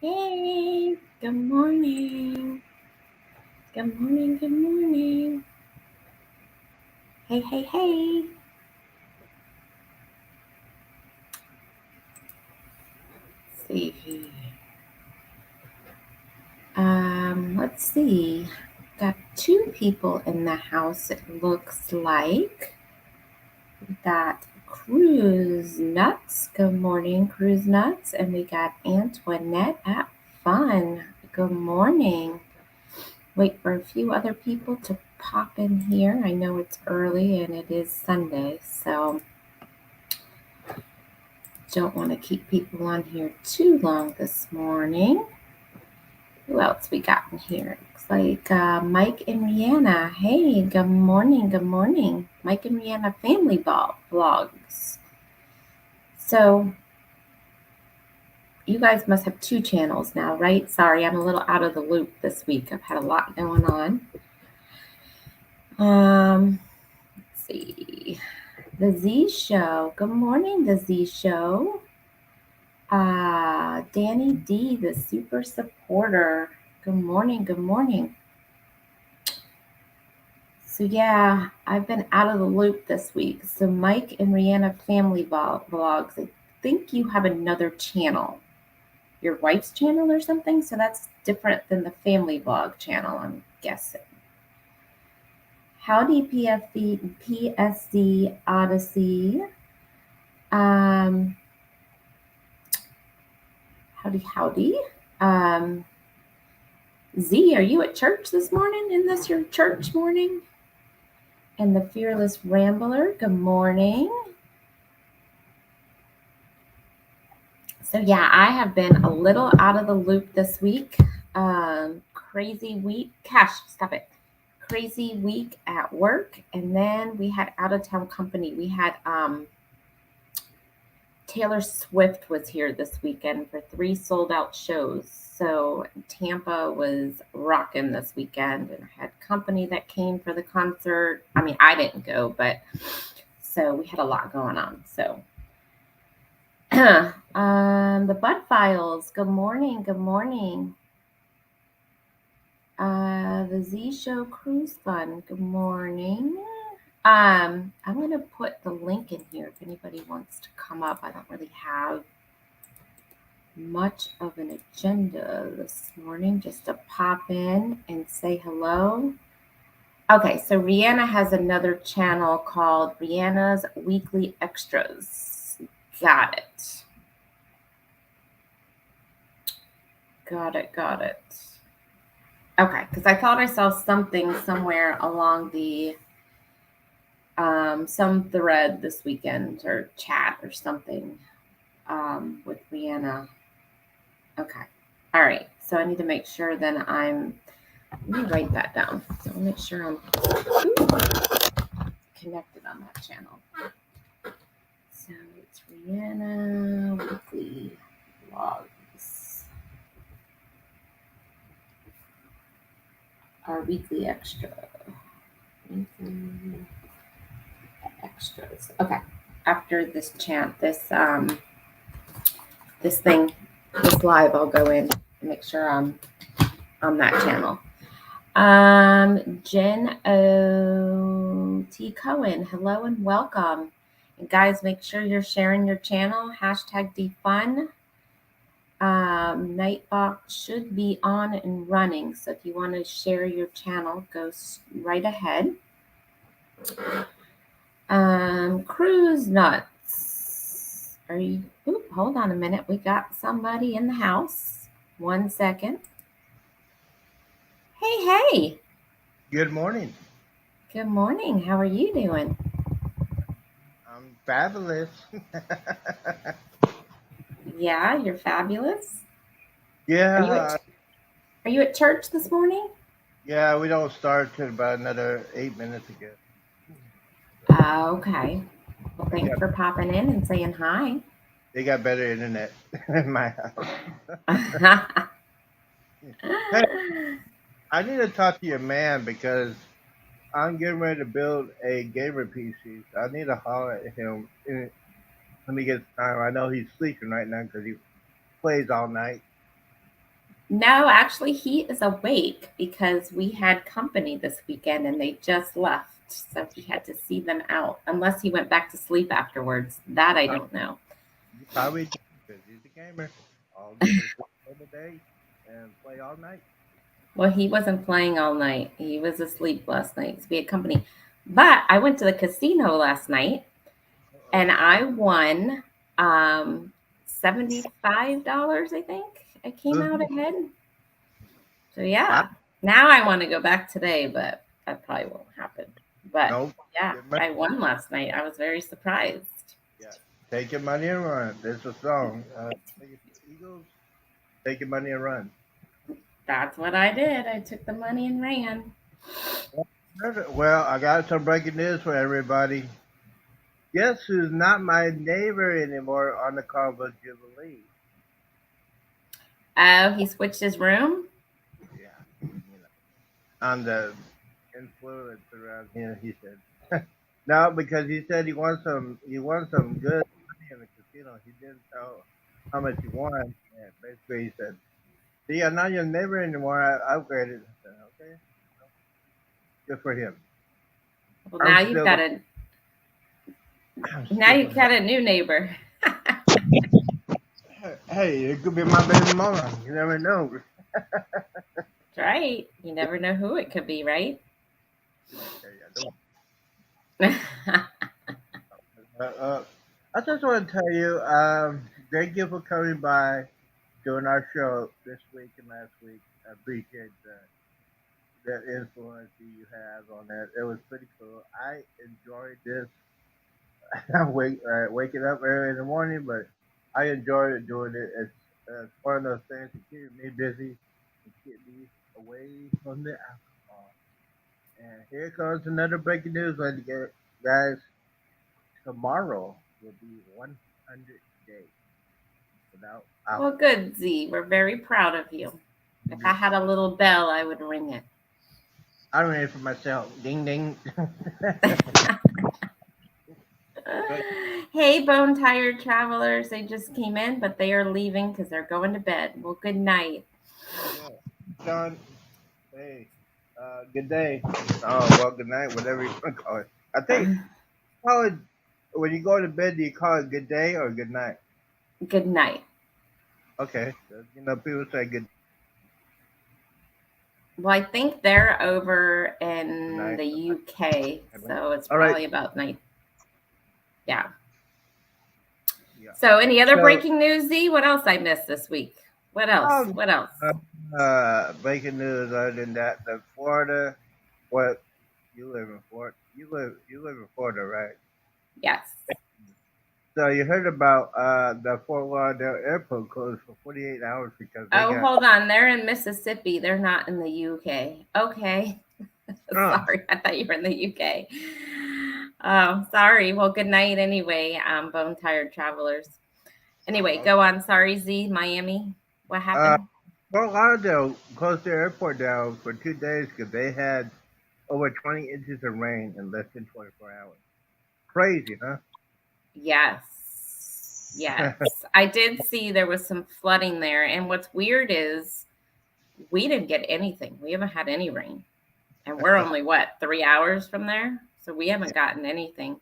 Hey, good morning. Good morning, good morning. Hey, hey, hey. Let's see here. Let's see. Got two people in the house, it looks like. We got Cruise Nuts. Good morning, Cruise Nuts. And we got Antoinette at Fun. Good morning. Wait for a few other people to pop in here. I know it's early and it is Sunday, so don't want to keep people on here too long this morning. Who else we got in here? Looks like Mike and Rihanna. Hey, good morning, good morning. Mike and Rihanna family vlogs. So you guys must have two channels now, right? Sorry, I'm a little out of the loop this week. I've had a lot going on. Let's see. The Z Show. Good morning, The Z Show. Danny D, the super supporter. Good morning, good morning. So yeah, I've been out of the loop this week. So Mike and Rihanna family vlogs. I think you have another channel, your wife's channel or something. So that's different than the family vlog channel, I'm guessing. Howdy PSC Odyssey. Um, howdy. Um, Z, are you at church this morning? Isn't this your church morning? And the Fearless Rambler, good morning. So yeah, I have been a little out of the loop this week. Crazy week. Cash, stop it. Crazy week at work. And then we had out of town company. We had Taylor Swift was here this weekend for 3 sold out shows. So Tampa was rocking this weekend, and I had company that came for the concert. I mean, I didn't go, but so we had a lot going on. So the Bud Files. Good morning. Good morning. The Z Show Cruise Fun. Good morning. I'm gonna put the link in here if anybody wants to come up. I don't really have much of an agenda this morning, just to pop in and say hello. Okay, so Rihanna has another channel called Rihanna's Weekly Extras. Got it. Got it. Okay, because I thought I saw something somewhere along the some thread this weekend or chat or something with Rihanna. Okay, all right. So I need to make sure then let me write that down. So I'll make sure I'm connected on that channel. So it's Rihanna Weekly Vlogs. Our weekly extra. Weekly extras. Okay. After this this thing, this live, I'll go in and make sure I'm on that channel. Jen O T Cohen, hello and welcome. And guys, make sure you're sharing your channel. #defun. Nightbox should be on and running. So if you want to share your channel, go right ahead. Cruise Nuts. Are you? Hold on a minute. We got somebody in the house. 1 second. Hey. Good morning. Good morning. How are you doing? I'm fabulous. Yeah, you're fabulous. Are you yeah, at Are you at church this morning? yeah, we don't start till about another 8 minutes ago. Okay. Well, They thanks got for popping in and saying hi. they got better internet in my house. Hey, I need to talk to your man because I'm getting ready to build a gamer PC. So I need to holler at him when he gets time. I know he's sleeping right now because he plays all night. No, actually, he is awake because we had company this weekend and they just left. So he had to see them out, unless he went back to sleep afterwards. That I Uh, don't know. You probably do because he's a gamer. All do is work all the day and play all night. Well, he wasn't playing all night. He was asleep last night because we had company. But I went to the casino last night and Uh-oh. I won $75, I think. I came out Mhm. ahead. So Wow. yeah. Now I want to go back today, but that probably won't happen. But No. yeah, Get money. I won last night. I was very surprised. Yeah. Take your money and run. There's a song. Eagles, take your money and run. That's what I did. I took the money and ran. Perfect. Well, I got some breaking news for everybody. Guess who's not my neighbor anymore on the Carnival Jubilee? Oh, he switched his room? Yeah, on the influence around here, he said. No, because he said he won some good money in the casino. He didn't tell how much he won. And basically he said, see, I'm not your neighbor anymore. I upgraded. I said, okay, good for him. Well, I'm still I'm now still you've gonna have got a new neighbor. hey, it could be my baby mama. You never know. That's right. You never know who it could be, right? Okay, I just want to tell you, thank you for coming by doing our show this week and last week. I appreciate the influence that you have on that. It was pretty cool. I enjoyed this. Waking up early in the morning, but I enjoyed doing it. It's one of those things that keep me busy and keep me away from the alcohol. And here comes another breaking news, ladies and guys. Tomorrow will be 100 days without Well, alcohol. good, Z. We're very proud of you. If I had a little bell, I would ring it. I ran it for myself. Ding ding. But Hey, bone tired travelers. They just came in, but they are leaving because they're going to bed. Well, good night. oh yeah, John. Hey, good day. Oh well, good night. Whatever you want to call it. I think call it when you go to bed. Do you call it good day or good night? Good night. Okay, people say good Well, I think they're over in night. the UK, so it's All right. probably about night. Yeah. Yeah. So, any other So, breaking news, Z? What else I missed this week? What else? um, What else? breaking news. Other than that, the Florida. What you live in Florida? You live in Florida, right? Yes. So you heard about the Fort Lauderdale airport closed for 48 hours because they Oh, got. hold on. They're in Mississippi. They're not in the UK. Okay. Oh, Sorry. I thought you were in the UK. Oh, sorry. Well, good night anyway, bone tired travelers. Anyway, okay. go on. Sorry, Z, Miami. What Uh, happened? Fort Lauderdale closed their airport down for 2 days because they had over 20 inches of rain in less than 24 hours. Crazy, huh? Yes. Yes. I did see there was some flooding there. And what's weird is we didn't get anything. We haven't had any rain. And we're only, what, 3 hours from there? So we haven't gotten anything.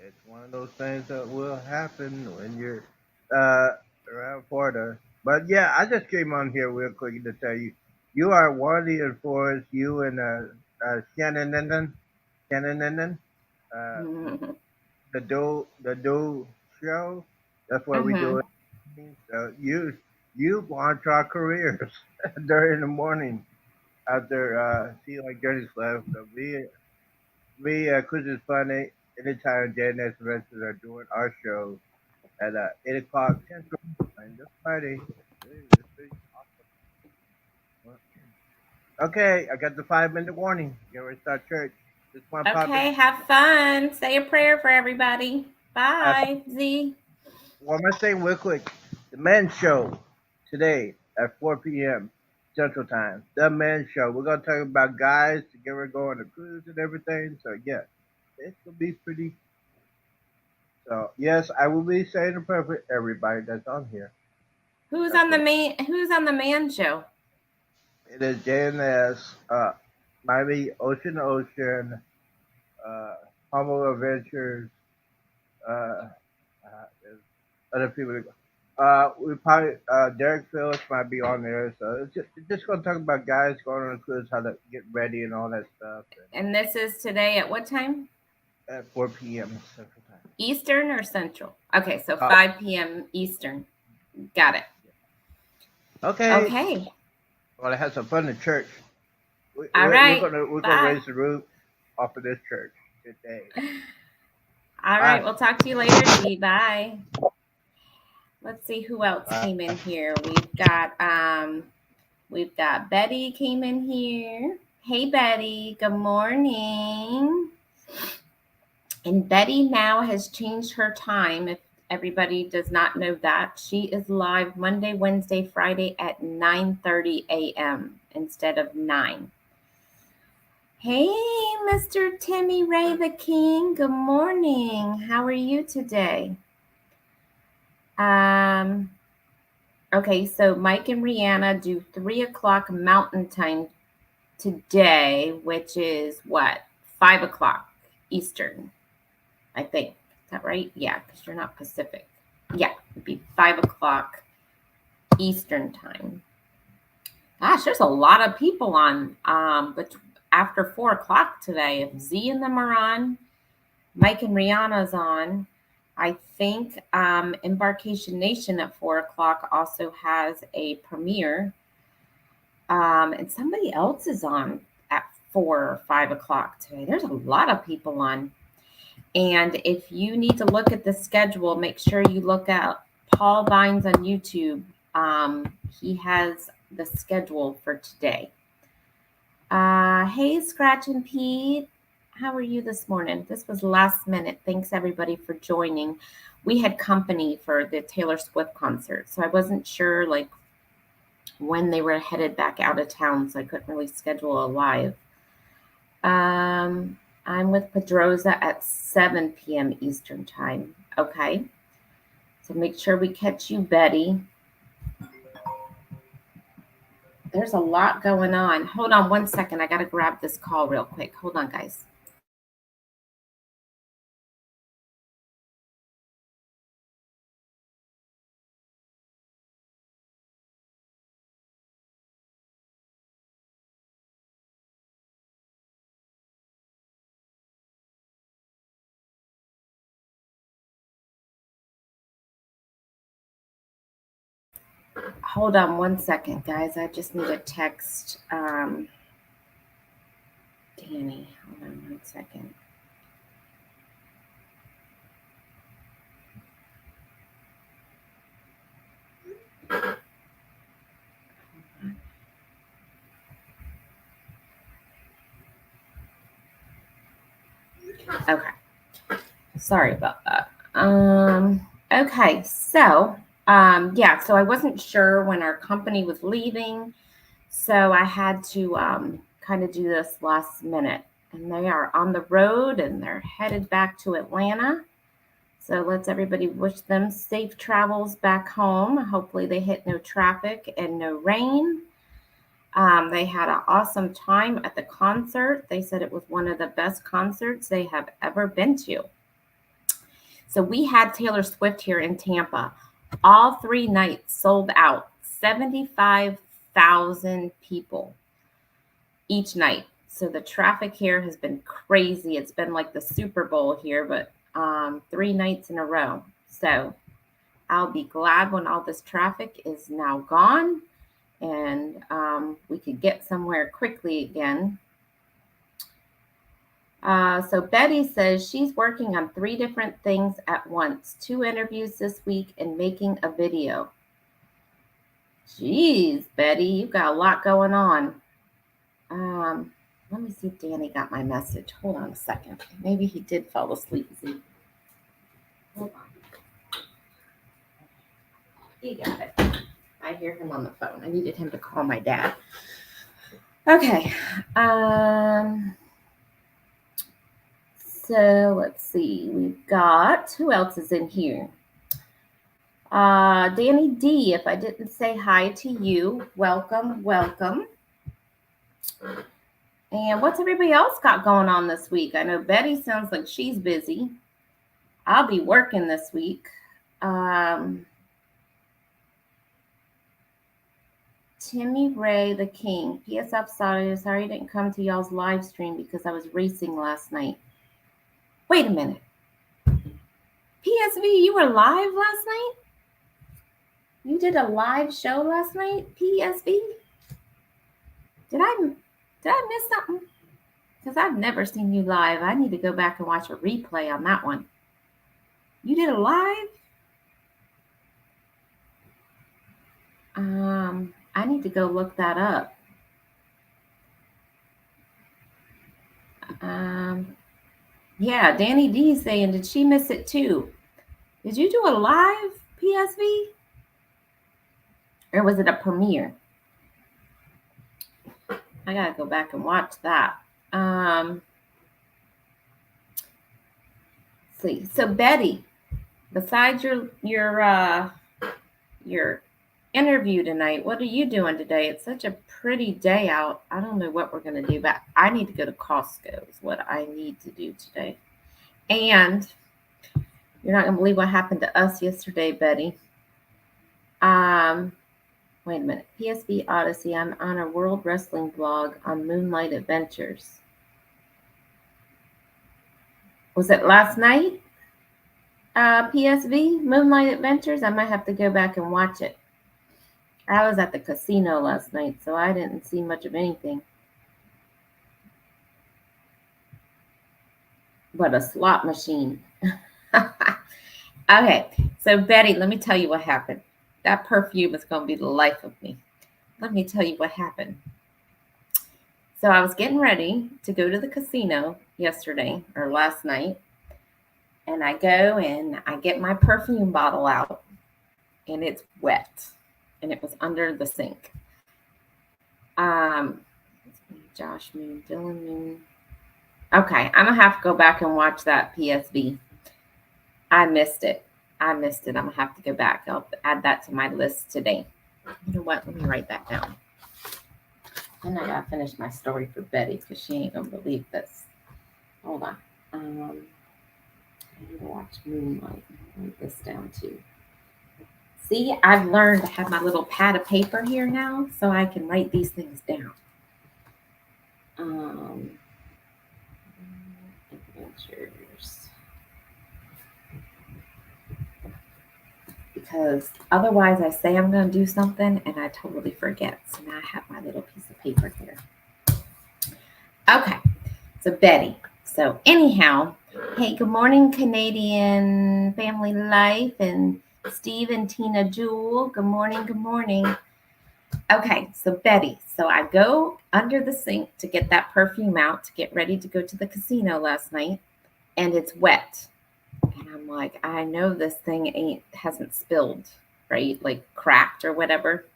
It's one of those things that will happen when you're uh, around Florida. But yeah, I just came on here real quick to tell you, you are one of the enforcers. You and Shannon, uh, Mm-hmm. the do show. That's what we do. Mm-hmm. It. So you launch our careers during the morning after see like Journey's left. So Chris is funny. Anytime Jay and Ventures are doing our show at 8 o'clock Central on this Friday. It's pretty awesome. Okay, I got the 5 minute warning. Get ready to start church. This one popping. Okay, have fun. Say a prayer for everybody. Uh, Bye, Z. one more thing, real quick. The men's show today at 4 p.m. Central Time. The men's show. We're gonna talk about guys to get ready to go on a cruise and everything. So yeah, it's gonna be pretty. So yes, I will be saying the prayer for everybody that's on here. Who's on the man show? It is JNS, Miami Ocean Ocean, Humble Adventures, uh, there's other people. We probably Derek Phillips might be on there, so it's just gonna talk about guys going on a cruise, how to get ready and all that stuff. And this is today at what time? At 4 p.m. Central Time. Eastern or Central? Okay, so 5 p.m. Eastern. Got it. Okay. Okay. Well, I had some fun in church. All right. We're gonna raise the roof off of this church today. All right. We'll talk to you later, G. Bye. Let's see who else came in here. We've got Betty came in here. Hey, Betty. Good morning. And Betty now has changed her time. If everybody does not know that, she is live Monday, Wednesday, Friday at 9:30 a.m. instead of 9. Hey, Mr. Timmy Ray the King. Good morning. How are you today? Okay, so Mike and Rihanna do 3 o'clock Mountain Time today, which is what? 5 o'clock Eastern, I think. Is that right? Yeah, because you're not Pacific. Yeah, it'd be 5 o'clock Eastern time. Gosh, there's a lot of people on but after 4 o'clock today. If Z and them are on, Mike and Rihanna's on. I think Embarkation Nation at 4 o'clock also has a premiere. And somebody else is on at 4 or 5 o'clock today. There's a lot of people on. And if you need to look at the schedule, make sure you look at Paul Vines on YouTube. He has the schedule for today. Hey, Scratch and Pete. How are you this morning? This was last minute. Thanks, everybody, for joining. We had company for the Taylor Swift concert, so I wasn't sure, like, when they were headed back out of town, so I couldn't really schedule a live. I'm with Pedroza at 7 p.m. Eastern time. Okay. So make sure we catch you, Betty. There's a lot going on. Hold on one second. I got to grab this call real quick. Hold on, guys. Hold on one second, guys. I just need to text Danny. Hold on one second. Okay. Sorry about that. Okay. So, yeah, so I wasn't sure when our company was leaving. So I had to kind of do this last minute. And they are on the road and they're headed back to Atlanta. So let's everybody wish them safe travels back home. Hopefully they hit no traffic and no rain. They had an awesome time at the concert. They said it was one of the best concerts they have ever been to. So we had Taylor Swift here in Tampa. All 3 nights sold out, 75,000 people each night. So the traffic here has been crazy. It's been like the Super Bowl here, but 3 nights in a row. So I'll be glad when all this traffic is now gone and we could get somewhere quickly again. So Betty says she's working on 3 different things at once, 2 interviews this week and making a video. Jeez, Betty, you've got a lot going on. Let me see if Danny got my message. Hold on a second. Maybe he did fall asleep. Hold on. He got it. I hear him on the phone. I needed him to call my dad. Okay. So let's see. We've got, who else is in here? Danny D, if I didn't say hi to you, welcome, welcome. And what's everybody else got going on this week? I know Betty sounds like she's busy. I'll be working this week. Timmy Ray the King. PSF sorry I didn't come to y'all's live stream because I was racing last night. Wait a minute. PSV, you were live last night? You did a live show last night, PSV? Did I miss something? Because I've never seen you live. I need to go back and watch a replay on that one. You did a live? I need to go look that up. Yeah, Danny D saying, did she miss it too? Did you do a live PSV? Or was it a premiere? I gotta go back and watch that. Let's see. So Betty, besides your interview tonight, what are you doing today? It's such a pretty day out. I don't know what we're gonna do, but I need to go to Costco is what I need to do today. And you're not gonna believe what happened to us yesterday, Betty. Wait a minute. PSV Odyssey. I'm on a World Wrestling blog on Moonlight Adventures. Was it last night? PSV Moonlight Adventures. I might have to go back and watch it. I was at the casino last night, so I didn't see much of anything. But a slot machine. Okay, so Betty, let me tell you what happened. That perfume is going to be the life of me. Let me tell you what happened. So I was getting ready to go to the casino yesterday or last night. And I go and I get my perfume bottle out and it's wet. And it was under the sink. Josh Moon, Dylan Moon. Okay, I'm going to have to go back and watch that PSV. I missed it. I'm going to have to go back. I'll add that to my list today. You know what? Let me write that down. And I got to finish my story for Betty because she ain't going to believe this. Hold on. I need to watch Moonlight. Write this down too. See, I've learned to have my little pad of paper here now so I can write these things down. Adventures. Because otherwise I say I'm going to do something and I totally forget. So now I have my little piece of paper here. Okay, so Betty. So anyhow, hey, good morning, Canadian Family Life and Steve and Tina Jewel. Good morning, good morning. Okay, so Betty. So I go under the sink to get that perfume out to get ready to go to the casino last night, and it's wet. And I'm like, I know this thing hasn't spilled, right? Like cracked or whatever.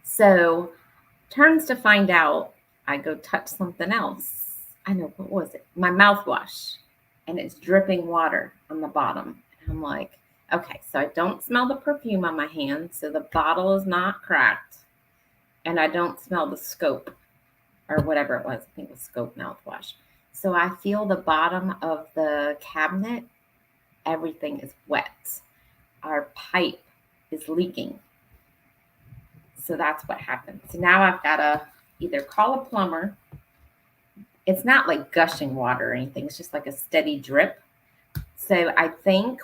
So turns to find out, I go touch something else. I know, what was it? My mouthwash. And it's dripping water on the bottom. And I'm like, okay, so I don't smell the perfume on my hand. So the bottle is not cracked. And I don't smell the scope or whatever it was. I think it was scope mouthwash. So I feel the bottom of the cabinet. Everything is wet. Our pipe is leaking. So that's what happened. So now I've got to either call a plumber. It's not like gushing water or anything. It's just like a steady drip. So I think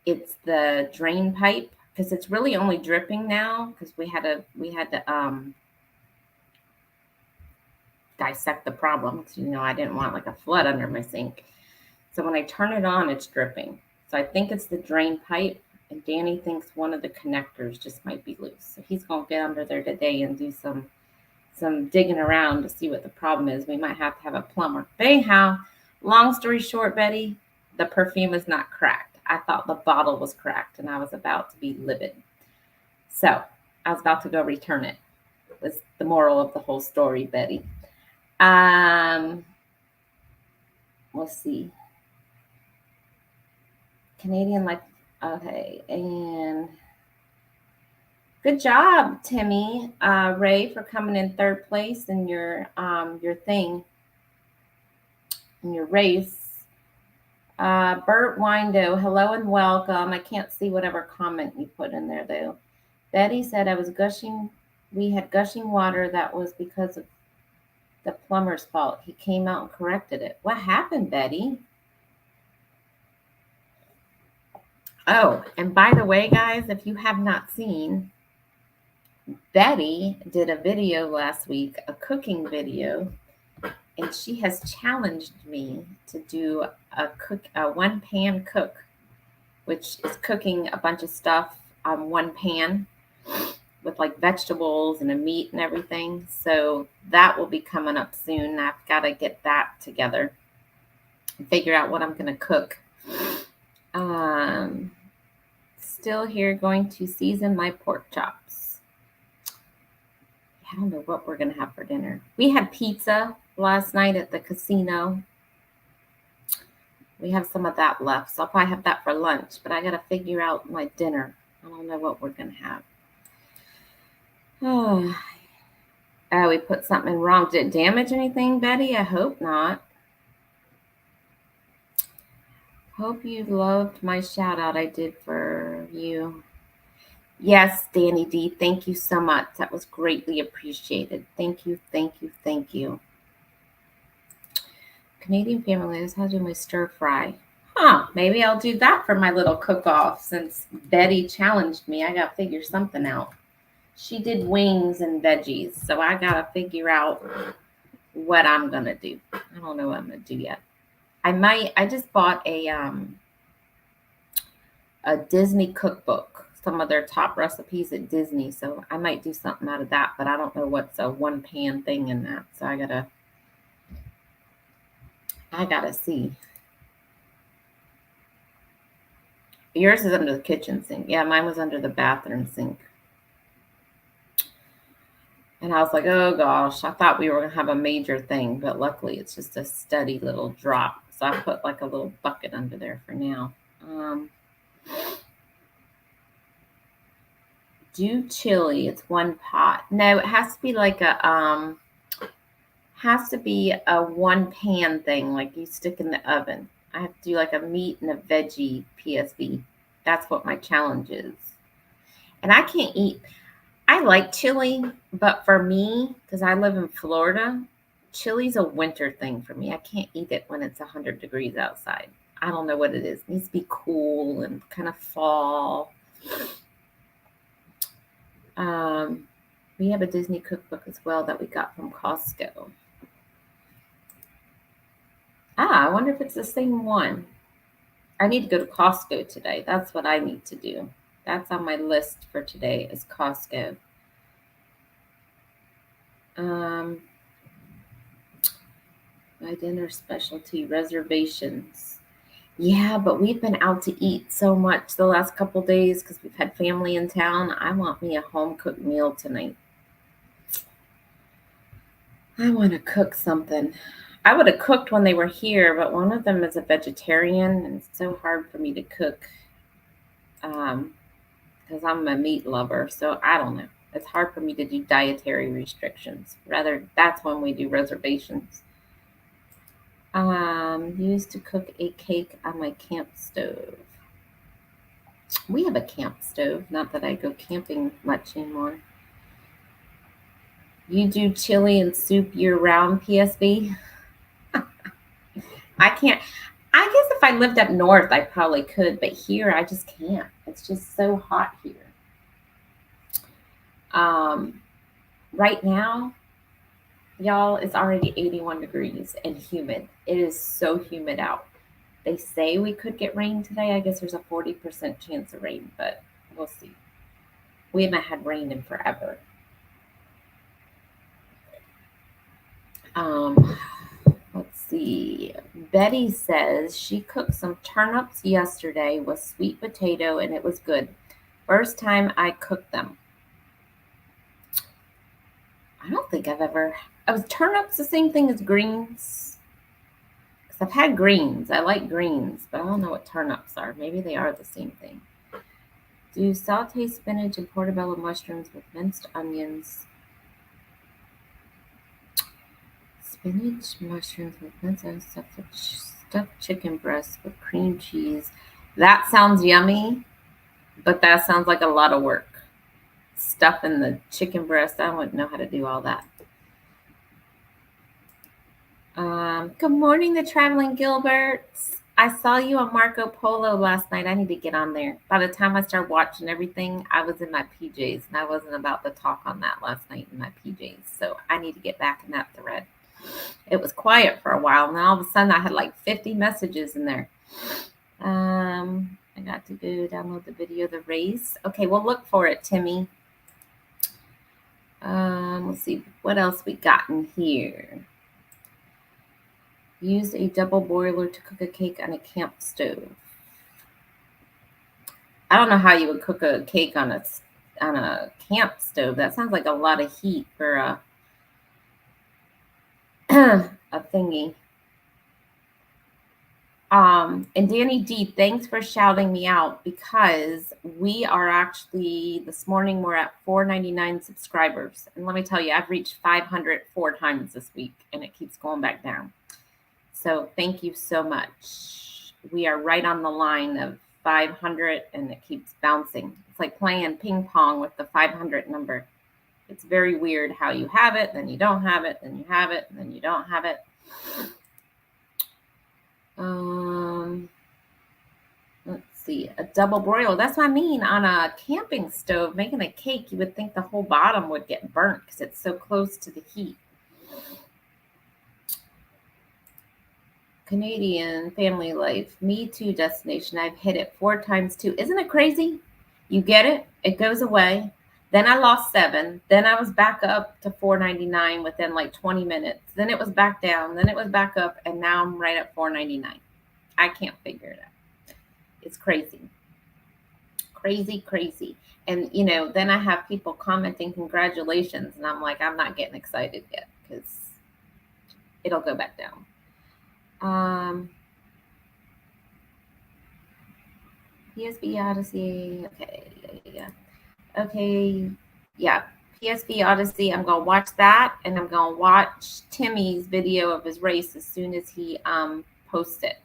it's the drain pipe because it's really only dripping now because we had to dissect the problem. So, I didn't want like a flood under my sink. So when I turn it on, it's dripping. So I think it's the drain pipe. And Danny thinks one of the connectors just might be loose. So he's going to get under there today and do some digging around to see what the problem is. We might have to have a plumber. But anyhow, long story short, Betty, the perfume is not cracked. I thought the bottle was cracked and I was about to be livid. So I was about to go return it. Was the moral of the whole story, Betty. Let's see. Canadian Life. Okay, and good job, Timmy, Ray, for coming in third place in your thing, in your race. Bert Windo, hello and welcome. I can't see whatever comment you put in there though. Betty said I was gushing. We had gushing water. That was because of the plumber's fault. He came out and corrected it. What happened, Betty? Oh, and by the way, guys, if you have not seen, Betty did a video last week, a cooking video, and she has challenged me to do a one pan cook, which is cooking a bunch of stuff on one pan with like vegetables and a meat and everything. So that will be coming up soon. I've got to get that together and figure out what I'm going to cook. Still here, going to season my pork chops. I don't know what we're going to have for dinner. We had pizza last night at the casino. We have some of that left, so I'll probably have that for lunch, but I got to figure out my dinner. I don't know what we're going to have. Oh, we put something wrong. Did it damage anything, Betty? I hope not. Hope you loved my shout out I did for you. Yes, Danny D, thank you so much. That was greatly appreciated. Thank you, thank you, thank you. Canadian family knows how to do my stir fry. Maybe I'll do that for my little cook-off since Betty challenged me. I got to figure something out. She did wings and veggies, so I got to figure out what I'm going to do. I don't know what I'm going to do yet. I just bought a Disney cookbook, some of their top recipes at Disney, so I might do something out of that, but I don't know what's a one pan thing in that, so I gotta see. Yours is under the kitchen sink. Yeah, mine was under the bathroom sink. And I was like, oh gosh, I thought we were going to have a major thing, but luckily it's just a steady little drop. So I put like a little bucket under there for now. Do chili. It's one pot. No, it has to be like a one pan thing, like you stick in the oven. I have to do like a meat and a veggie PSB. That's what my challenge is. And I can't eat. I like chili, but for me, because I live in Florida, chili's a winter thing for me. I can't eat it when it's 100 degrees outside. I don't know what it is. It needs to be cool and kind of fall. We have a Disney cookbook as well that we got from Costco. I wonder if it's the same one. I need to go to Costco today. That's what I need to do. That's on my list for today is Costco. My dinner specialty reservations. Yeah, but we've been out to eat so much the last couple days because we've had family in town. I want me a home cooked meal tonight. I want to cook something. I would have cooked when they were here, but one of them is a vegetarian, and it's so hard for me to cook because I'm a meat lover. So I don't know. It's hard for me to do dietary restrictions. Rather, that's when we do reservations. Used to cook a cake on my camp stove. We have a camp stove. Not that I go camping much anymore. You do chili and soup year-round, PSB? I can't. I guess if I lived up north, I probably could, but here I just can't. It's just so hot here. Right now, y'all, it's already 81 degrees and humid. It is so humid out. They say we could get rain today. I guess there's a 40% chance of rain, but we'll see. We haven't had rain in forever. Let's see. Betty says she cooked some turnips yesterday with sweet potato and it was good. First time I cooked them. I don't think I've ever. Was turnips the same thing as greens? Because I've had greens. I like greens, but I don't know what turnips are. Maybe they are the same thing. Do saute spinach and portobello mushrooms with minced onions. Spinach, mushrooms with minced onions, stuffed chicken breast with cream cheese. That sounds yummy, but that sounds like a lot of work. Stuffing the chicken breast, I wouldn't know how to do all that. Good morning, the Traveling Gilberts. I saw you on Marco Polo last night. I need to get on there. By the time I started watching everything, I was in my PJs, and I wasn't about to talk on that last night in my PJs. So I need to get back in that thread. It was quiet for a while, and then all of a sudden I had like 50 messages in there. I got to go download the video of the race. Okay, we'll look for it, Timmy. Let's see what else we got in here. Use a double boiler to cook a cake on a camp stove. I don't know how you would cook a cake on a camp stove. That sounds like a lot of heat for a a thingy. And Danny D, thanks for shouting me out, because we are actually, this morning we're at 499 subscribers. And let me tell you, I've reached 500 4 times this week, and it keeps going back down. So thank you so much. We are right on the line of 500, and it keeps bouncing. It's like playing ping pong with the 500 number. It's very weird how you have it, then you don't have it, then you have it, and then you don't have it. Let's see, a double broil. That's what I mean. On a camping stove, making a cake, you would think the whole bottom would get burnt because it's so close to the heat. Canadian family life, Me Too destination. I've hit it 4 times too. Isn't it crazy? You get it, it goes away. Then I lost 7. Then I was back up to 499 within like 20 minutes. Then it was back down. Then it was back up. And now I'm right at 499. I can't figure it out. It's crazy. Crazy, crazy. And, then I have people commenting congratulations. And I'm like, I'm not getting excited yet because it'll go back down. PSV Odyssey. Okay. Yeah. PSV Odyssey. I'm going to watch that, and I'm going to watch Timmy's video of his race as soon as he posts it.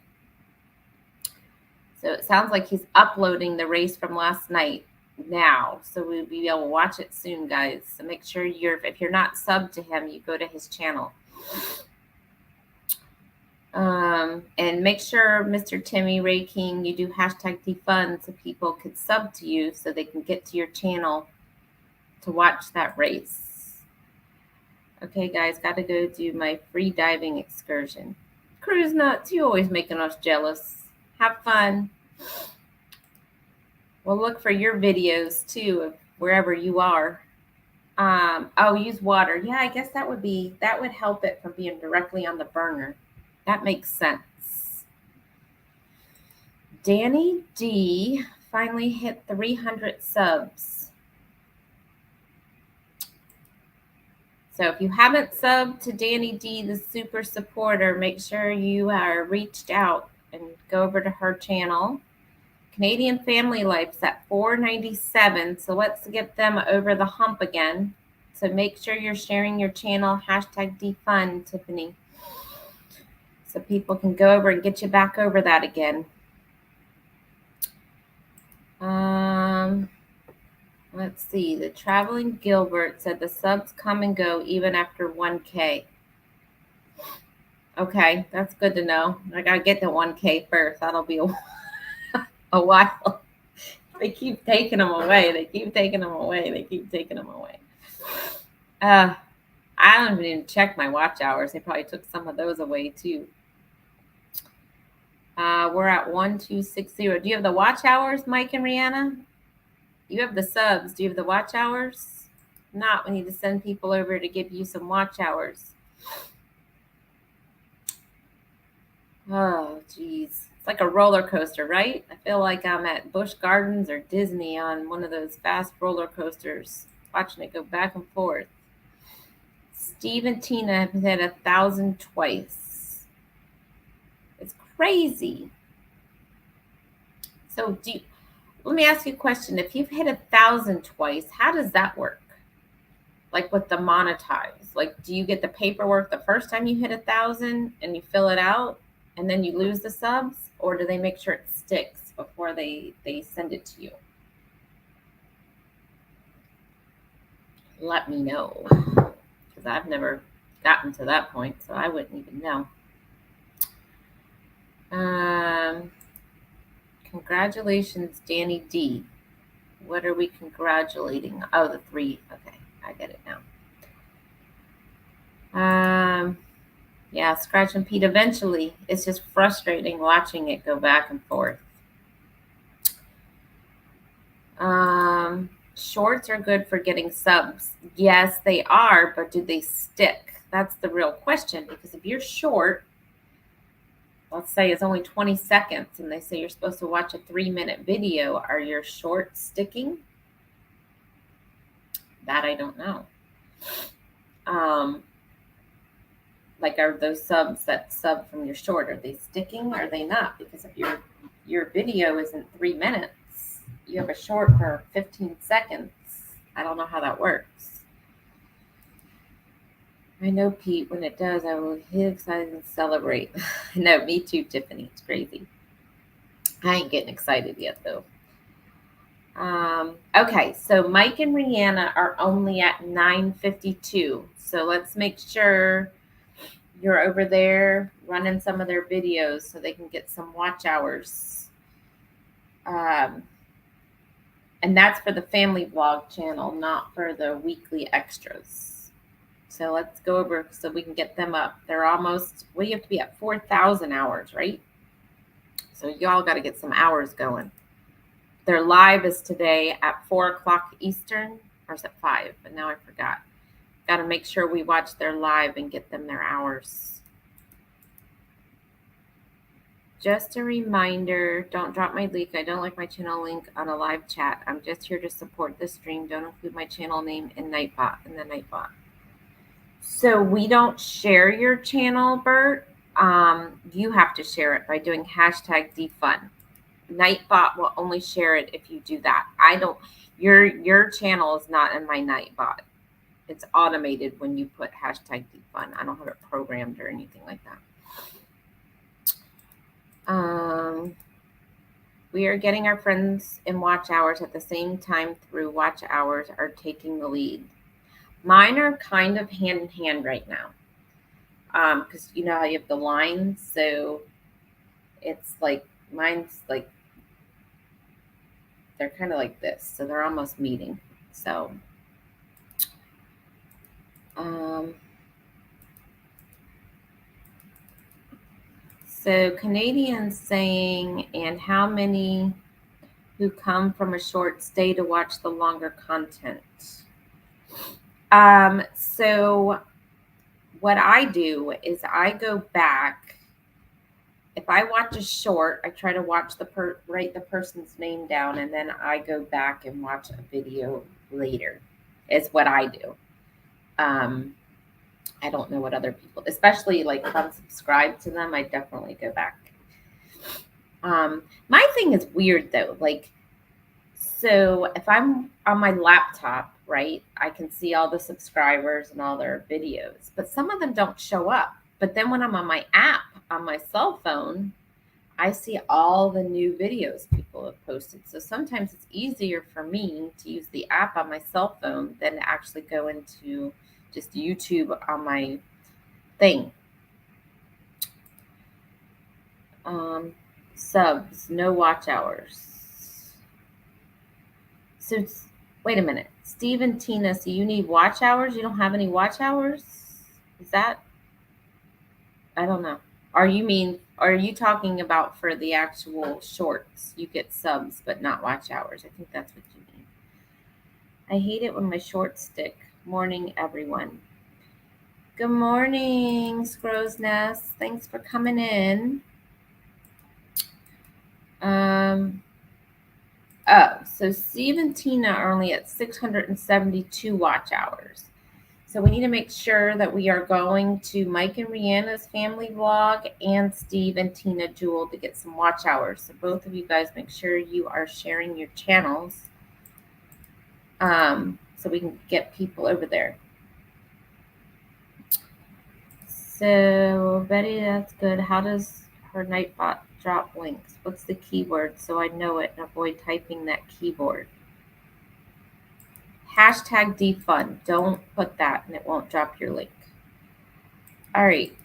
So it sounds like he's uploading the race from last night now. So we'll be able to watch it soon, guys. So make sure if you're not subbed to him, you go to his channel. And make sure, Mr. Timmy Ray King, you do #defund so people could sub to you so they can get to your channel to watch that race. Okay, guys, got to go do my free diving excursion. Cruise Nuts, you always making us jealous. Have fun. We'll look for your videos too, of wherever you are. Use water. Yeah, I guess that would help it from being directly on the burner. That makes sense. Danny D finally hit 300 subs. So if you haven't subbed to Danny D, the super supporter, make sure you are reached out and go over to her channel. Canadian Family Life's at 497. So let's get them over the hump again. So make sure you're sharing your channel, #defund, Tiffany. So people can go over and get you back over that again. Let's see. The Traveling Gilbert said the subs come and go even after 1K. Okay, that's good to know. I got to get to 1K first. That'll be a while. They keep taking them away. I don't even check my watch hours. They probably took some of those away too. We're at 1260. Do you have the watch hours, Mike and Rihanna? You have the subs. Do you have the watch hours? If not, we need to send people over to give you some watch hours. Oh, geez. It's like a roller coaster, right? I feel like I'm at Busch Gardens or Disney on one of those fast roller coasters, watching it go back and forth. Steve and Tina have hit 1,000 twice. It's crazy. So Let me ask you a question. If you've hit 1,000 twice, how does that work? Like with the monetize, like, do you get the paperwork the first time you hit 1,000 and you fill it out and then you lose the subs, or do they make sure it sticks before they send it to you? Let me know, because I've never gotten to that point, so I wouldn't even know. Congratulations, Danny D. What are we congratulating? Oh, the 3. Okay, I get it now. Yeah, Scratch and Pete. Eventually, it's just frustrating watching it go back and forth. Shorts are good for getting subs. Yes, they are, but do they stick? That's the real question, because if you're short, let's say it's only 20 seconds and they say you're supposed to watch a 3-minute video, are your shorts sticking? That I don't know. Like, are those subs that sub from your short, are they sticking or are they not? Because if your video isn't 3 minutes, you have a short for 15 seconds. I don't know how that works. I know, Pete, when it does, I will get excited and celebrate. No, me too, Tiffany. It's crazy. I ain't getting excited yet, though. Okay, so Mike and Rihanna are only at 9:52. So let's make sure you're over there running some of their videos so they can get some watch hours. And that's for the family vlog channel, not for the weekly extras. So let's go over so we can get them up. They're almost, you have to be at 4,000 hours, right? So y'all got to get some hours going. Their live is today at 4 o'clock Eastern, or is it 5? But now I forgot. Got to make sure we watch their live and get them their hours. Just a reminder, don't drop my link. I don't like my channel link on a live chat. I'm just here to support the stream. Don't include my channel name in Nightbot, in the Nightbot. So we don't share your channel, Bert. You have to share it by doing #defund. Nightbot will only share it if you do that. I don't. Your channel is not in my Nightbot. It's automated when you put #defund. I don't have it programmed or anything like that. We are getting our friends in watch hours at the same time through watch hours are taking the lead. Mine are kind of hand in hand right now. Because you know how you have the lines, so it's like mine's like they're kind of like this, so they're almost meeting. So so Canadians saying, and how many who come from a short stay to watch the longer content? So what I do is I go back. If I watch a short, I try to watch write the person's name down, and then I go back and watch a video later. Is what I do. I don't know what other people, especially like if I'm subscribed to them, I definitely go back. My thing is weird though. Like, so if I'm on my laptop, right, I can see all the subscribers and all their videos, but some of them don't show up. But then when I'm on my app, on my cell phone, I see all the new videos people have posted. So sometimes it's easier for me to use the app on my cell phone than to actually go into just YouTube on my thing. Subs, no watch hours. So wait a minute. Steve and Tina, so you need watch hours? You don't have any watch hours? Is that? I don't know. Are you talking about for the actual shorts? You get subs, but not watch hours. I think that's what you mean. I hate it when my shorts stick. Morning, everyone. Good morning, Scrow's Nest. Thanks for coming in. So Steve and Tina are only at 672 watch hours. So we need to make sure that we are going to Mike and Rihanna's family vlog and Steve and Tina Jewel to get some watch hours. So both of you guys make sure you are sharing your channels so we can get people over there. So Betty, that's good. How does her Nightbot drop links? What's the keyword so I know it and avoid typing that keyboard? Hashtag defund. Don't put that and it won't drop your link. All right.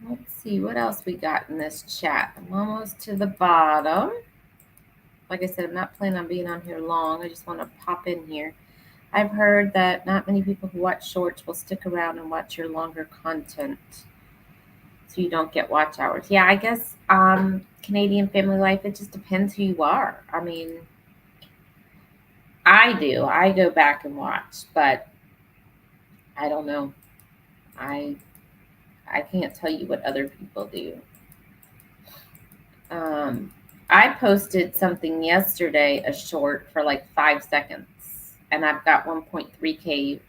Let's see what else we got in this chat. I'm almost to the bottom. Like I said, I'm not planning on being on here long. I just want to pop in here. I've heard that not many people who watch shorts will stick around and watch your longer content so you don't get watch hours. Yeah, I guess Canadian Family Life, it just depends who you are. I mean, I do. I go back and watch, but I don't know. I can't tell you what other people do. I posted something yesterday, a short for like 5 seconds, and I've got 1.3K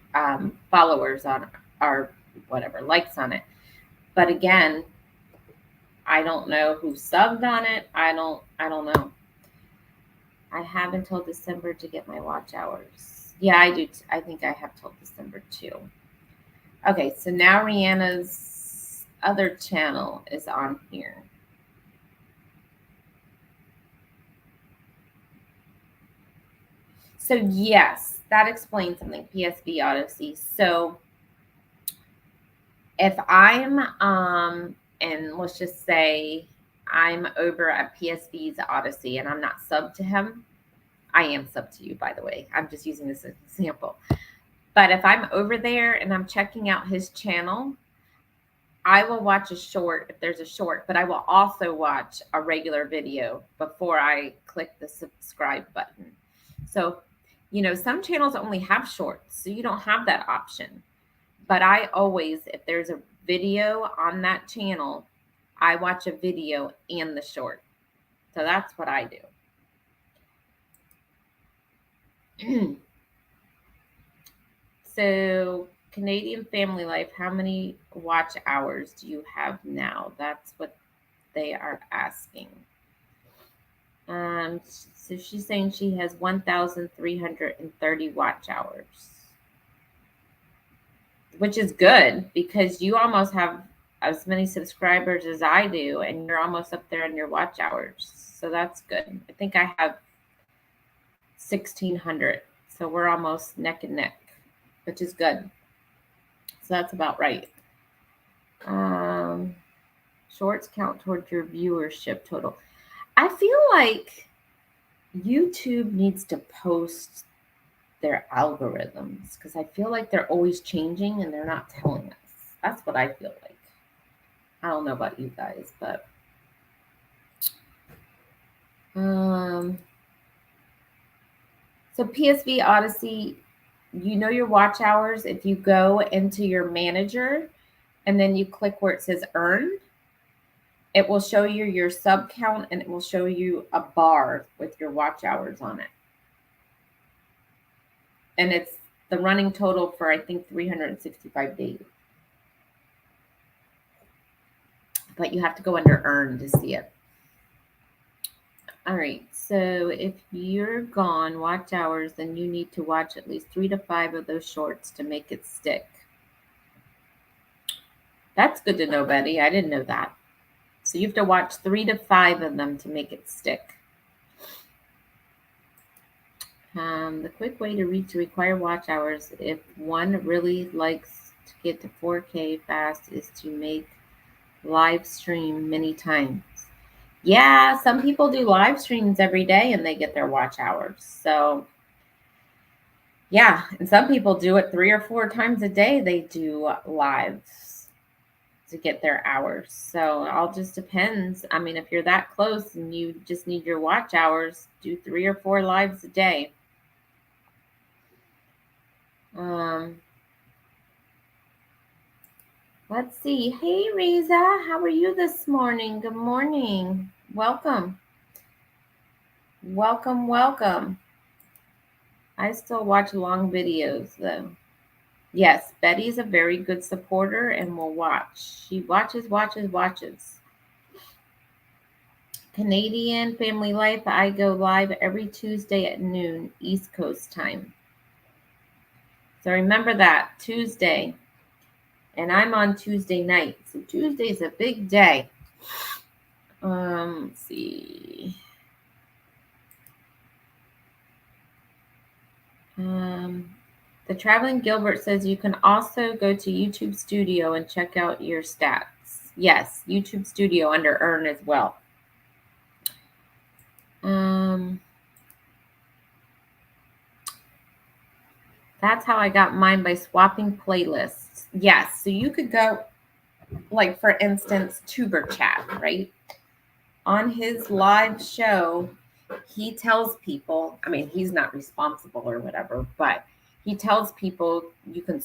followers on or whatever likes on it. But again, I don't know who subbed on it. I don't know. I have until December to get my watch hours. Yeah, I do. I think I have till December too. Okay, so now Rihanna's other channel is on here. So yes, that explains something. PSV Odyssey. So if I'm and let's just say I'm over at PSV's Odyssey and I'm not subbed to him. I am subbed to you, by the way. I'm just using this as an example. But if I'm over there and I'm checking out his channel, I will watch a short if there's a short, but I will also watch a regular video before I click the subscribe button. So, some channels only have shorts, so you don't have that option. But I always, if there's a video on that channel, I watch a video and the short. So that's what I do. So Canadian Family Life, how many watch hours do you have now? That's what they are asking. So she's saying she has 1,330 watch hours, which is good because you almost have as many subscribers as I do, and you're almost up there in your watch hours. So that's good. I think I have 1,600. So we're almost neck and neck, which is good. So that's about right. Shorts count towards your viewership total. I feel like YouTube needs to post their algorithms because I feel like they're always changing and they're not telling us. That's what I feel like. I don't know about you guys, but so PSV Odyssey, your watch hours if you go into your manager and then you click where it says earn. It will show you your sub count and it will show you a bar with your watch hours on it. And it's the running total for, I think, 365 days. But you have to go under earn to see it. All right. So if you're gone watch hours, then you need to watch at least 3 to 5 of those shorts to make it stick. That's good to know, Betty. I didn't know that. So you have to watch 3 to 5 of them to make it stick. The quick way to reach the required watch hours, if one really likes to get to 4K fast, is to make live stream many times. Yeah, some people do live streams every day and they get their watch hours. So yeah, and some people do it 3 or 4 times a day. They do lives to get their hours. So it all just depends. I mean, if you're that close and you just need your watch hours, do 3 or 4 lives a day. Let's see. Hey, Riza, how are you this morning? Good morning. Welcome. Welcome, welcome. I still watch long videos though. Yes, Betty's a very good supporter and will watch. She watches, watches, watches. Canadian Family Life, I go live every Tuesday at noon, East Coast time. So remember that, Tuesday. And I'm on Tuesday night. So Tuesday's a big day. Let's see. The Traveling Gilbert says you can also go to YouTube Studio and check out your stats. Yes, YouTube Studio under Earn as well. That's how I got mine, by swapping playlists. Yes, so you could go, like for instance, Tuber Chat, right? On his live show, he tells people, I mean, he's not responsible or whatever, but he tells people you can,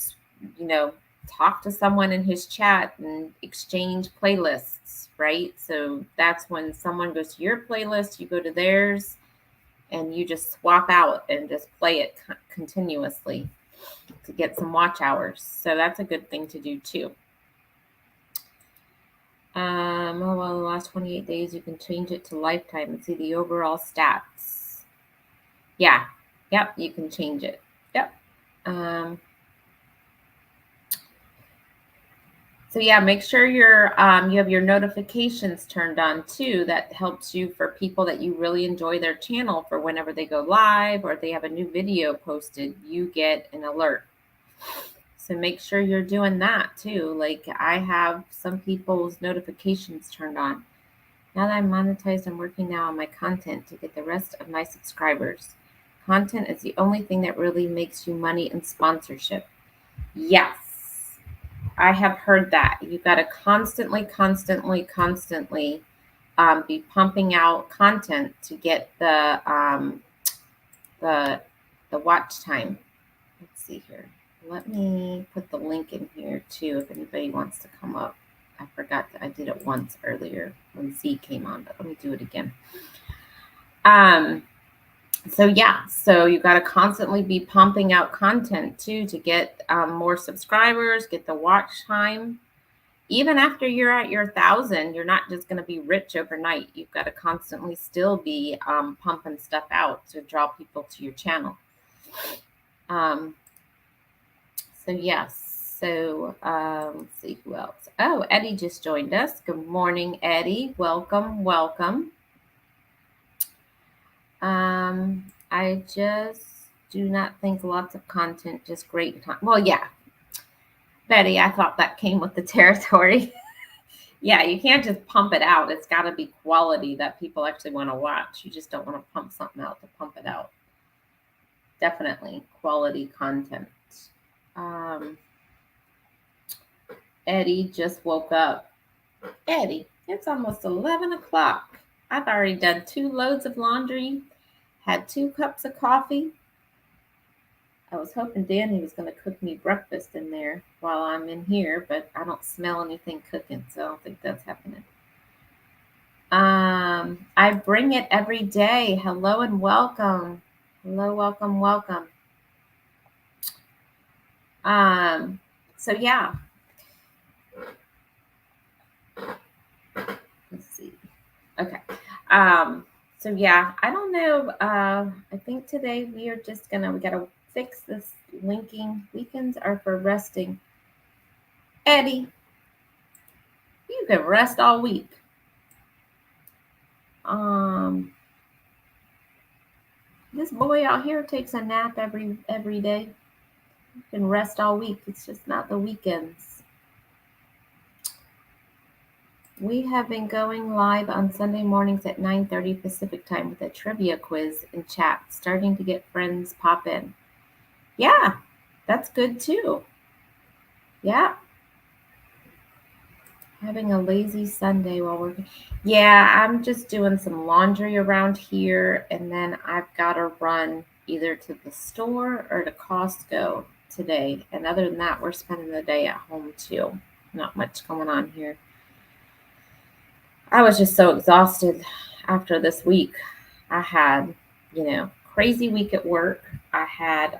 talk to someone in his chat and exchange playlists, right? So that's when someone goes to your playlist, you go to theirs, and you just swap out and just play it continuously to get some watch hours. So that's a good thing to do too. The last 28 days, you can change it to lifetime and see the overall stats. Yeah. Yep. You can change it. Yep. So yeah, make sure you have your notifications turned on too. That helps you for people that you really enjoy their channel, for whenever they go live or they have a new video posted, you get an alert. So make sure you're doing that too. Like I have some people's notifications turned on. Now that I'm monetized, I'm working now on my content to get the rest of my subscribers. Content is the only thing that really makes you money in sponsorship. Yes, I have heard that. You've got to constantly be pumping out content to get the watch time. Let's see here. Let me put the link in here too if anybody wants to come up. I forgot that I did it once earlier when Z came on, but let me do it again. So yeah, so you got to constantly be pumping out content too to get more subscribers, get the watch time. Even after you're at your 1,000, you're not just going to be rich overnight. You've got to constantly still be pumping stuff out to draw people to your channel. So yes. So let's see who else. Oh, Eddie just joined us. Good morning, Eddie. Welcome, welcome. I just do not think lots of content, just great time. Well, yeah, Betty, I thought that came with the territory. Yeah, you can't just pump it out. It's got to be quality that people actually want to watch. You just don't want to pump something out to pump it out. Definitely quality content. Eddie just woke up. Eddie, it's almost 11 o'clock. I've already done 2 loads of laundry, had 2 cups of coffee. I was hoping Danny was going to cook me breakfast in there while I'm in here, but I don't smell anything cooking, so I don't think that's happening. I bring it every day. Hello and welcome. Hello, welcome, welcome. So yeah. Let's see. Okay. So yeah, I don't know. I think today we gotta fix this linking. Weekends are for resting. Eddie, you can rest all week. This boy out here takes a nap every day. You can rest all week. It's just not the weekends. We have been going live on Sunday mornings at 9:30 Pacific time with a trivia quiz in chat, starting to get friends pop in. Yeah, that's good too. Yeah. Having a lazy Sunday while working. Yeah, I'm just doing some laundry around here, and then I've got to run either to the store or to Costco today. And other than that, we're spending the day at home too. Not much going on here. I was just so exhausted after this week. I had, crazy week at work. I had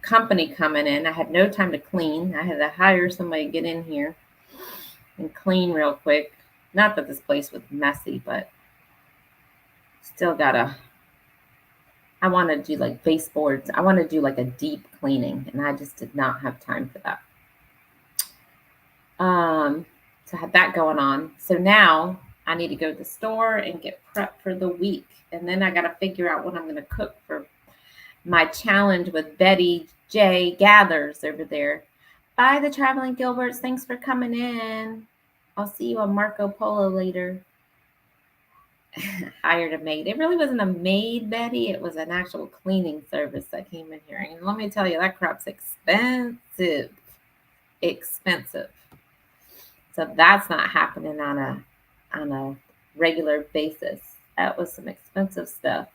company coming in. I had no time to clean. I had to hire somebody to get in here and clean real quick. Not that this place was messy, but still gotta. I want to do like baseboards. I want to do like a deep cleaning, and I just did not have time for that. So I had that going on. So now I need to go to the store and get prepped for the week, and then I got to figure out what I'm going to cook for my challenge with Betty J Gathers over there. Bye, the Traveling Gilberts. Thanks for coming in. I'll see you on Marco Polo later. Hired a maid. It really wasn't a maid, Betty. It was an actual cleaning service that came in here. And let me tell you, that crap's expensive. Expensive. So that's not happening on a regular basis. That was some expensive stuff.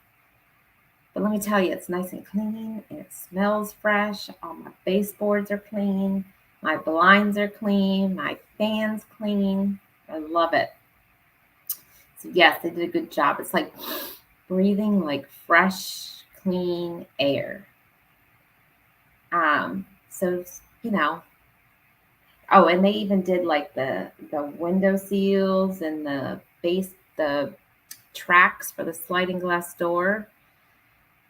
But let me tell you, it's nice and clean. It smells fresh. All my baseboards are clean. My blinds are clean. My fan's clean. I love it. So yes, they did a good job. It's like breathing like fresh, clean air. So oh, and they even did like the window seals and the tracks for the sliding glass door.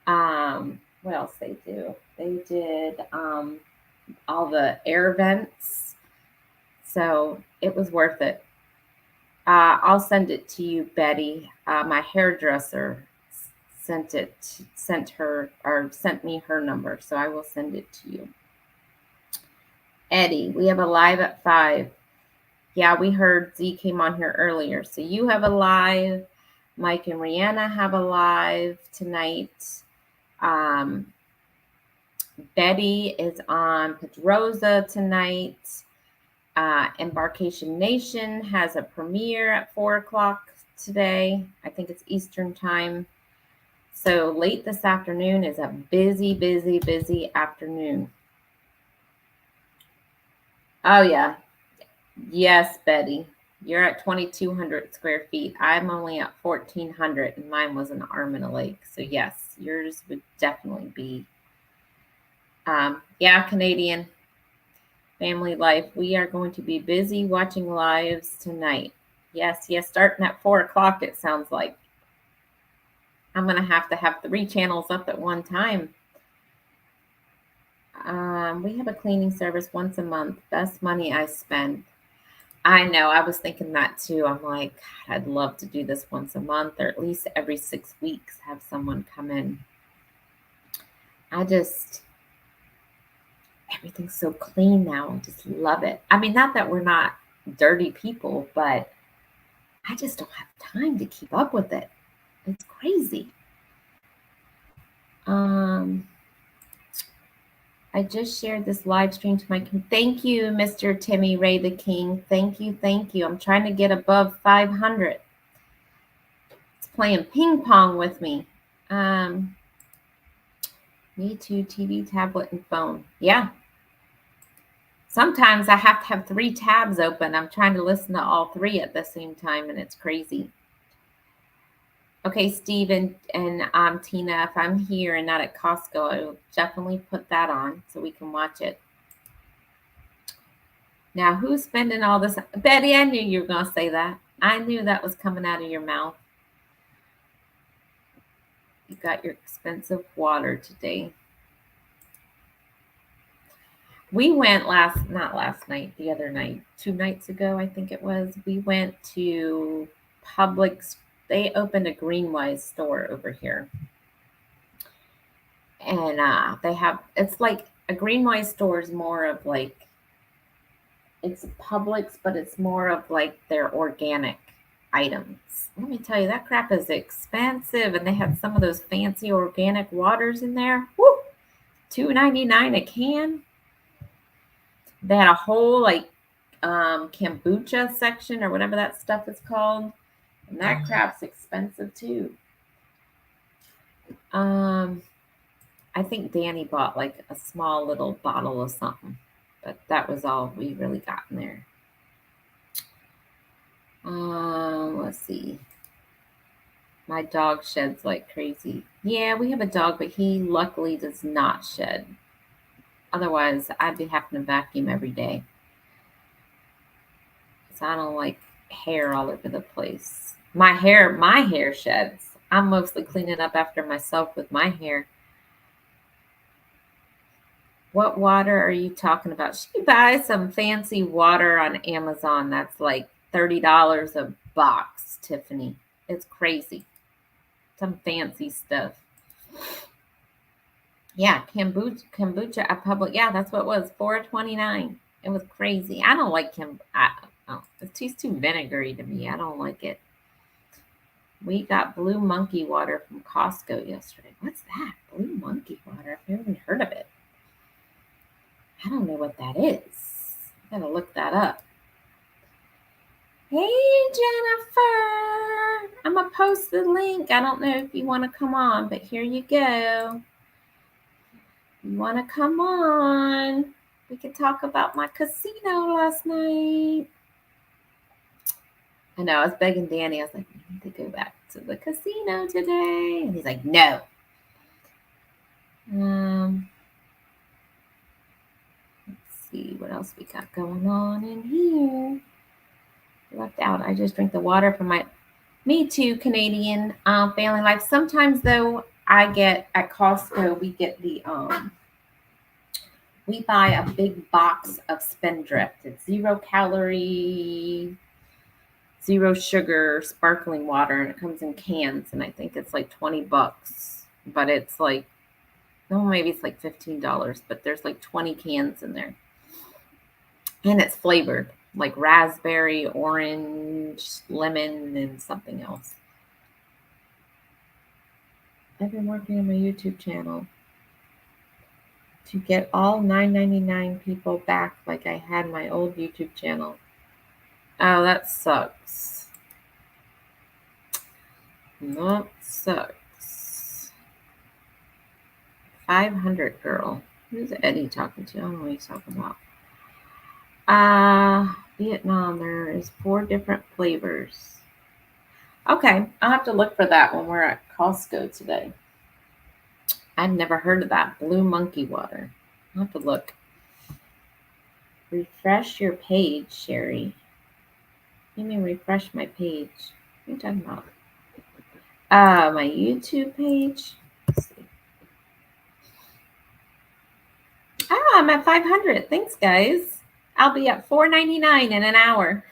What else they do? They did all the air vents. So it was worth it. I'll send it to you, Betty. My hairdresser sent me her number, so I will send it to you. Eddie, we have a live at 5. Yeah, we heard Z came on here earlier. So you have a live. Mike and Rihanna have a live tonight. Betty is on Pedroza tonight. Embarkation Nation has a premiere at 4 o'clock today. I think it's Eastern time. So late this afternoon is a busy, busy, busy afternoon. Oh, yeah. Yes, Betty. You're at 2,200 square feet. I'm only at 1,400, and mine was an arm and a leg. So, yes, yours would definitely be. Yeah, Canadian family life. We are going to be busy watching lives tonight. Yes, starting at 4 o'clock, it sounds like. I'm going to have 3 channels up at one time. We have a cleaning service once a month. Best money I spend. I know. I was thinking that too. I'm like, God, I'd love to do this once a month or at least every 6 weeks, have someone come in. Everything's so clean now. I just love it. I mean, not that we're not dirty people, but I just don't have time to keep up with it. It's crazy. I just shared this live stream to my. Thank you, Mr. Timmy Ray the King. Thank you. I'm trying to get above 500. It's playing ping pong with me. Me too. TV, tablet, and phone. Yeah. Sometimes I have to have 3 tabs open. I'm trying to listen to all 3 at the same time, and it's crazy. Okay, Steve and Tina, if I'm here and not at Costco, I will definitely put that on so we can watch it. Now, who's spending all this? Betty, I knew you were going to say that. I knew that was coming out of your mouth. You got your expensive water today. We went the other night, 2 nights ago, I think it was. We went to Publix. They opened a Greenwise store over here. And it's like a Greenwise store is more of like, it's Publix, but it's more of like their organic items. Let me tell you, that crap is expensive. And they had some of those fancy organic waters in there. Woo! $2.99 a can. They had a whole like kombucha section or whatever that stuff is called. And that crap's expensive too. I think Danny bought like a small little bottle of something, but that was all we really got in there. Let's see. My dog sheds like crazy. Yeah, we have a dog, but he luckily does not shed. Otherwise, I'd be having to vacuum every day. Because I don't like hair all over the place. My hair sheds. I'm mostly cleaning up after myself with my hair. What water are you talking about? She buys some fancy water on Amazon that's like $30 a box, Tiffany. It's crazy. Some fancy stuff. Yeah, kombucha at Public. Yeah, that's what it was. $4.29. It was crazy. I don't like it's too vinegary to me. I don't like it. We got Blue Monkey water from Costco yesterday. What's that? Blue Monkey water? I've never even heard of it. I don't know what that is. I gotta look that up. Hey, Jennifer. I'm gonna post the link. I don't know if you want to come on, but here you go. You want to come on? We could talk about my casino last night. I know, I was begging Danny. I was like, we need to go back to the casino today. And he's like, no. Let's see what else we got going on in here. Left out. I just drink the water from my... Me too, Canadian family life. Sometimes, though, I get at Costco, we get the... we buy a big box of Spindrift. It's 0 calorie... 0 sugar sparkling water, and it comes in cans, and I think it's like $20, but it's like, no, maybe it's like $15, but there's like 20 cans in there, and it's flavored like raspberry, orange, lemon, and something else. I've been working on my YouTube channel to get all 9.99 people back like I had my old YouTube channel. Oh, that sucks. That sucks. 500 girl. Who's Eddie talking to? I don't know what he's talking about. Vietnam. There is 4 different flavors. Okay, I'll have to look for that when we're at Costco today. I've never heard of that. Blue Monkey water. I'll have to look. Refresh your page, Sherry. You mean refresh my page? What are you talking about? My YouTube page. Let's see. I'm at 500. Thanks, guys. I'll be at $4.99 in an hour.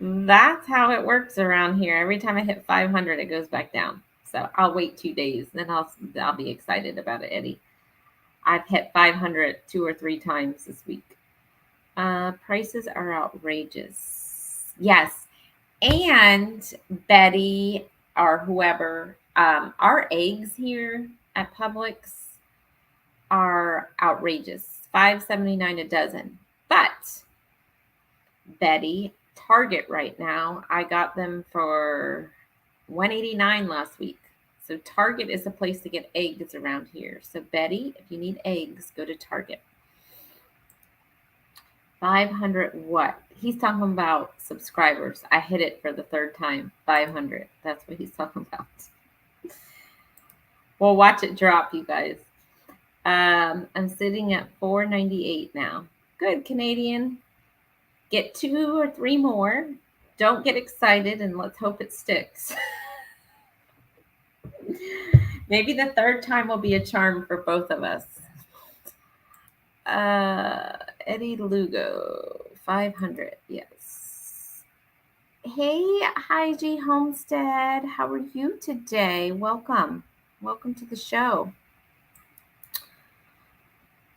That's how it works around here. Every time I hit 500, it goes back down. So I'll wait 2 days, then I'll be excited about it, Eddie. I've hit 500 2 or 3 times this week. Prices are outrageous. Yes. And Betty or whoever, our eggs here at Publix are outrageous. $5.79 a dozen. But Betty, Target right now, I got them for $1.89 last week. So Target is a place to get eggs around here. So Betty, if you need eggs, go to Target. 500 what? He's talking about subscribers. I hit it for the 3rd time. 500. That's what he's talking about. Well, watch it drop, you guys. I'm sitting at $4.98 now. Good, Canadian. Get 2 or 3 more. Don't get excited, and let's hope it sticks. Maybe the 3rd time will be a charm for both of us. Eddie Lugo, 500. Yes. Hey, Heiji Homestead. How are you today? Welcome. Welcome to the show.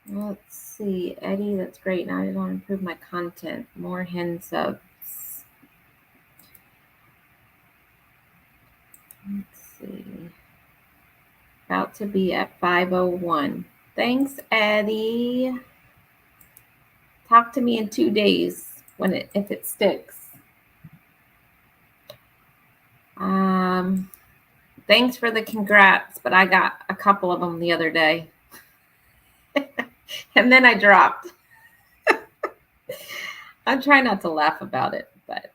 Let's see. Eddie, that's great. Now I want to improve my content. More hen subs. Let's see. About to be at 501. Thanks, Eddie. Talk to me in 2 days if it sticks. Thanks for the congrats, but I got a couple of them the other day. And then I dropped. I'm trying not to laugh about it, but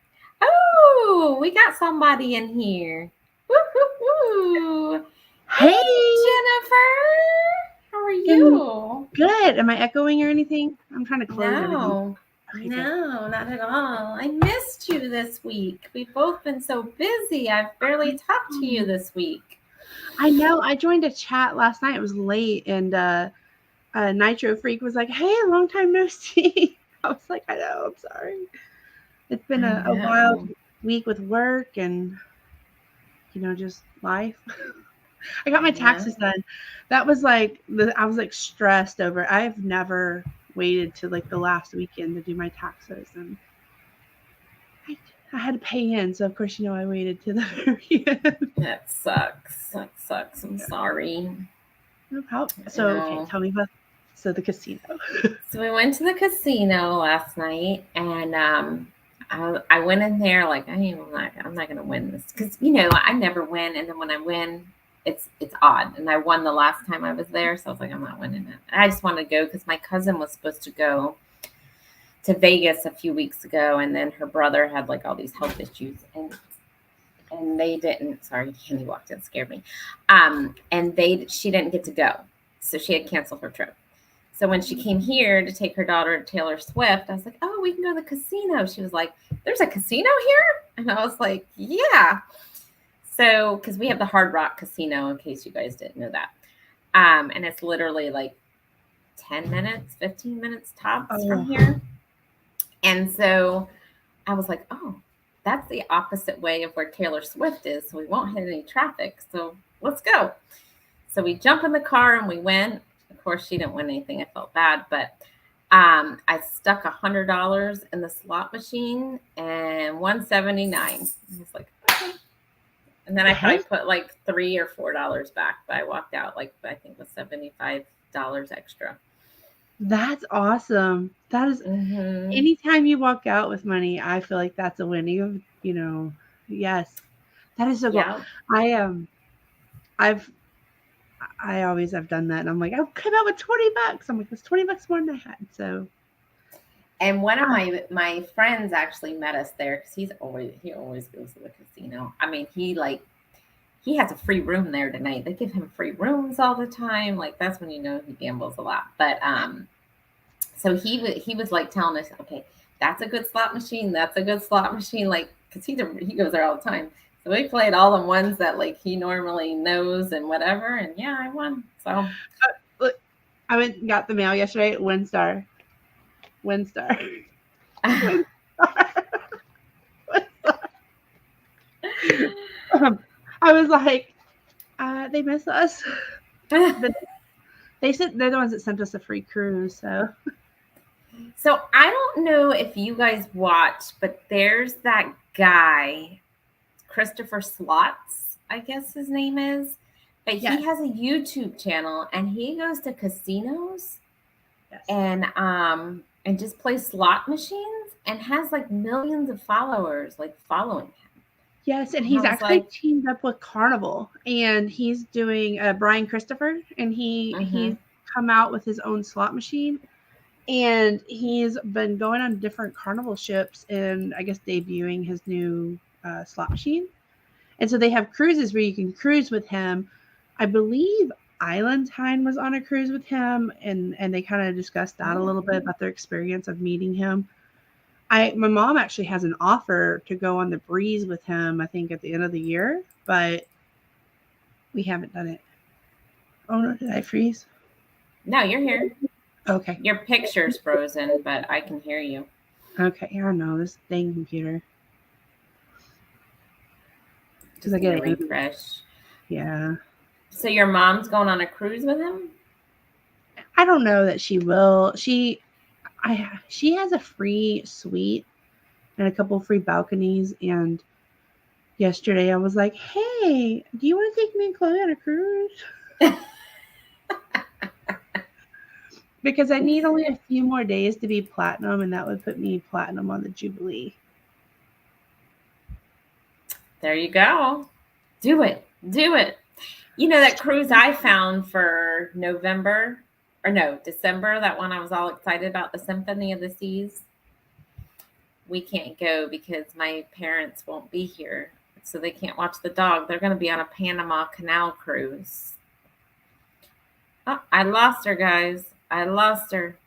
Ooh, we got somebody in here. Woo-hoo-hoo. Hey, Jennifer. How are you? good. Am I echoing or anything? I'm trying to close everything. No, Okay, good. no, not at all. I missed you this week. We've both been so busy. I've barely talked to you this week. I know. I joined a chat last night. It was late, and Nitro Freak was like, "Hey, long time no see." I was like, "I know. I'm sorry. It's been a wild week with work and just life." I got my taxes done. That was like I was like stressed over it. I've never waited to like the last weekend to do my taxes, and I had to pay in, so of course I waited to the very end. That sucks. I'm sorry. No problem. So okay, tell me about the casino. So we went to the casino last night, and I went in there like I'm not gonna win this because I never win, and then when I win, it's odd. And I won the last time I was there, so I was like, I'm not winning it. And I just wanted to go because my cousin was supposed to go to Vegas a few weeks ago, and then her brother had like all these health issues, and they didn't. Sorry, Candy walked in, scared me. And she didn't get to go, so she had canceled her trip. So when she came here to take her daughter to Taylor Swift, I was like, oh, we can go to the casino. She was like, there's a casino here? And I was like, yeah. So, because we have the Hard Rock Casino, in case you guys didn't know that. And it's literally like 10 minutes, 15 minutes tops from here. And so I was like, oh, that's the opposite way of where Taylor Swift is. So we won't hit any traffic. So let's go. So we jump in the car and we went. Of course, she didn't win anything. I felt bad, but I stuck $100 in the slot machine and $179. I was like, okay. And then I probably put like $3 or $4 back, but I walked out like I think with $75 extra. That's awesome. That is anytime you walk out with money, I feel like that's a win. Even yes, that is so cool. Yeah. I always have done that, and I'm like, I'll come out with $20. I'm like, that's $20 more than I had. So, and one of my friends actually met us there because he always goes to the casino. I mean, he has a free room there tonight. They give him free rooms all the time. Like that's when he gambles a lot. But so he was like telling us, okay, that's a good slot machine. That's a good slot machine. Like because he goes there all the time. So we played all the ones that like he normally knows and whatever, and yeah, I won. So look, I went and got the mail yesterday. WinStar. I was like, they miss us. They said they're the ones that sent us a free cruise. So I don't know if you guys watched, but there's that guy. Christopher Slots, I guess his name is, but he has a YouTube channel and he goes to casinos and just plays slot machines and has like millions of followers like following him. Yes, and he's actually teamed up with Carnival, and he's doing Brian Christopher, and he's come out with his own slot machine, and he's been going on different Carnival ships and I guess debuting his new slot machine. And so they have cruises where you can cruise with him. I believe Island Time was on a cruise with him, and they kind of discussed that a little bit about their experience of meeting him. My mom actually has an offer to go on the Breeze with him, I think at the end of the year, but we haven't done it. Oh no, did I freeze? No, you're here. Okay. Your picture's frozen, but I can hear you. Okay, I don't know, this dang computer. Just I get a refresh. Yeah. So your mom's going on a cruise with him? I don't know that she will. She has a free suite and a couple free balconies. And yesterday I was like, hey, do you want to take me and Chloe on a cruise? Because I need only a few more days to be platinum, and that would put me platinum on the Jubilee. There you go. Do it. You know that cruise I found for December, that one I was all excited about, the Symphony of the Seas. we can't go because my parents won't be here. So they can't watch the dog. They're going to be on a Panama Canal cruise. Oh, I lost her, guys. I lost her.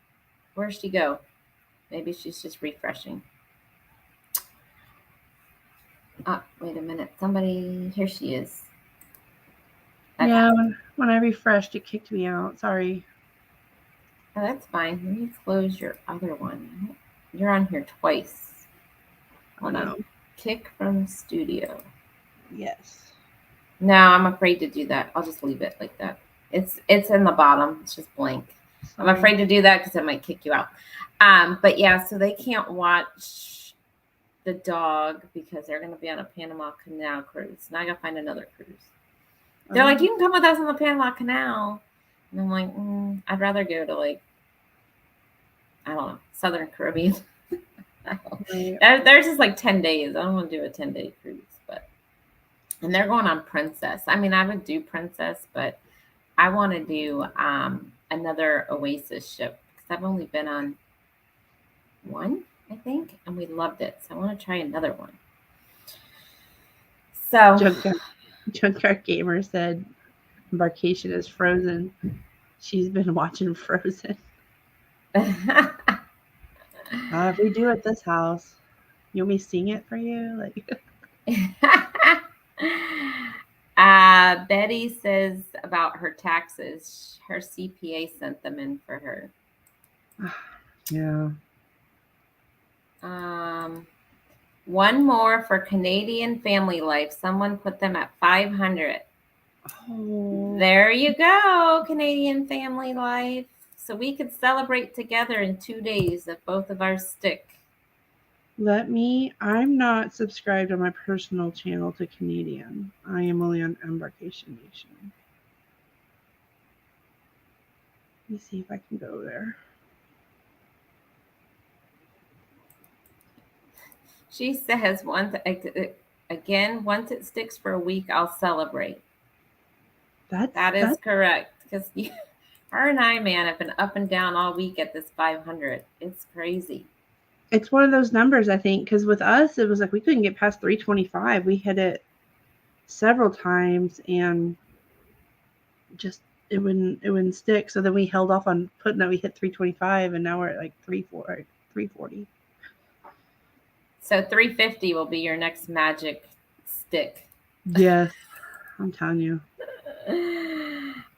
Where'd she go? Maybe she's just refreshing. Oh, wait a minute. Somebody, here she is. Okay. Yeah, when I refreshed, it kicked me out. Sorry. Oh, that's fine. Let me close your other one. You're on here twice. Hold on. Kick from studio. Yes. No, I'm afraid to do that. I'll just leave it like that. It's in the bottom. It's just blank. Sorry. I'm afraid to do that because it might kick you out. But yeah, so they can't watch the dog because they're going to be on a Panama Canal cruise. Now I got to find another cruise. They're like, you can come with us on the Panama Canal. And I'm like, I'd rather go to like, I don't know, Southern Caribbean. There's just like 10 days. I don't want to do a 10-day cruise, and they're going on Princess. I mean, I would do Princess, but I want to do another Oasis ship because I've only been on one, I think, and we loved it. So I want to try another one. So Junkyard Gamer said Embarkation is Frozen. She's been watching Frozen. If we do at this house, you want me to sing it for you? Betty says about her taxes, her CPA sent them in for her. Yeah. One more for Canadian Family Life. Someone put them at 500. Oh. There you go, Canadian Family Life. So we could celebrate together in 2 days if both of ours stick. I'm not subscribed on my personal channel to Canadian. I am only on Embarkation Nation. Let me see if I can go there. She says, once it sticks for a week, I'll celebrate. That is correct. Because her and I, man, have been up and down all week at this 500. It's crazy. It's one of those numbers, I think, because with us, it was like we couldn't get past 325. We hit it several times and just it wouldn't stick. So then we held off on putting that we hit 325, and now we're at like 340. So 350 will be your next magic stick. Yes, I'm telling you.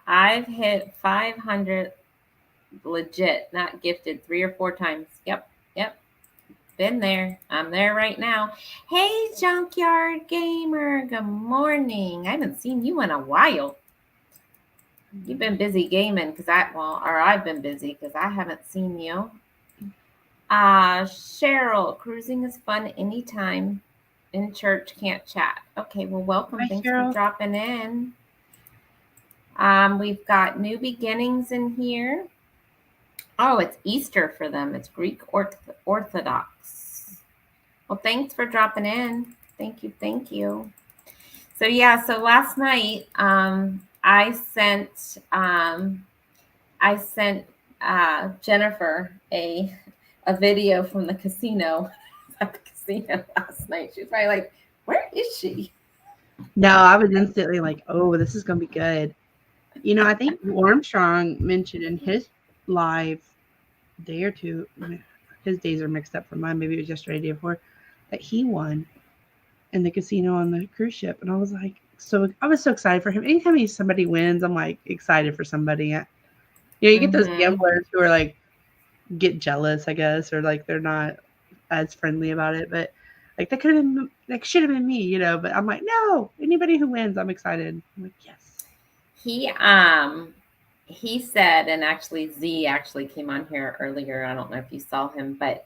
I've hit 500 legit, not gifted, 3 or 4 times. Yep. Been there. I'm there right now. Hey, Junkyard Gamer. Good morning. I haven't seen you in a while. You've been busy gaming I've been busy because I haven't seen you. Cheryl, cruising is fun anytime. In church, can't chat. Okay, well, welcome. Hi, Thanks Cheryl. for dropping in. We've got New Beginnings in here. Oh, it's Easter for them. It's Greek Orthodox. Well, thanks for dropping in. Thank you. So yeah, so last night I sent Jennifer a video from the casino at the casino last night. She was probably like, "Where is she?" No, I was instantly like, "Oh, this is gonna be good." I think Armstrong mentioned in his live day or two, his days are mixed up from mine, maybe it was yesterday, day before, that he won in the casino on the cruise ship. And I was like, I was so excited for him. Anytime somebody wins, I'm like excited for somebody. You get those gamblers who are like, get jealous, I guess, or like they're not as friendly about it. But like that should have been me, but I'm like, no, anybody who wins, I'm excited. I'm like, yes. He said, and actually Z actually came on here earlier. I don't know if you saw him, but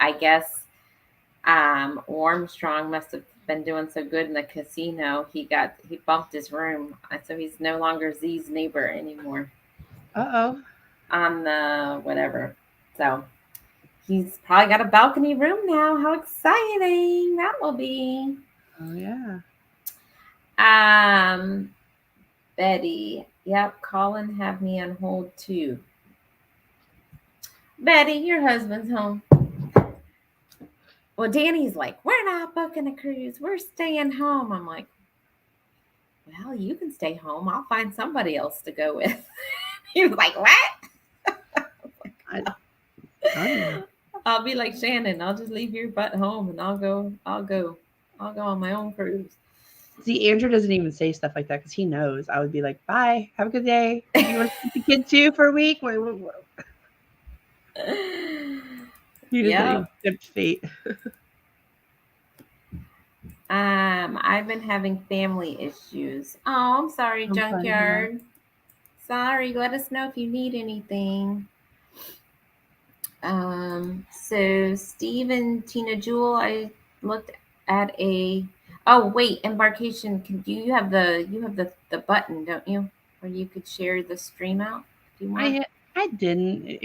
I guess Armstrong must have been doing so good in the casino. He bumped his room, so he's no longer Z's neighbor anymore. Uh-oh. On the whatever. So he's probably got a balcony room now. How exciting that will be. Oh yeah. Betty. Yep, call and have me on hold too. Betty, your husband's home. Well, Danny's like, we're not booking a cruise. We're staying home. I'm like, well, you can stay home. I'll find somebody else to go with. He was like, what? I'll be like Shannon. I'll just leave your butt home and I'll go on my own cruise. See, Andrew doesn't even say stuff like that because he knows. I would be like, bye, have a good day. You want to keep the kid too for a week? He doesn't accept fate. I've been having family issues. Oh, I'm sorry, Junkyard. Sorry, let us know if you need anything. So Steve and Tina Jewel, I looked at embarkation. You have the button, don't you? Where you could share the stream out? Do you want? I didn't.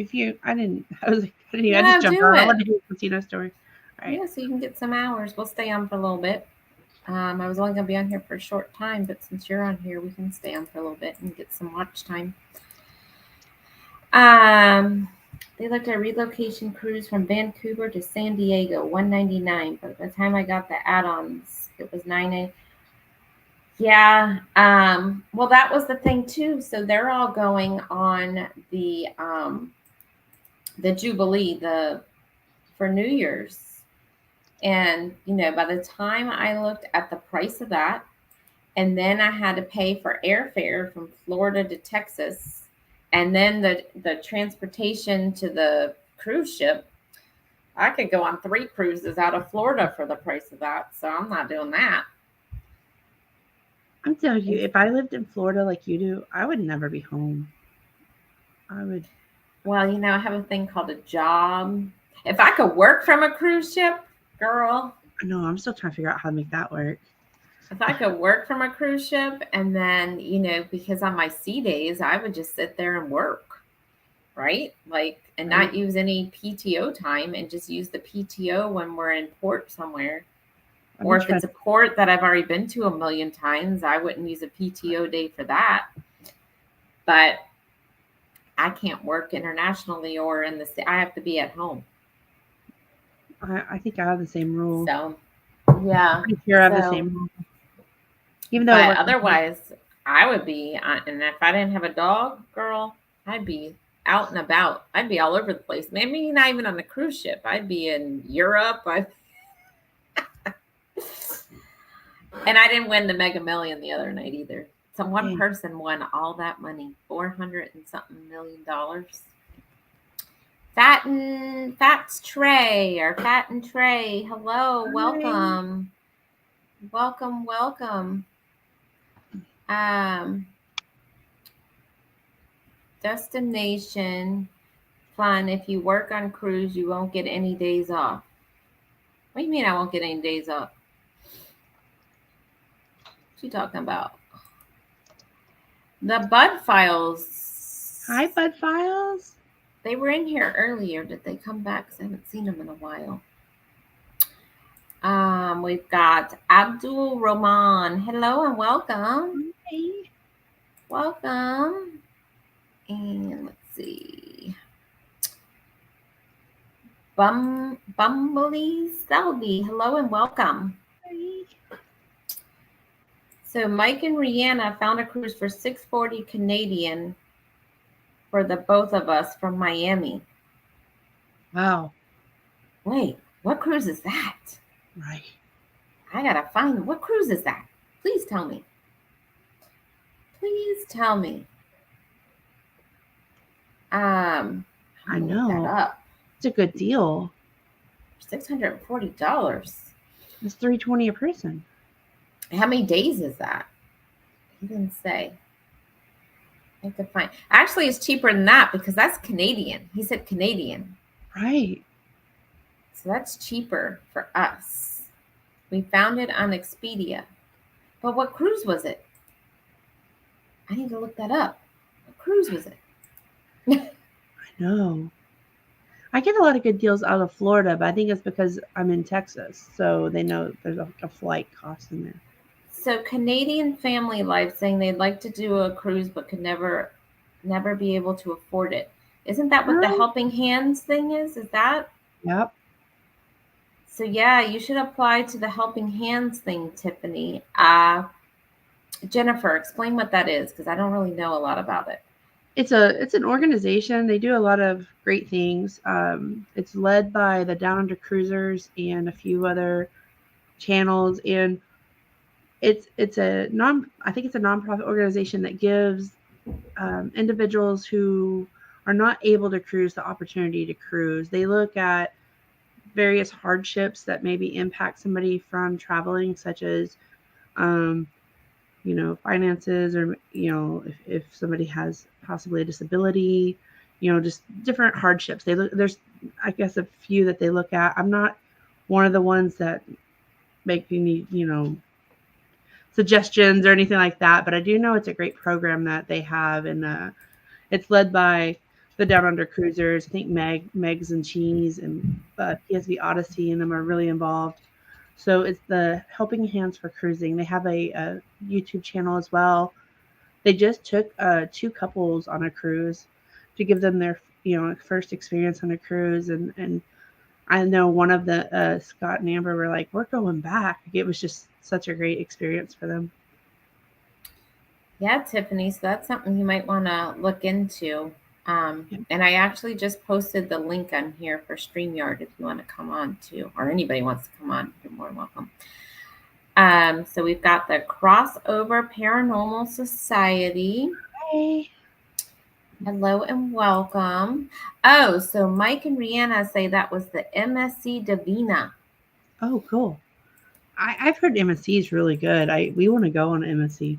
I was like, I just jumped on. I wanted to do a casino story. All right. Yeah, so you can get some hours. We'll stay on for a little bit. I was only going to be on here for a short time, but since you're on here, we can stay on for a little bit and get some watch time. They looked at a relocation cruise from Vancouver to San Diego, $199. But by the time I got the add-ons, it was $9. Yeah. Well, that was the thing too. So they're all going on the Jubilee for New Year's. And, by the time I looked at the price of that, and then I had to pay for airfare from Florida to Texas, and then the transportation to the cruise ship, I could go on 3 cruises out of Florida for the price of that. So I'm not doing that. I'm telling you, if I lived in Florida like you do, I would never be home. I would. Well, I have a thing called a job. If I could work from a cruise ship, girl. No, I'm still trying to figure out how to make that work. If I could work from a cruise ship and then, because on my sea days, I would just sit there and work, right? And not use any PTO time and just use the PTO when we're in port somewhere. Or if it's a port that I've already been to a million times, I wouldn't use a PTO day for that. But I can't work internationally or I have to be at home. I think I have the same rule. So, yeah. I'm sure I have the same rule. Even though otherwise, I would be, and if I didn't have a dog, girl, I'd be out and about. I'd be all over the place. Maybe not even on a cruise ship. I'd be in Europe. And I didn't win the Mega Million the other night either. So one person won all that money, $400 and something million. Fats Trey or Fat and Trey. Hello, welcome. Welcome. Destination fun. If you work on cruise, you won't get any days off. What do you mean I won't get any days off? What you talking about? The Bud Files. Hi, Bud Files. They were in here earlier. Did they come back? Because I haven't seen them in a while. We've got Abdul Rahman. Hello and welcome. Hey. Welcome. And let's see. Bumblebee Selby. Hello and welcome. Hey. So Mike and Rihanna found a cruise for $640 Canadian for the both of us from Miami. Wow. Wait, what cruise is that? Right. I gotta find what cruise is that? Please tell me. Please tell me. I know. Look that up. It's a good deal. $640. It's $320 a person. How many days is that? He didn't say. I could find. Actually, it's cheaper than that because that's Canadian. He said Canadian. Right. So that's cheaper for us. We found it on Expedia. But what cruise was it? I need to look that up. What cruise was it? I know. I get a lot of good deals out of Florida, but I think it's because I'm in Texas. So they know there's a flight cost in there. So Canadian Family Life saying they'd like to do a cruise but could never be able to afford it. Isn't that what the Helping Hands thing is? Is that? Yep. So yeah, you should apply to the Helping Hands thing, Tiffany. Jennifer, explain what that is because I don't really know a lot about it. It's an organization. They do a lot of great things. It's led by the Down Under Cruisers and a few other channels, and it's a I think it's a nonprofit organization that gives individuals who are not able to cruise the opportunity to cruise. They look at various hardships that maybe impact somebody from traveling, such as finances, or if somebody has possibly a disability, just different hardships. There's, I guess, a few that they look at. I'm not one of the ones that make me suggestions or anything like that, but I do know it's a great program that they have, and it's led by the Down Under Cruisers. I think Megs and Cheese and PSV Odyssey and them are really involved. So it's the Helping Hands for Cruising. They have a YouTube channel as well. They just took 2 couples on a cruise to give them their first experience on a cruise, and I know one of the Scott and Amber were like, we're going back. It was just such a great experience for them. Yeah, Tiffany. So that's something you might want to look into. And I actually just posted the link on here for StreamYard if you want to come on too, or anybody wants to come on, you're more than welcome. So we've got the Crossover Paranormal Society. Hi. Hello and welcome. Oh, so Mike and Rihanna say that was the MSC Divina. Oh, cool. I've heard MSC is really good. We want to go on MSC.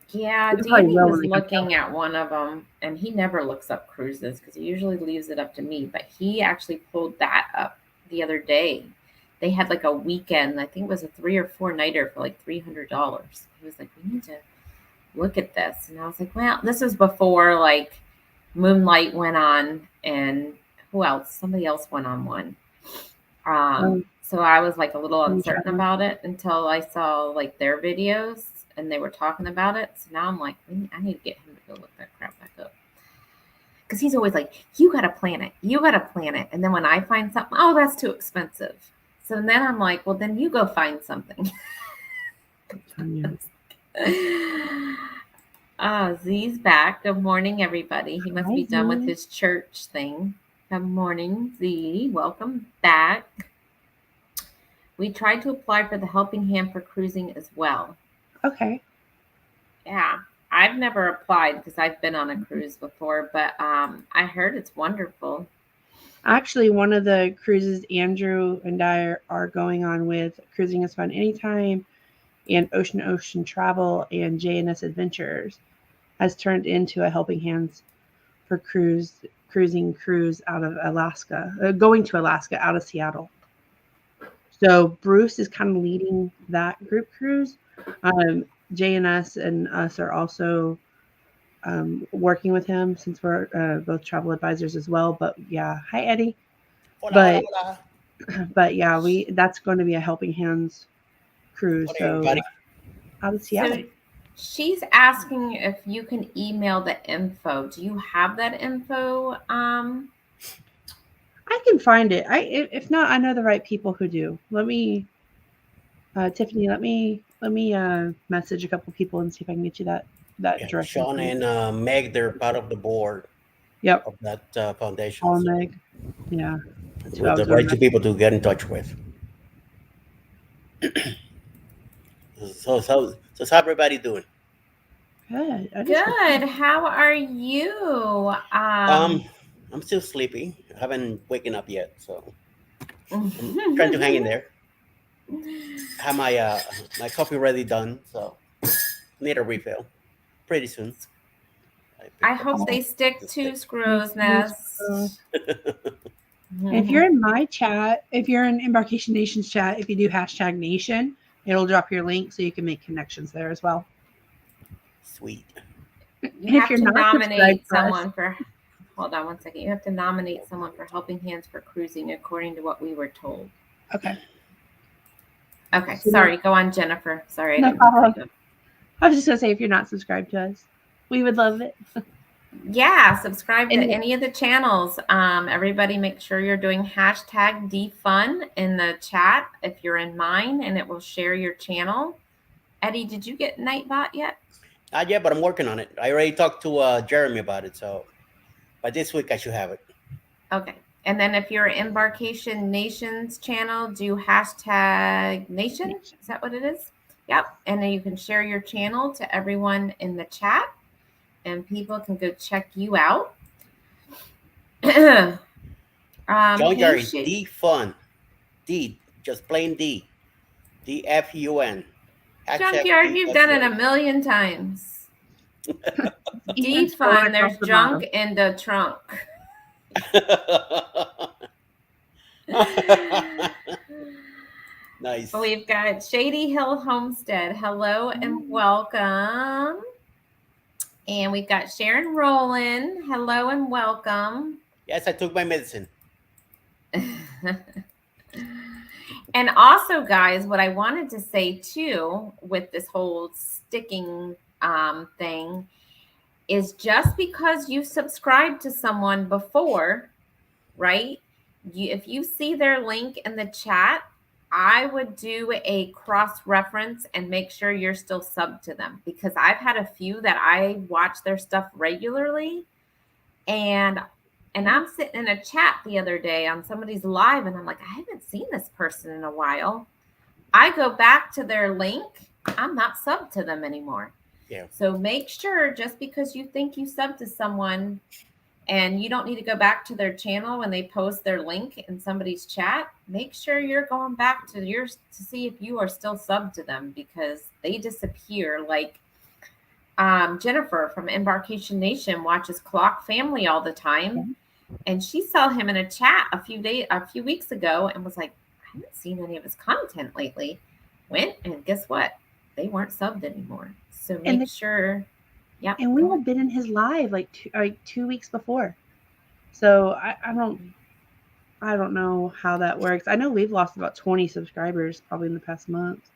Yeah, Davey was looking at one of them, and he never looks up cruises because he usually leaves it up to me. But he actually pulled that up the other day. They had like a weekend. I think it was a 3 or 4 nighter for like $300. He was like, "We need to look at this," and I was like, "Well, this was before like Moonlight went on, and who else? Somebody else went on one." So I was like a little uncertain about it until I saw like their videos and they were talking about it. So now I'm like, I need to get him to go look that crap back up. Because he's always like, you got to plan it. You got to plan it. And then when I find something, oh, that's too expensive. So then I'm like, well, then you go find something. Z's back. Good morning, everybody. He must be done with his church thing. Good morning, Z. Welcome back. We tried to apply for the Helping Hand for Cruising as well. Okay. Yeah. I've never applied because I've been on a cruise before, but I heard it's wonderful. Actually, one of the cruises Andrew and I are going on with Cruising is Fun Anytime and Ocean Travel and J&S Adventures has turned into a Helping Hands for cruising cruise out of Alaska, going to Alaska out of Seattle. So Bruce is kind of leading that group cruise. J&S and us are also working with him since we're both travel advisors as well. But yeah, hi Eddie. Hola. But yeah, that's going to be a Helping Hands cruise. So out of Seattle. So she's asking if you can email the info. Do you have that info? I can find it. If not, I know the right people who do. Let me, Tiffany. Let me message a couple people and see if I can get you that direction. Sean and Meg, they're part of the board. Yep. Of that foundation. Oh, Meg. Yeah. With the right two people to get in touch with. So how's everybody doing? Good. Good. How are you? I'm still sleepy. I haven't waken up yet, so I'm trying to hang in there. I have my coffee ready done, so need a refill pretty soon. I hope they stick to Screw's Nest. If you're in my chat, if you're in Embarkation Nation's chat, if you do #Nation, it'll drop your link so you can make connections there as well. Sweet. You have to nominate someone for. Hold on one second. You have to nominate someone for Helping Hands for Cruising, according to what we were told. Okay. Okay. Sorry. Go on, Jennifer. Sorry. No problem. I was just gonna say, if you're not subscribed to us, we would love it. Yeah, subscribe to And- any of the channels. Everybody make sure you're doing hashtag defun in the chat if you're in mine, and it will share your channel. Eddie, did you get Nightbot yet? Not yet, but I'm working on it. I already talked to Jeremy about it, so by this week I should have it. Okay. And then if you're Embarkation Nations channel, do hashtag nation. Is that what it is? Yep. And then you can share your channel to everyone in the chat, and people can go check you out. Junkyard hey, defun. D, just plain D. DFUN. Junkyard, you've done it a million times. Defun, there's junk in the trunk. Nice. We've got Shady Hill Homestead. Hello and welcome. And we've got Sharon Rowland. Hello and welcome. Yes, I took my medicine. And also, guys, what I wanted to say too with this whole sticking thing is just because you subscribed to someone before, right? If you see their link in the chat, I would do a cross-reference and make sure you're still subbed to them, because I've had a few that I watch their stuff regularly, and I'm sitting in a chat the other day on somebody's live, and I'm like, I haven't seen this person in a while. I go back to their link, I'm not subbed to them anymore. Yeah. So make sure, just because you think you subbed to someone, and you don't need to go back to their channel when they post their link in somebody's chat, make sure you're going back to yours to see if you are still subbed to them, because they disappear. Like Jennifer from Embarkation Nation watches Clock Family all the time, and she saw him in a chat a few weeks ago and was like, I haven't seen any of his content lately. Went, and guess what? They weren't subbed anymore. So make sure. Yeah. And we had been in his live like 2 weeks before. So I don't know how that works. I know we've lost about 20 subscribers probably in the past month.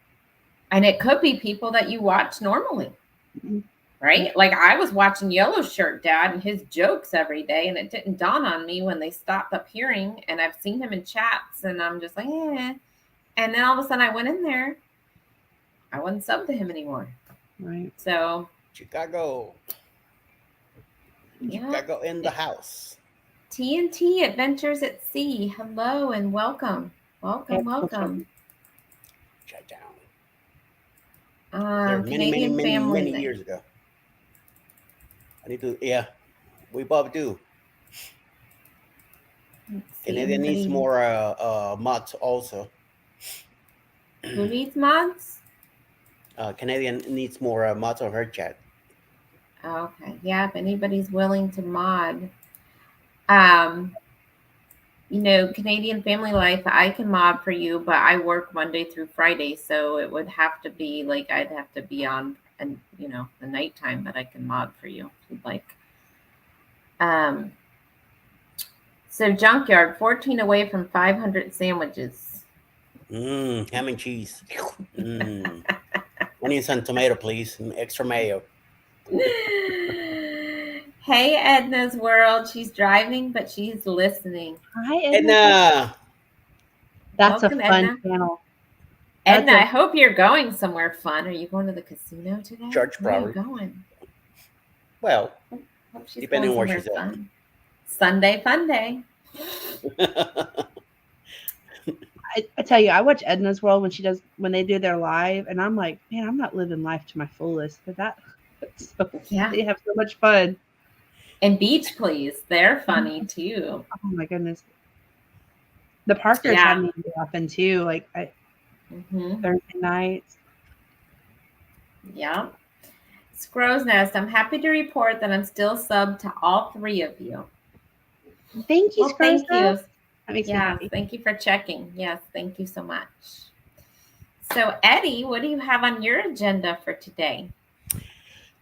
And it could be people that you watch normally, right? Like I was watching Yellow Shirt Dad and his jokes every day, and it didn't dawn on me when they stopped appearing. And I've seen him in chats, and I'm just like, eh. And then all of a sudden I went in there, I wasn't subbed to him anymore. Right. So Chicago in the house. TNT Adventures at Sea. Hello and welcome. Welcome. Shut down. Many years ago. I need to, yeah. We both do. Canadian needs more mods also. Who needs mods? Canadian needs more mods on her chat. Okay. Yeah, if anybody's willing to mod. Canadian Family Life, I can mod for you, but I work Monday through Friday, so it would have to be like I'd have to be on the nighttime, but I can mod for you if you'd like. So Junkyard, 14 away from 500 sandwiches. Ham and cheese. Onions and tomato, please. Extra mayo. Hey, Edna's World. She's driving, but she's listening. Hi, Edna. That's welcome, a fun channel. Edna, I hope you're going somewhere fun. Are you going to the casino today? Church, probably. Where are you going? Well, depending on where she's at. Sunday fun day. I tell you, I watch Edna's World when they do their live, and I'm like, man, I'm not living life to my fullest. But they have so much fun. And Beach Please, they're funny too. Oh my goodness. The Parkers have me often too, like Thursday nights. Yeah. Scrow's Nest, I'm happy to report that I'm still subbed to all three of you. Thank you, Scrow's Nest. That makes me happy. Thank you for checking. Yes, thank you so much. So, Eddie, what do you have on your agenda for today?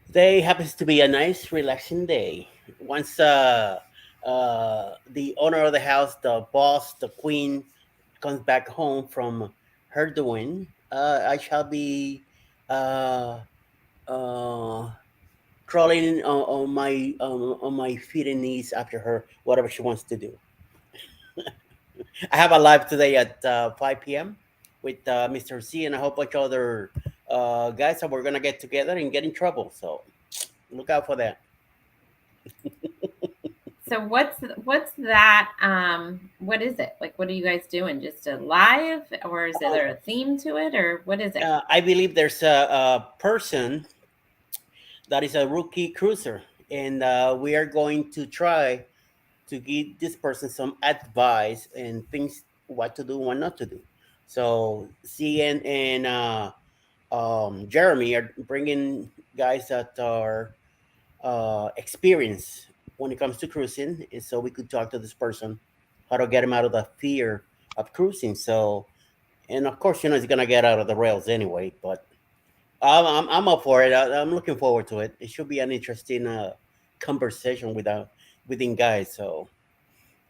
Today happens to be a nice, relaxing day. Once the owner of the house, the boss, the queen, comes back home from her doing, I shall be crawling on my feet and knees after her, whatever she wants to do. I have a live today at 5 p.m. with Mr. C and a whole bunch of other guys, and we're gonna get together and get in trouble. So look out for that. So what's that? What is it? Like, what are you guys doing? Just a live, or is there a theme to it, or what is it? I believe there's a person that is a rookie cruiser, and we are going to try to give this person some advice and things what to do, what not to do. So CN and Jeremy are bringing guys that are experienced when it comes to cruising, and so we could talk to this person how to get him out of the fear of cruising. So, and of course, he's gonna get out of the rails anyway. But I'm up for it. I'm looking forward to it. It should be an interesting conversation within guys. So,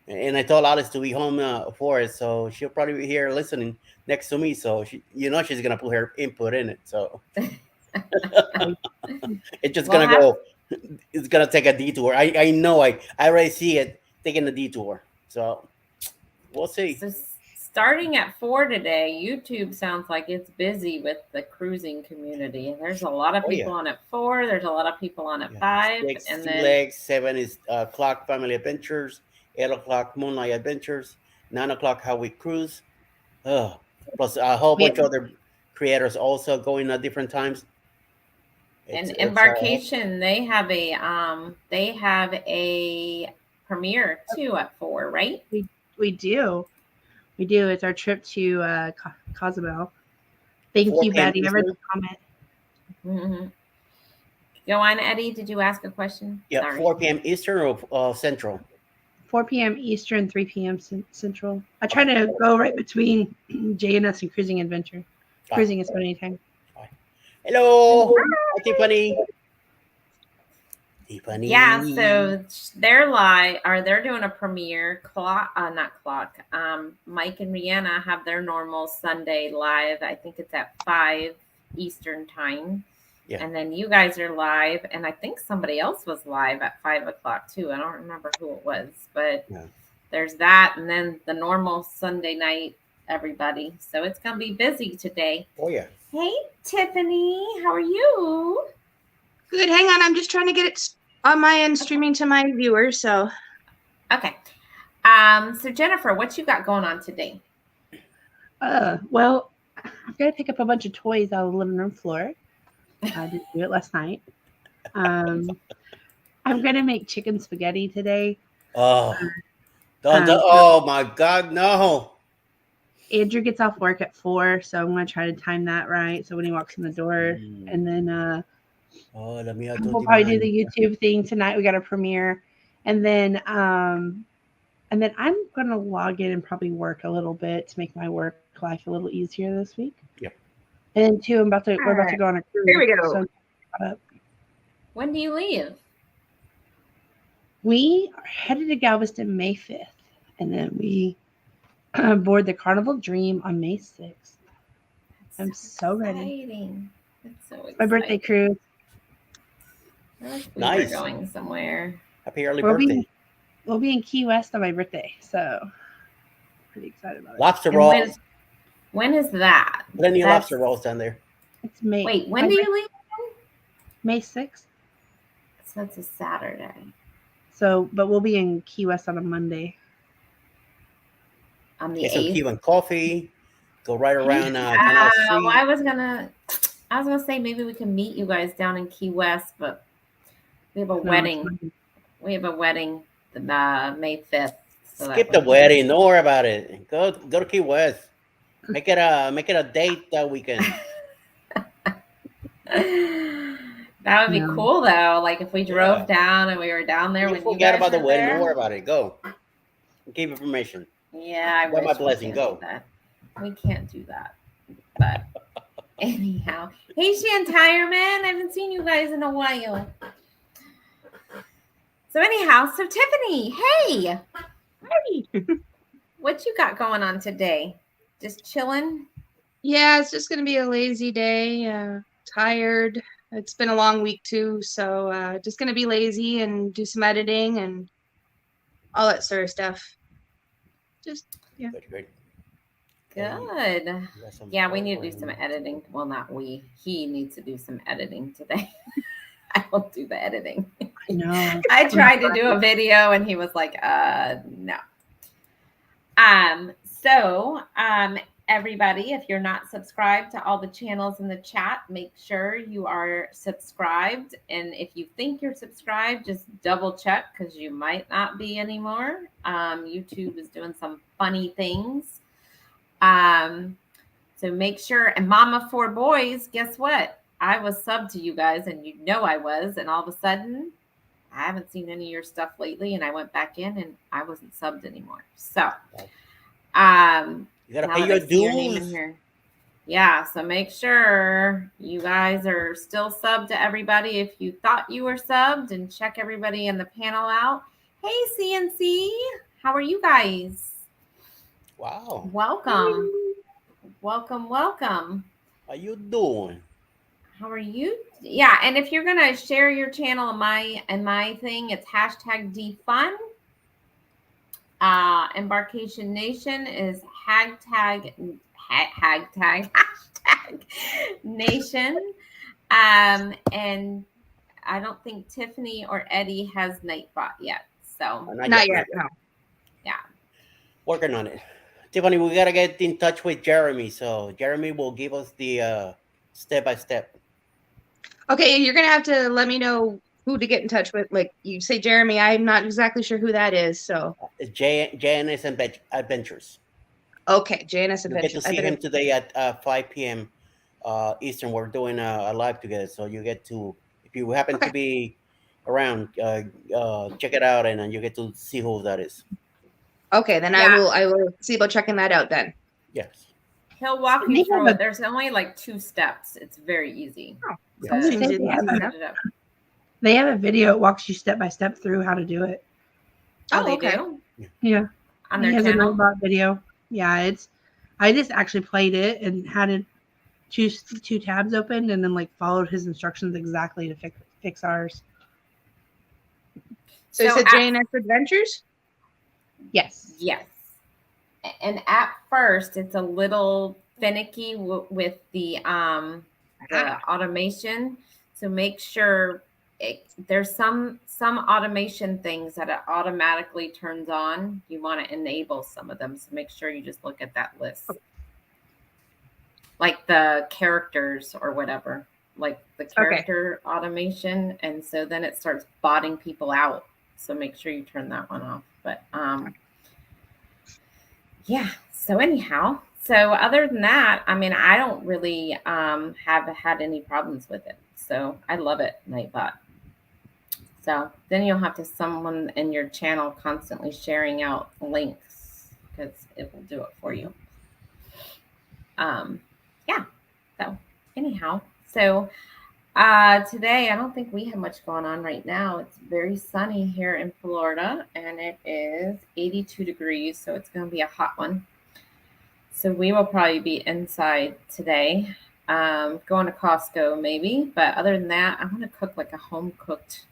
and I told Alice to be home for it, so she'll probably be here listening next to me. So she's gonna put her input in it. So it's just gonna go. It's gonna take a detour. I know. I already see it taking a detour. So we'll see. So starting at 4 today, YouTube sounds like it's busy with the cruising community. There's a lot of people on at 4. There's a lot of people on at 5. 6 and Sea then Legs, 7 is Clock Family Adventures, 8 o'clock Moonlight Adventures, 9 o'clock How We Cruise. Plus a whole bunch of other creators also going at different times. And Embarkation, they have a premiere too at 4, right? We do. It's our trip to Cozumel. Thank you, Betty. I read the comment. Mm-hmm. Go on, Eddie. Did you ask a question? Yeah, Sorry. 4 p.m. Eastern or Central? 4 p.m. Eastern, 3 p.m. Central. I try to go right between JNS and Cruising Adventure. Cruising is funny time. Hello, hi, Tiffany. Tiffany. Yeah, so they're live, or they're doing a premiere. Mike and Rihanna have their normal Sunday live. I think it's at 5 Eastern time. Yeah. And then you guys are live, and I think somebody else was live at 5 o'clock too. I don't remember who it was, but there's that, and then the normal Sunday night, everybody. So it's gonna be busy today. Oh yeah. Hey, Tiffany, how are you? Good. Hang on. I'm just trying to get it on my end, streaming to my viewers. So, okay. So Jennifer, what you got going on today? Well, I've got to pick up a bunch of toys out of the living room floor. I didn't do it last night. I'm going to make chicken spaghetti today. Oh, oh my God, no. Andrew gets off work at 4, so I'm going to try to time that right. So when he walks in the door, and then we'll probably do the YouTube thing tonight. We got a premiere, and then I'm going to log in and probably work a little bit to make my work life a little easier this week. Yeah. And then we're about to go on a cruise. Here we go. So when do you leave? We are headed to Galveston May 5th, and then we board the Carnival Dream on May 6th. I'm so ready. It's so exciting. My birthday cruise. Nice. We're going somewhere. Happy early birthday. We'll be in Key West on my birthday, so pretty excited about it. Lobster rolls. When is that? Plenty of lobster rolls down there. It's May. Wait, when do you leave? May 6th. So that's a Saturday. So, but we'll be in Key West on a Monday. On the Get some 8th. Cuban coffee. Go right around. I was gonna say maybe we can meet you guys down in Key West, but we have a wedding. We have a wedding May 5th. So skip the wedding. Don't worry about it. Go to Key West. Make it a date that weekend. That would be cool though. Like if we drove down and we were down there when you forget guys about the were wedding. there. Don't worry about it. Go. Keep information. Yeah, I Got wish my blessing. Go. We can't do that. But anyhow, hey Shantireman, I haven't seen you guys in a while. So anyhow, so Tiffany, hey, what you got going on today? Just chilling? yeah, it's just going to be a lazy day. tired. It's been a long week too, so just gonna be lazy and do some editing and all that sort of stuff. Just Good, good. Good. You got some Yeah, we need to do some programs. editing. Well, not we. He needs to do some editing today. I will do the editing. I know. I tried to do a video and he was like, no. So everybody, if you're not subscribed to all the channels in the chat, make sure you are subscribed. And if you think you're subscribed, just double check because you might not be anymore. YouTube is doing some funny things. So make sure, and Mama 4 Boys, guess what? I was subbed to you guys and you know I was, and all of a sudden I haven't seen any of your stuff lately, and I went back in and I wasn't subbed anymore. So You now gotta pay that your I see your name in dues. here. Yeah, so make sure you guys are still subbed to everybody if you thought you were subbed, and check everybody in the panel out. Hey CNC, how are you guys? Wow. Welcome. Welcome. How you doing? How are you? Yeah, and if you're gonna share your channel in my thing, it's #defun. Embarkation Nation is hashtag nation. And I don't think Tiffany or Eddie has Nightbot yet. So not yet. No. yeah. Working on it. Tiffany, we gotta get in touch with Jeremy. So Jeremy will give us the step by step. Okay, you're gonna have to let me know who to get in touch with. Like you say, Jeremy, I'm not exactly sure who that is. So JNS Adventures. okay, JNS You get to Adventures. see him today at 5 p.m. Eastern. We're doing a live together, so you get to, if you happen to be around, check it out, and you get to see who that is. Okay, then Yeah. I will see about checking that out then. Yes. He'll walk They you through have it. There's only like 2 steps. It's very easy. Oh, So seems they easy. have set it up. They have a video that walks you step by step through how to do it. Oh, they okay. do? Yeah. On He their has a channel? robot video. Yeah, I just actually played it and had it two tabs opened and then like followed his instructions exactly to fix ours. So you So said at- JNS Adventures? Yes. Yes. And at first, it's a little finicky with the automation. So make sure there's some automation things that it automatically turns on. You want to enable some of them. So make sure you just look at that list. Like the characters or whatever, like the character automation. And so then it starts botting people out. So make sure you turn that one off. But yeah. So anyhow, so other than that, I mean, I don't really have had any problems with it. So I love it, Nightbot. So then you'll have to someone in your channel constantly sharing out links because it will do it for you. Yeah. So anyhow, so today I don't think we have much going on right now. It's very sunny here in Florida and it is 82 degrees. So it's going to be a hot one. So we will probably be inside today, going to Costco maybe. But other than that, I'm going to cook like a home cooked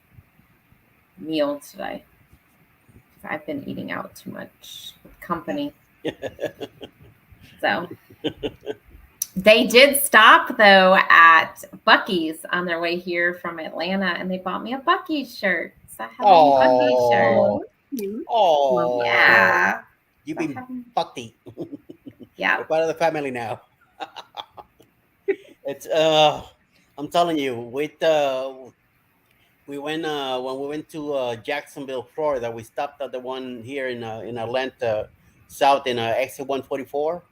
meal today. I've been eating out too much with company. So they did stop though at Buc-ee's on their way here from Atlanta, and they bought me a Buc-ee's shirt. So I have a Buc-ee's shirt. Oh, Yeah. You've been Bucky. Yeah. You're part of the family now. It's I'm telling you, with we went when we went to Jacksonville, Florida. We stopped at the one here in Atlanta, south in exit 144.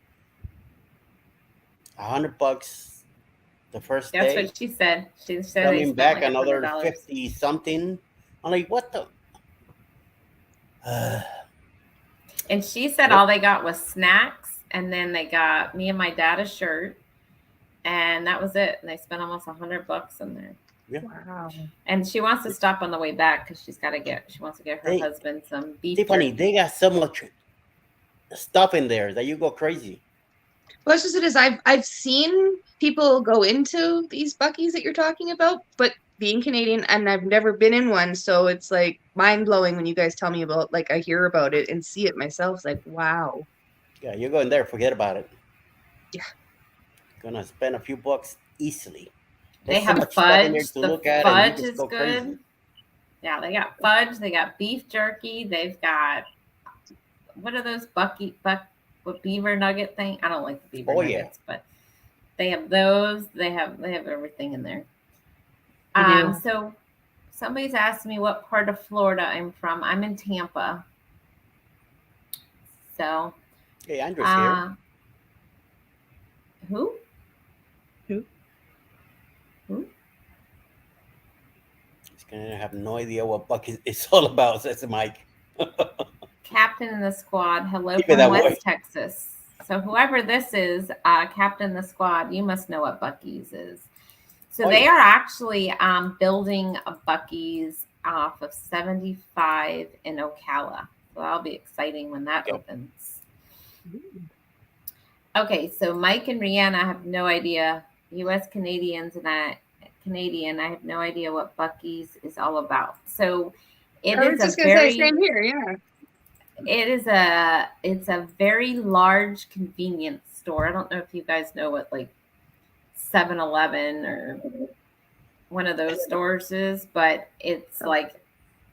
$100 the first That's day. what she said. She said they Coming spent back like another $100. 50 something. I'm like, what the? And she said all they got was snacks, and then they got me and my dad a shirt, and that was it. And they spent almost $100 in there. Yeah. Wow. And she wants to stop on the way back because she wants to get her Hey, husband some beef Tiffany, jerky. they got so much stuff in there that you go crazy. Well, it's just it is. I've seen people go into these Buc-ee's that you're talking about, but being Canadian and I've never been in one, so it's like mind blowing when you guys tell me about. Like I hear about it and see it myself. It's like wow. Yeah, you're going there. Forget about it. Yeah. Gonna spend a few bucks easily. They There's so have much stuff in there fudge. to The look at, and you fudge just is go good. crazy. Yeah, they got fudge. They got beef jerky. They've got what are those what beaver nugget thing? I don't like the beaver Oh, yeah. nuggets, but they have those. They have everything in there. They do. So somebody's asked me what part of Florida I'm from. I'm in Tampa. So Hey, Andrew's here. Who? He's gonna have no idea what Buc-ee's is all about, says Mike. Captain in the squad. Hello Keep it from that West way. Texas. So whoever this is, Captain in the squad, you must know what Buc-ee's is. So Oh, they yeah. are actually building a Buc-ee's off of 75 in Ocala. So that'll be exciting when that Yep. opens. Okay, so Mike and Rihanna have no idea. U.S. Canadians and I have no idea what Buc-ee's is all about. So I was just gonna say same here. Yeah. it's a very large convenience store. I don't know if you guys know what like 7-Eleven or one of those stores is, but it's like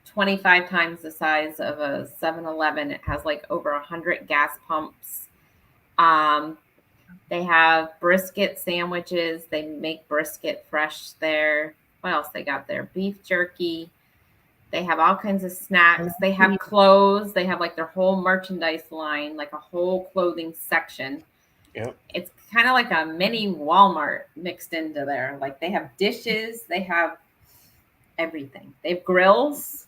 25 times the size of a 7-Eleven. It has like over 100 gas pumps. They have brisket sandwiches. They make brisket fresh there. What else they got there? Beef jerky. They have all kinds of snacks. They have clothes. They have like their whole merchandise line, like a whole clothing section. Yep. It's kind of like a mini Walmart mixed into there. Like they have dishes. They have everything. They have grills.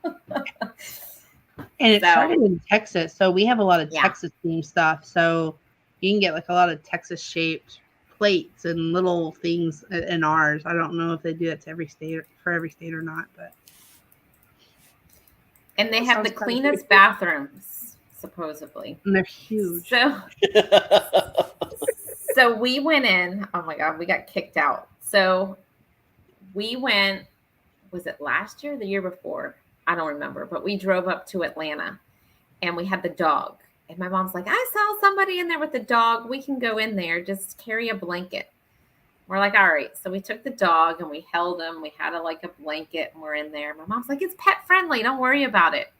And it started in Texas, so we have a lot of Yeah. Texas themed stuff. So you can get like a lot of Texas shaped plates and little things in ours. I don't know if they do that to every state or not, but And they have the Sounds kinda cleanest bathrooms, supposedly. and they're huge. So we went in. Oh my God, we got kicked out. So we went, was it last year or the year before? I don't remember, but we drove up to Atlanta and we had the dog. And my mom's like, I saw somebody in there with the dog. We can go in there, just carry a blanket. We're like, all right. So we took the dog and we held him. We had a blanket and we're in there. My mom's like, it's pet friendly. Don't worry about it.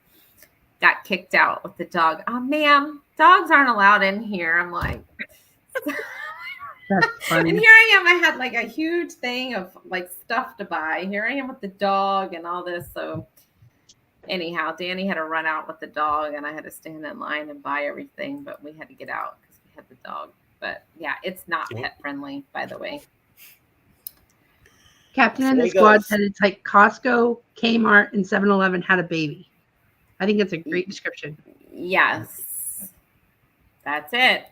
Got kicked out with the dog. Oh, ma'am, dogs aren't allowed in here. I'm like, That's and funny. here I am. I had like a huge thing of like stuff to buy. Here I am with the dog and all this. So anyhow, Danny had to run out with the dog and I had to stand in line and buy everything, but we had to get out because we had the dog. But yeah, it's not pet friendly, by the way. Captain and So the he squad goes. said it's like Costco, Kmart, and 7-Eleven had a baby. I think it's a great description. Yes, that's it.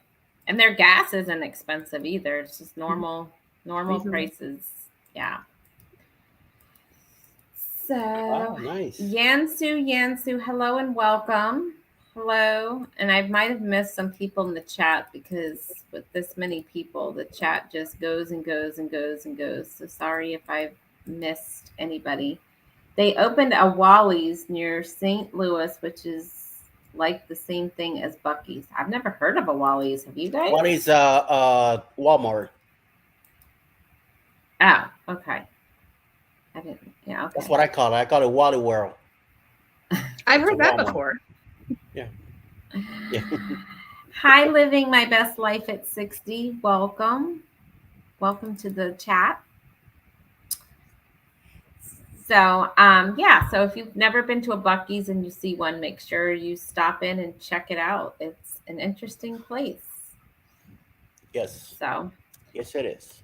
And their gas isn't expensive either. It's just normal Reasonable. prices. Yeah. So Oh, nice. Yansu, hello and welcome. Hello. And I might have missed some people in the chat because with this many people, the chat just goes and goes and goes and goes. So sorry if I've missed anybody. They opened a Wally's near St. Louis, which is like the same thing as Buc-ee's. I've never heard of a Wally's. Have you guys? What is Walmart? Oh, okay. I didn't. Yeah, okay. That's what I call it. I call it Wally World. I've heard It's a that Walmart. before. Yeah. Hi, living my best life at 60. Welcome to the chat. So so if you've never been to a Buc-ee's and you see one, make sure you stop in and check it out. It's an interesting place. Yes. So Yes, it is.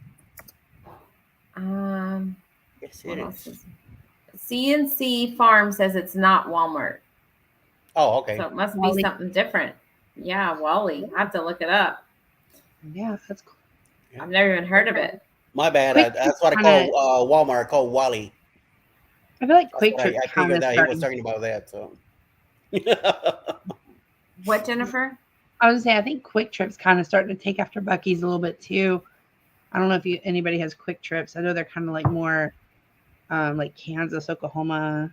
Yes, what it else is. is CNC Farm says it's not Walmart. Oh, okay. So it must Wally. be something different. Yeah, Wally. I have to look it up. Yeah, that's cool. I've never even heard of it. My bad. Quick That's what I Trip call Walmart. I call Wally. I feel like That's Quick what Trip I count figured as that he was starting. talking about that. So What, Jennifer? I was gonna say I think Quick Trip's kind of starting to take after Buc-ee's a little bit too. I don't know if anybody has Quick Trips. I know they're kind of like more like Kansas, Oklahoma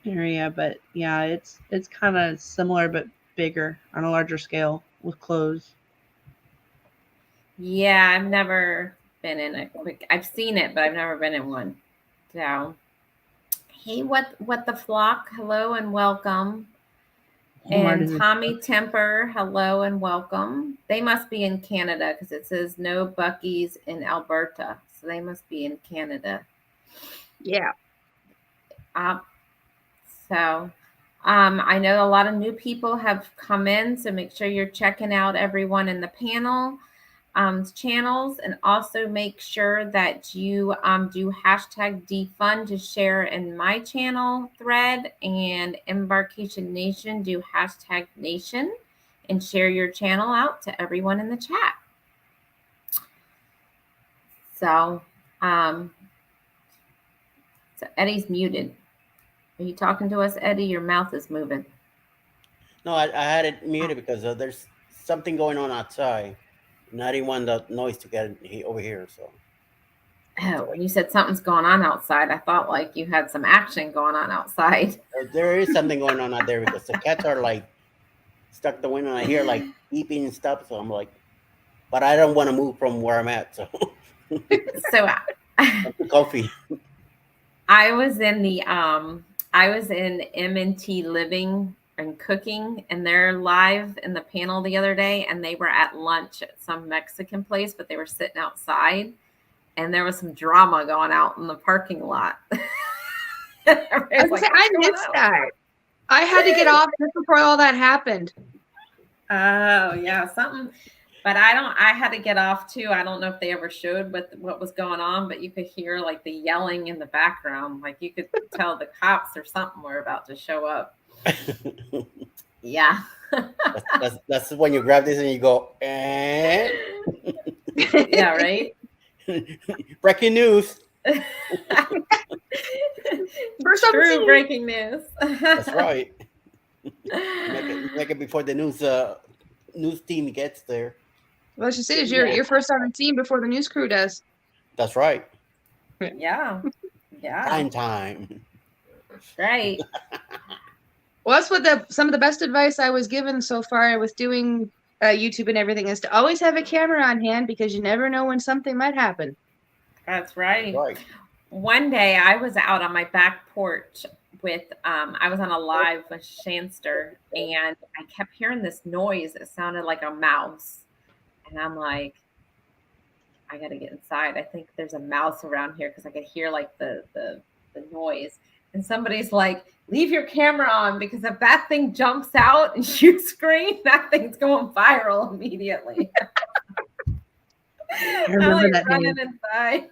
area, but yeah, it's kind of similar but bigger on a larger scale with clothes. Yeah, I've never been in a Quick. I've seen it, but I've never been in one. So, hey, what the flock? Hello and welcome. And Tommy Temper, hello and welcome. They must be in Canada because it says no Buc-ee's in Alberta, so they must be in Canada. Yeah. So I know a lot of new people have come in, so make sure you're checking out everyone in the panel channels, and also make sure that you do hashtag defund to share in my channel thread, and Embarkation Nation do hashtag nation and share your channel out to everyone in the chat. So Eddie's muted. Are you talking to us, Eddie? Your mouth is moving. No, I had it muted because there's something going on outside. And I didn't want the noise to get over here. So. Oh, when you said something's going on outside, I thought like you had some action going on outside. There is something going on out there because the cats are like stuck in the window, and I hear like beeping and stuff. So I'm like, but I don't want to move from where I'm at. So. So coffee. I was in M&T Living and Cooking, and they're live in the panel the other day, and they were at lunch at some Mexican place, but they were sitting outside, and there was some drama going out in the parking lot. I missed that. I had to get off just before all that happened. Oh yeah, something. But I had to get off too. I don't know if they ever showed what was going on, but you could hear like the yelling in the background. Like you could tell the cops or something were about to show up. Yeah. that's when you grab this and you go, eh? Yeah, right? Breaking news. True breaking news. That's right. Make it before the news team gets there. Well, she says you're first on the team before the news crew does. That's right. Yeah. Yeah. Time. Right. Well, that's what some of the best advice I was given so far with doing YouTube and everything is to always have a camera on hand because you never know when something might happen. That's right. Right. One day I was out on my back porch with I was on a live with Shanster, and I kept hearing this noise. It sounded like a mouse. And I'm like, I got to get inside. I think there's a mouse around here because I could hear like the noise. And somebody's like, leave your camera on because if that thing jumps out and you scream, that thing's going viral immediately. I remember I'm like that running inside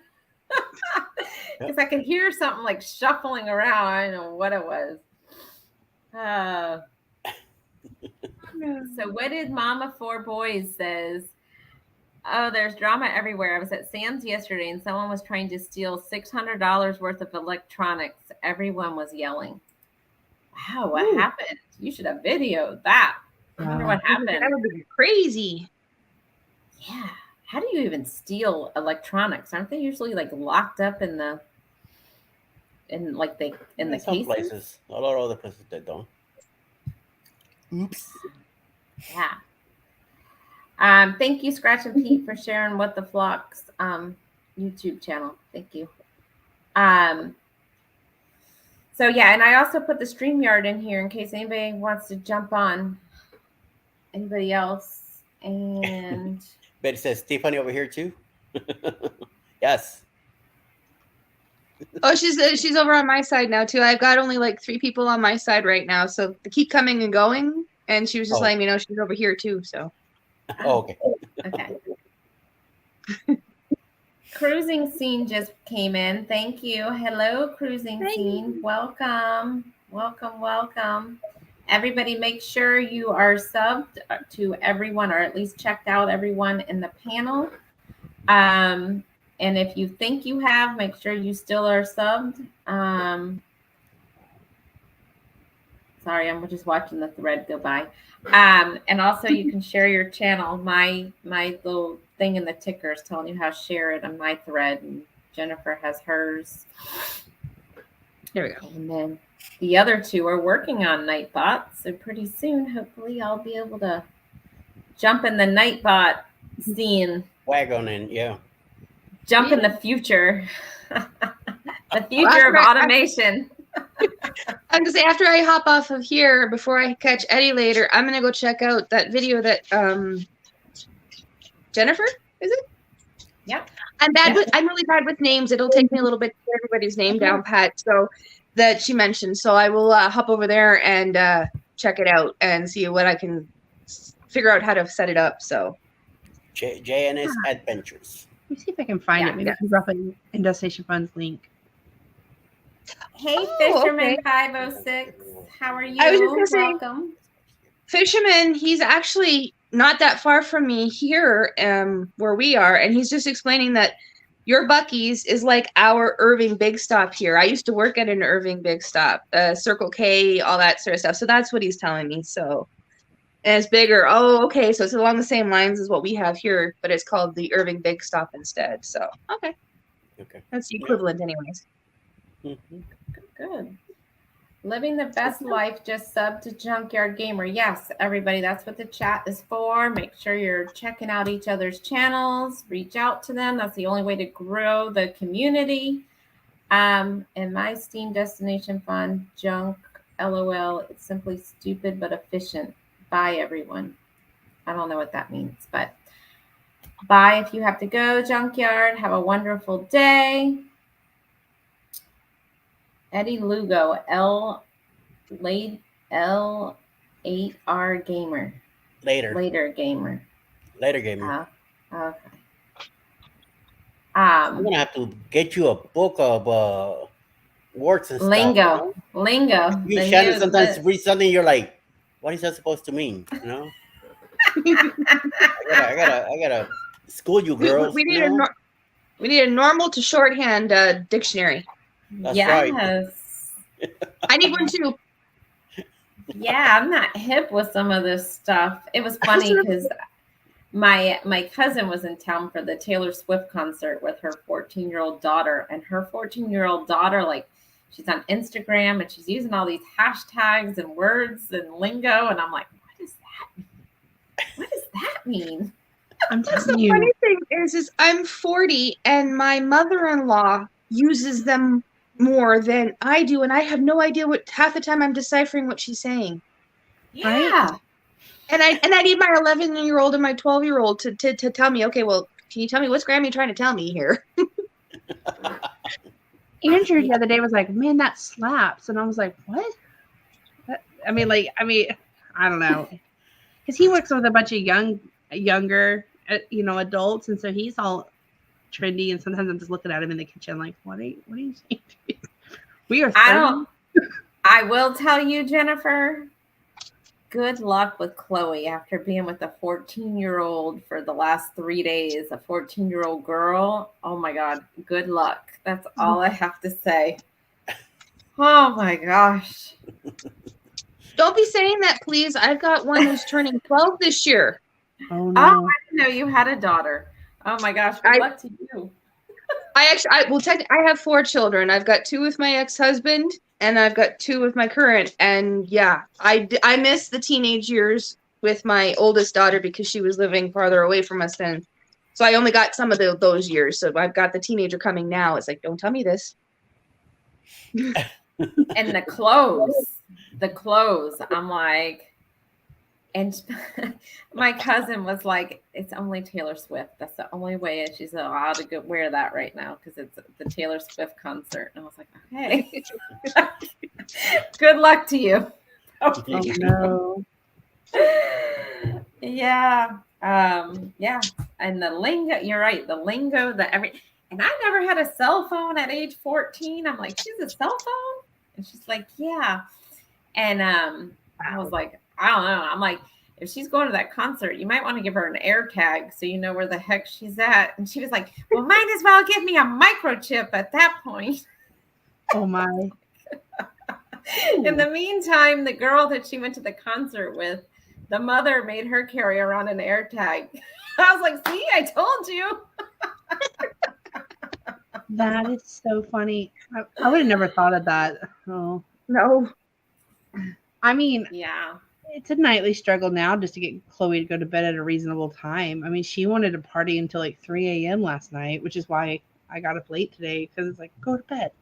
because I could hear something like shuffling around. I don't know what it was. So what did Mama Four Boys says? Oh, there's drama everywhere. I was at Sam's yesterday and someone was trying to steal $600 worth of electronics. Everyone was yelling. Wow, what happened? You should have videoed that. I wonder what happened. That would be crazy. Yeah. How do you even steal electronics? Aren't they usually like locked up in the cases? Places. A lot of other places they don't. Oops. Yeah. Thank you, Scratch and Pete, for sharing What the Flock's YouTube channel. Thank you. So yeah, and I also put the StreamYard in here in case anybody wants to jump on. Anybody else? And Betty says, Tiffany over here too? Yes. Oh, she's over on my side now too. I've got only like 3 people on my side right now, so they keep coming and going. And she was just letting me know she's over here too. So. Oh, okay. Okay. Cruising Scene just came in. Thank you. Hello, Cruising Scene. Welcome. Welcome. Everybody make sure you are subbed to everyone, or at least checked out everyone in the panel. And if you think you have, make sure you still are subbed. So Sorry, I'm just watching the thread go by. And also you can share your channel. My little thing in the ticker is telling you how to share it on my thread, and Jennifer has hers. There we go. And then the other two are working on Nightbot. So pretty soon, hopefully, I'll be able to jump in the Nightbot scene. Wagon and yeah. Jump in the future. The future of automation. I'm gonna say after I hop off of here, before I catch Eddie later, I'm gonna go check out that video that Jennifer, is it? Yep. I'm bad with I'm really bad with names. It'll take me a little bit to get everybody's name down pat. So that she mentioned. So I will hop over there and check it out and see what I can figure out how to set it up. So JNS Adventures. Let me see if I can find Yeah, it. Maybe I can drop an Industation Funds link. Hey, Oh, Fisherman okay. 506. How are you? I was just gonna say- Welcome. Fisherman, he's actually not that far from me here, where we are, and he's just explaining that your Buc-ee's is like our Irving Big Stop here. I used to work at an Irving Big Stop, Circle K, all that sort of stuff. So that's what he's telling me. So, and it's bigger. Oh, okay. So it's along the same lines as what we have here, but it's called the Irving Big Stop instead. So, okay. Okay. That's the equivalent anyways. Mhm. Good. Living the best life, just sub to Junkyard Gamer. Yes, everybody, that's what the chat is for. Make sure you're checking out each other's channels. Reach out to them. That's the only way to grow the community. And my Steam Destination Fund, junk, LOL. It's simply stupid but efficient. Bye, everyone. I don't know what that means, but bye if you have to go, Junkyard. Have a wonderful day. Eddie Lugo, L8R Gamer. Later. Later Gamer. Later, gamer. Okay. I'm gonna have to get you a book of words and Lingo. stuff. Lingo. You The Shannon new- sometimes the- read something, you're like, what is that supposed to mean? You know? I gotta school you girls. We need you know? we need a normal to shorthand dictionary. That's right. yes. I need one too. Yeah, I'm not hip with some of this stuff. It was funny because my cousin was in town for the Taylor Swift concert with her 14-year-old daughter, and her 14-year-old daughter, like, she's on Instagram and she's using all these hashtags and words and lingo, and I'm like, what does that mean? What does that mean? I'm The telling you. funny thing is I'm 40 and my mother-in-law uses them more than I do, and I have no idea what half the time I'm deciphering what she's saying. Yeah. And I need my 11-year-old and my 12-year-old to tell me, okay, well, can you tell me what's Grammy trying to tell me here? Andrew the other day was like, "Man, that slaps," and I was like, "What?" I mean, I don't know, because he works with a bunch of younger, adults, and so he's all trendy. And sometimes I'm just looking at him in the kitchen, like, "What are you saying?" We are. I will tell you, Jennifer. Good luck with Chloe after being with a 14-year-old for the last 3 days. A 14-year-old girl. Oh my God. Good luck. That's all I have to say. Oh my gosh. Don't be saying that, please. I've got one who's turning 12 this year. Oh Oh, no! I didn't know you had a daughter. Oh my gosh. Good luck to you. I have 4 children. I've got 2 with my ex-husband, and I've got 2 with my current. And yeah, I miss the teenage years with my oldest daughter because she was living farther away from us then. So I only got some of those years. So I've got the teenager coming now. It's like, don't tell me this. And the clothes. I'm like, and my cousin was like, it's only Taylor Swift. That's the only way she's allowed to wear that right now because it's the Taylor Swift concert. And I was like, okay. Good luck to you. Oh no! Yeah. Yeah. And the lingo, you're right. The lingo, and I never had a cell phone at age 14. I'm like, she's a cell phone? And she's like, yeah. And I was like, I don't know. I'm like, if she's going to that concert, you might want to give her an air tag so you know where the heck she's at. And she was like, well, might as well give me a microchip at that point. Oh my! In the meantime, the girl that she went to the concert with, the mother made her carry around an AirTag. I was like, see, I told you. That is so funny. I would have never thought of that. Oh, No. I mean, Yeah. it's a nightly struggle now just to get Chloe to go to bed at a reasonable time. I mean, she wanted to party until like 3 a.m. last night, which is why I got up late today because it's like, go to bed.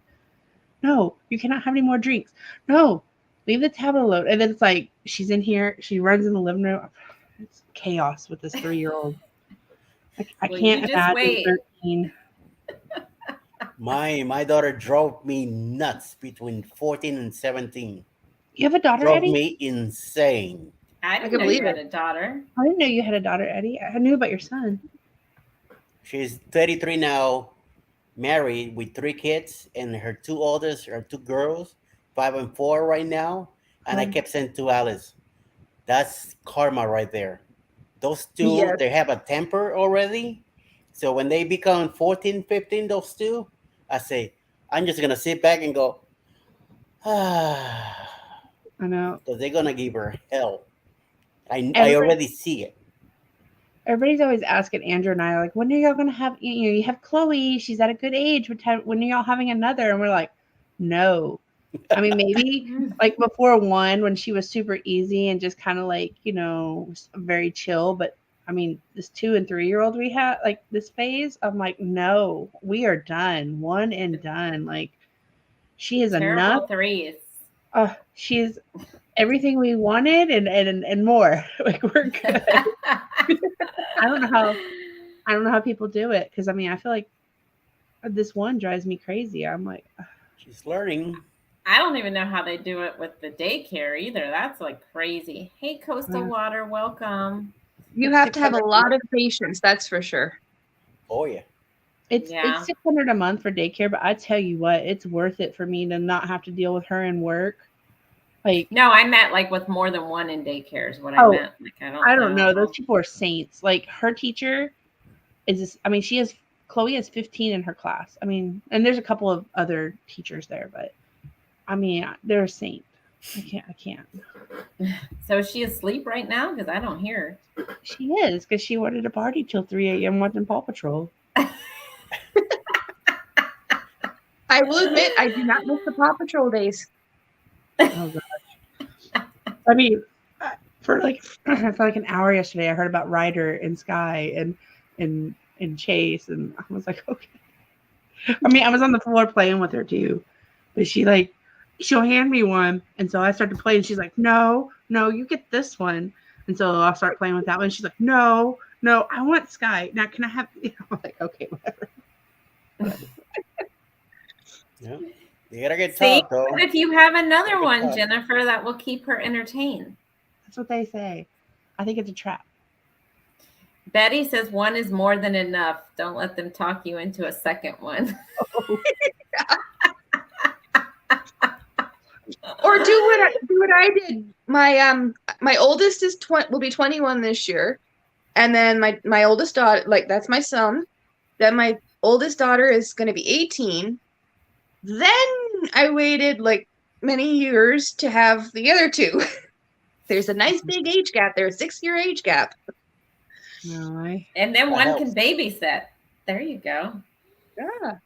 No, you cannot have any more drinks. No, leave the tablet alone. And then it's like, she's in here. She runs in the living room. It's chaos with this 3-year-old. I Well, can't you just imagine wait. 13. My daughter drove me nuts between 14 and 17. You have a daughter, Drove Eddie? me insane. I can didn't know believe you had it. a daughter. I didn't know you had a daughter, Eddie. I knew about your son. She's 33 now, married with 3 kids, and her 2 oldest are 2 girls, 5 and 4 right now. And I kept saying to Alice, that's karma right there. Those 2, Yes. they have a temper already. So when they become 14, 15, those 2, I say, I'm just going to sit back and go, ah, I know. because they're going to give her hell. I Everybody- already see it. Everybody's always asking Andrew and I, like, when are y'all going to have, you have Chloe. She's at a good age. When are y'all having another? And we're like, no. I mean, maybe like before 1 when she was super easy and just kind of like, very chill. But I mean, this 2 and 3-year-old we had, like this phase, I'm like, no, we are done. 1 and done. Like, she is Terrible enough. threes. She's everything we wanted and more. Like, we're good. I don't know how people do it, because I mean, I feel like this one drives me crazy. I'm like, She's learning. I don't even know how they do it with the daycare either. That's like crazy. Hey, Coastal Yeah. Water, welcome. You have to have a lot of patience, that's for sure. Oh, yeah. it's Yeah. $600 a month for daycare, but I tell you what, it's worth it for me to not have to deal with her in work. Like, No, I meant like with more than one in daycare is what I Oh, meant. Like, I don't know. Those people are saints. Like, her teacher is this, I mean, Chloe has 15 in her class. I mean, and there's a couple of other teachers there, but I mean, they're a saint. I can't. So is she asleep right now? Because I don't hear her. She is, because she wanted to party till 3 a.m. watching Paw Patrol. I will admit, I do not miss the Paw Patrol days. Oh gosh. I mean, for like an hour yesterday, I heard about Ryder and Sky and Chase, and I was like, okay. I mean, I was on the floor playing with her too, but she'll hand me one, and so I start to play, and she's like, no, you get this one, and so I'll start playing with that one. She's like, no, I want Sky. Now, can I have? I'm like, okay, whatever. Yeah. You gotta get See, taught, though. but if you have another Good one, thought. Jennifer, that will keep her entertained. That's what they say. I think it's a trap. Betty says 1 is more than enough. Don't let them talk you into a second one. Or do what I did. My oldest is will be 21 this year, and then my oldest daughter, like, that's my son. Then my oldest daughter is going to be 18. Then I waited like many years to have the other 2. There's a nice big age gap there, a 6-year age gap. No, And then That one helps. can babysit. There you go. Yeah,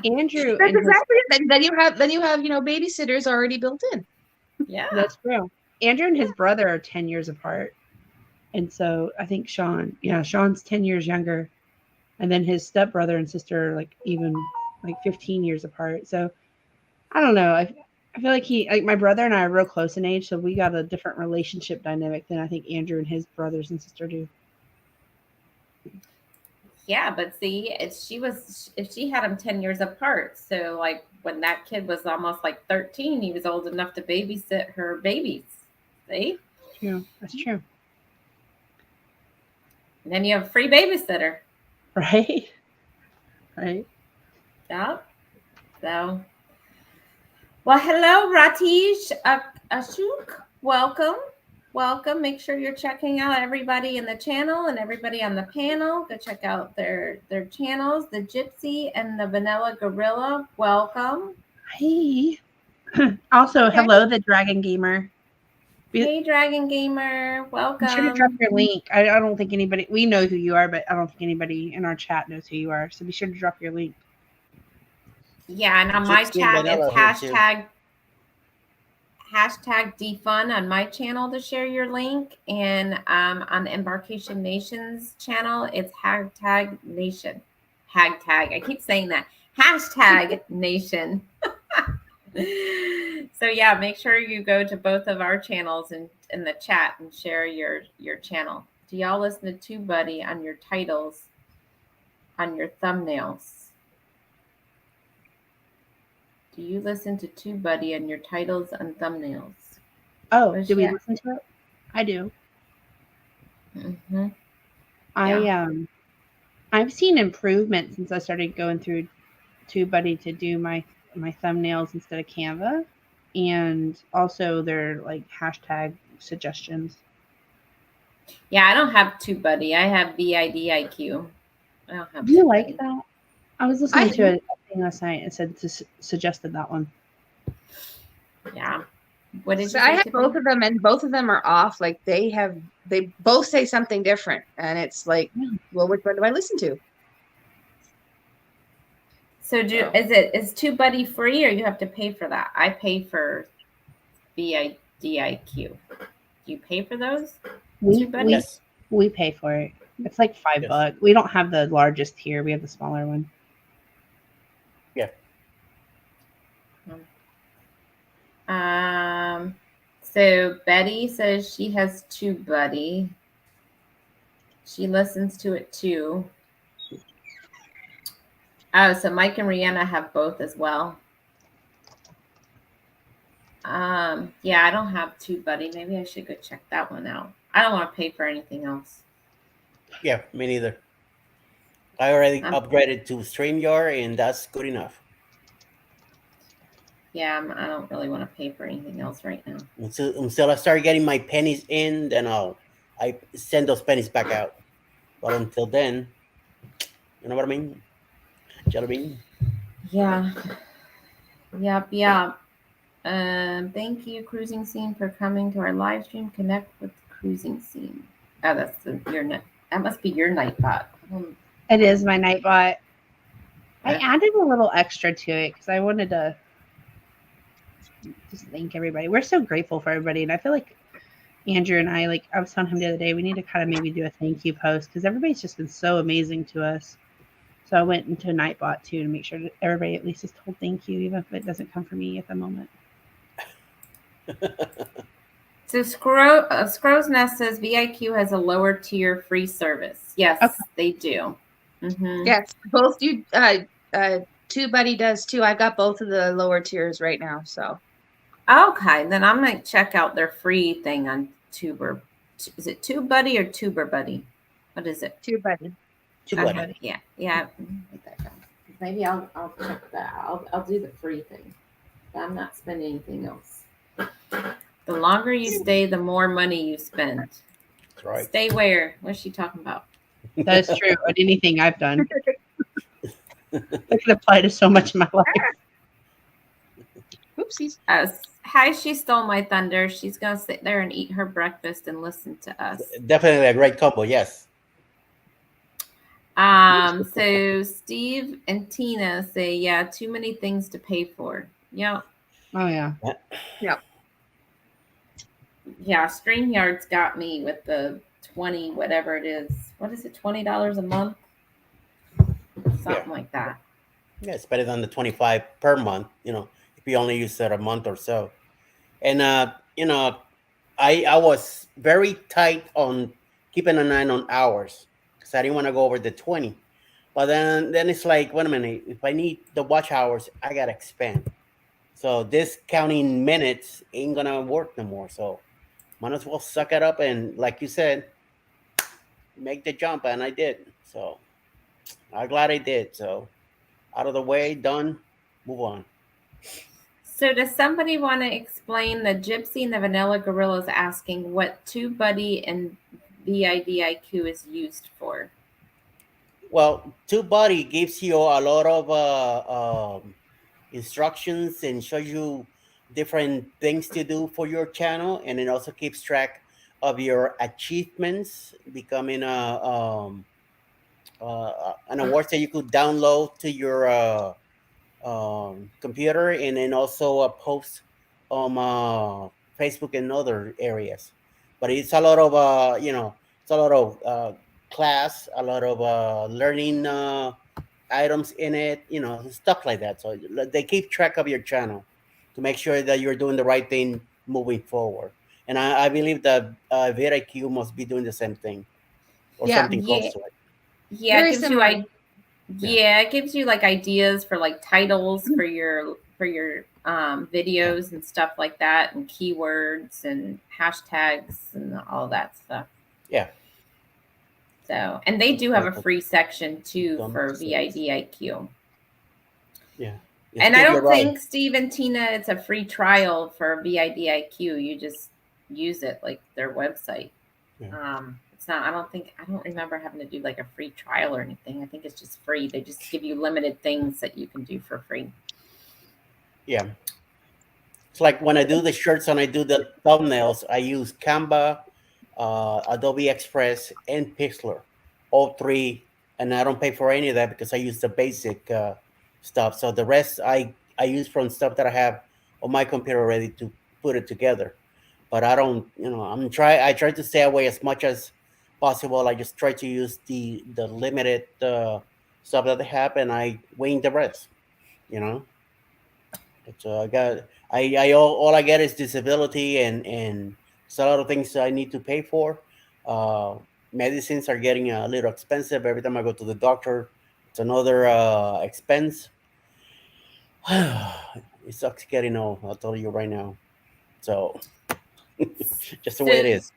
Andrew that's and his exactly it. Then you have babysitters already built in. Yeah. That's true. Andrew and his brother are 10 years apart. And so I think Sean's 10 years younger. And then his stepbrother and sister are like 15 years apart. So I don't know. I feel like my brother and I are real close in age. So we got a different relationship dynamic than I think Andrew and his brothers and sister do. Yeah, but see, if she had them 10 years apart, so like when that kid was almost like 13, he was old enough to babysit her babies. See? True. That's true. And then you have a free babysitter. Right? Right. Yep. So, well, hello, Ratish Ashok. Welcome. Make sure you're checking out everybody in the channel and everybody on the panel. Go check out their channels, the Gypsy and the Vanilla Gorilla. Welcome. Hey. Also, Okay. hello, the Dragon Gamer. Hey, Dragon Gamer, Be sure to drop welcome. your link. I don't think anybody, we know who you are, but I don't think anybody in our chat knows who you are. So be sure to drop your link. Yeah, and on my Gypsy and chat, it's Vanilla here too. hashtag defun on my channel to share your link, and on the Embarkation Nations channel, it's hashtag nation. Hashtag. I keep saying that. Hashtag nation. So yeah, make sure you go to both of our channels and in the chat and share your channel. Do y'all listen to TubeBuddy on your titles, on your thumbnails? Do you listen to TubeBuddy on your titles and thumbnails? Oh, Where's do we she at? listen to it? I do. Mm-hmm. I've seen improvement since I started going through TubeBuddy to do my thumbnails instead of Canva, and also their like hashtag suggestions. Yeah, I don't have TubeBuddy. I have VIDIQ. I don't have. Do you TubeBuddy. like that? I was listening to a thing last night and said suggested that one. Yeah. What did you So say? I have Tiffany? both of them, and both of them are off. Like they both say something different, and it's like, well, which one do I listen to? So is TubeBuddy free or you have to pay for that? I pay for VIDIQ. Do you pay for those? Yes. We pay for it. It's like $5. We don't have the largest tier. We have the smaller one. Yeah. So Betty says she has TubeBuddy. She listens to it too. Oh, so Mike and Rihanna have both as well. Yeah, I don't have TubeBuddy. Maybe I should go check that one out. I don't want to pay for anything else. Yeah, me neither. I already upgraded to StreamYard, and that's good enough. Yeah, I don't really want to pay for anything else right now. Until I start getting my pennies in, then I send those pennies back out. But until then, you know what I mean? Jelly bean. Yeah. Yep. Thank you, Cruising Scene, for coming to our live stream. Connect with Cruising Scene. Oh, that's your night. That must be your Nightbot. It is my Nightbot. I added a little extra to it because I wanted to just thank everybody. We're so grateful for everybody, and I feel like Andrew and I was telling him the other day, we need to kind of maybe do a thank you post because everybody's just been so amazing to us. So I went into Nightbot too to make sure that everybody at least is told thank you, even if it doesn't come from me at the moment. So Scrow's Nest says VIQ has a lower tier free service. Yes, okay. They do. Mm-hmm. Yes, both do. TubeBuddy does too. I got both of the lower tiers right now. So okay, then I'm gonna check out their free thing on Tuber. Is it TubeBuddy or TuberBuddy? What is it? TubeBuddy. TubeBuddy. Yeah. Put that down. Maybe I'll check that. I'll do the free thing. But I'm not spending anything else. The longer you stay, the more money you spend. That's right. Stay where? What's she talking about? That is true. On anything I've done. That can apply to so much in my life. Oopsies. Hi, she stole my thunder. She's going to sit there and eat her breakfast and listen to us. Definitely a great combo, yes. So Steve and Tina say, yeah, too many things to pay for. Yeah. Oh, yeah. Yeah. Yeah, StreamYard's got me with the 20, whatever it is. What is it, $20 a month? Something like that. Yeah, it's better than the 25 per month, if you only use it a month or so. And, I was very tight on keeping an eye on hours because I didn't want to go over the 20. But then it's like, wait a minute, if I need the watch hours, I got to expand. So this counting minutes ain't going to work no more. So might as well suck it up and, like you said, make the jump. And I did. So I'm glad I did. So out of the way, done, move on. So does somebody want to explain the Gypsy and the Vanilla Gorillas asking what TubeBuddy and VIDIQ is used for? Well, TubeBuddy gives you a lot of instructions and shows you different things to do for your channel, and it also keeps track of your achievements, becoming an award that you could download to your computer, and then also post on Facebook and other areas. But it's a lot of it's a lot of class, a lot of learning items in it, stuff like that. So they keep track of your channel to make sure that you're doing the right thing moving forward. And I believe that VidIQ must be doing the same thing or Yeah. something close Yeah. to it. Yeah, Very it gives similar. it gives you like ideas for like titles for your videos and stuff like that, and keywords and hashtags and all that stuff. Yeah. So, and they do have a free section too for VidIQ. Yeah. And I don't think, Steve and Tina, it's a free trial for VidIQ. You just use it like their website. Yeah. It's not, I don't remember having to do like a free trial or anything. I think it's just free. They just give you limited things that you can do for free. Yeah. It's like when I do the shirts and I do the thumbnails, I use Canva, Adobe Express, and Pixlr, all three. And I don't pay for any of that because I use the basic stuff. So the rest I use from stuff that I have on my computer ready to put it together. But I don't, I try to stay away as much as possible. I just try to use the limited stuff that they have, and I wing the rest, But all I get is disability, and it's a lot of things I need to pay for. Medicines are getting a little expensive every time I go to the doctor. It's another expense. It sucks getting old, I'll tell you right now. So just the way it is.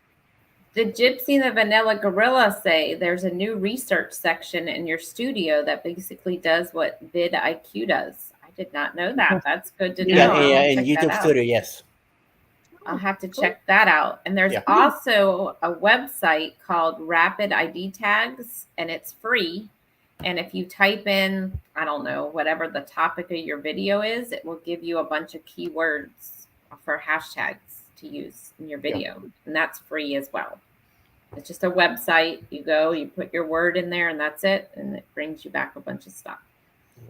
The Gypsy and the Vanilla Gorilla say there's a new research section in your studio that basically does what VidIQ does. I did not know that. That's good to know. Yeah, in YouTube Studio, yes. I'll have to check that out. And there's also a website called Rapid ID Tags, and it's free. And if you type in, I don't know, whatever the topic of your video is, it will give you a bunch of keywords for hashtags to use in your video. And that's free as well. It's just a website. You go, you put your word in there, and that's it. And it brings you back a bunch of stuff.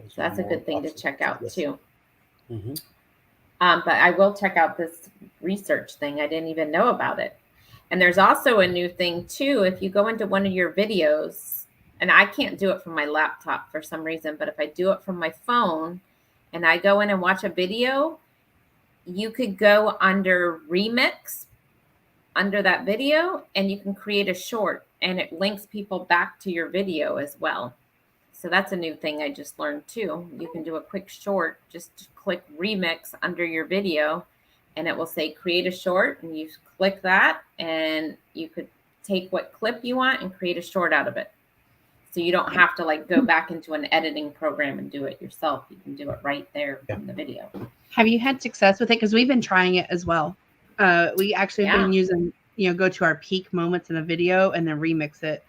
So that's a good thing to check out too. Mm-hmm. But I will check out this research thing. I didn't even know about it. And there's also a new thing too. If you go into one of your videos, and I can't do it from my laptop for some reason, but if I do it from my phone and I go in and watch a video, you could go under remix under that video, and you can create a short, and it links people back to your video as well. So that's a new thing I just learned too. You can do a quick short, just click remix under your video, and it will say create a short, and you click that, and you could take what clip you want and create a short out of it. So you don't have to like go back into an editing program and do it yourself. You can do it right there from the video. Have you had success with it? Because we've been trying it as well. We actually have been using, go to our peak moments in a video and then remix it.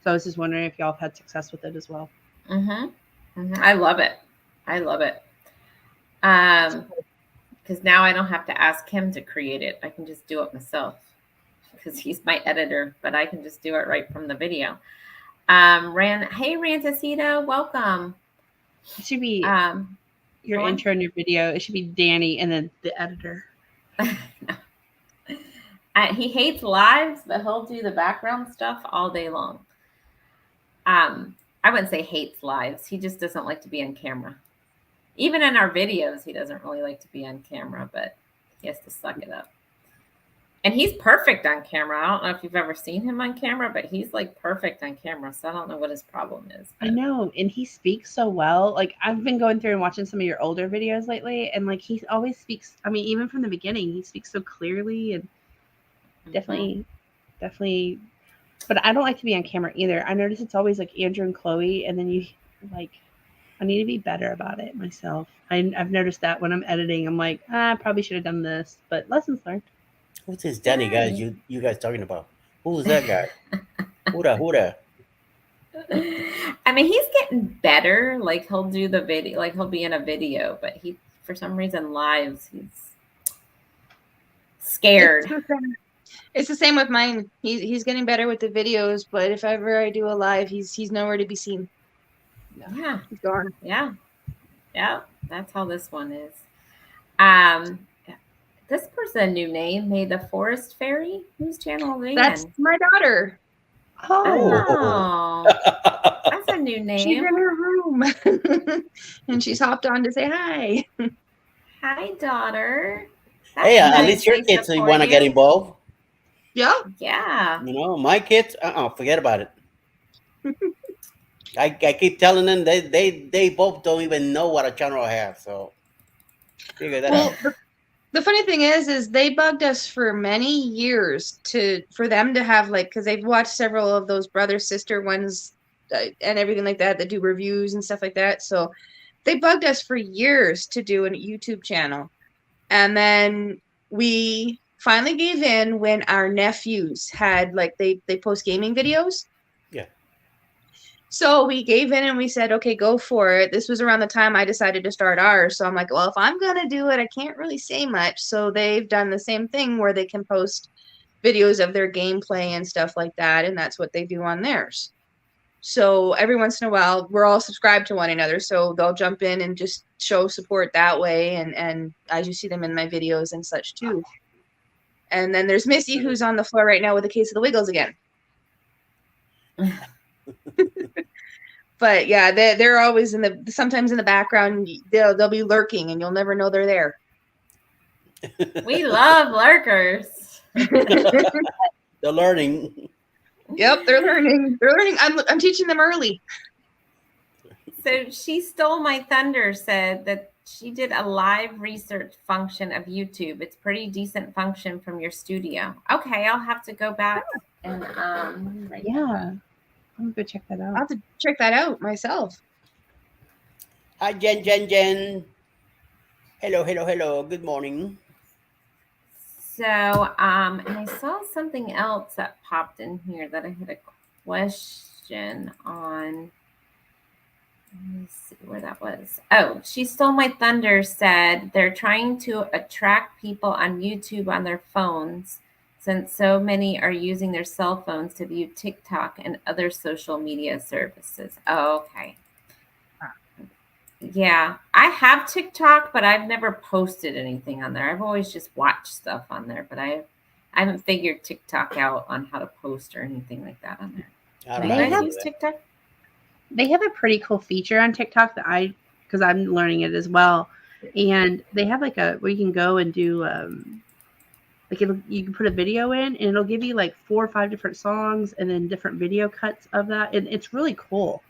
So I was just wondering if y'all have had success with it as well. I love it. Because now I don't have to ask him to create it. I can just do it myself because he's my editor, but I can just do it right from the video. Hey Rantasita, welcome. It should be your intro in your video. It should be Danny and then the editor. He hates lives, but he'll do the background stuff all day long. I wouldn't say hates lives. He just doesn't like to be on camera. Even in our videos, he doesn't really like to be on camera, but he has to suck it up. And he's perfect on camera. I don't know if you've ever seen him on camera, but he's like perfect on camera. So I don't know what his problem is. But. I know. And he speaks so well. Like I've been going through and watching some of your older videos lately. And like he always speaks. I mean, even from the beginning, he speaks so clearly and definitely. But I don't like to be on camera either. I notice it's always like Andrew and Chloe. And then you like, I need to be better about it myself. I've noticed that when I'm editing, I'm like, I probably should have done this, but lessons learned. Who's this Danny guy you guys talking about? Who's that guy? Huda. I mean, he's getting better. Like he'll do the video, like he'll be in a video, but he, for some reason, lives, scared. It's the same with mine. He's getting better with the videos, but if ever I do a live, he's nowhere to be seen. Yeah. He's gone. Yeah. That's how this one is. This person a new name, May the Forest Fairy. Whose channel are they That's in? my daughter. Oh, that's a new She's in name. her room. And she's hopped on to say hi. Hi, daughter. That's Hey, at nice. least your They kids support want to get you. involved. Yeah. Yeah. You know, my kids, forget about it. I keep telling them they both don't even know what a channel I have. So figure that Well, out. the funny thing is they bugged us for many years for them to have because they've watched several of those brother sister ones and everything like that do reviews and stuff like that. So they bugged us for years to do a YouTube channel, and then we finally gave in when our nephews had they post gaming videos. Yeah. So we gave in and we said, okay, go for it. This was around the time I decided to start ours. So I'm like, well, if I'm going to do it, I can't really say much. So they've done the same thing where they can post videos of their gameplay and stuff like that. And that's what they do on theirs. So every once in a while, we're all subscribed to one another. So they'll jump in and just show support that way. And as you see them in my videos and such too. And then there's Missy, who's on the floor right now with a case of the Wiggles again. But yeah, they're always sometimes in the background. They'll be lurking, and you'll never know they're there. We love lurkers. They're learning. Yep, they're learning. They're learning. I'm teaching them early. So She Stole My Thunder said that she did a live research function of YouTube. It's pretty decent function from your studio. Okay, I'll have to go back and Yeah. I'm gonna go check that I'll out. have to check that out myself. Hi, Jen. Hello. Good morning. So, and I saw something else that popped in here that I had a question on. Let me see where that was. Oh, She Stole My Thunder said they're trying to attract people on YouTube on their phones since so many are using their cell phones to view TikTok and other social media services. Oh, okay. Yeah, I have TikTok, but I've never posted anything on there. I've always just watched stuff on there, but I haven't figured TikTok out on how to post or anything like that on there. I Do don't you know how guys to use do that. TikTok? They have a pretty cool feature on TikTok that because I'm learning it as well, and they have where you can go and do you can put a video in and it'll give you 4 or 5 different songs and then different video cuts of that, and it's really cool.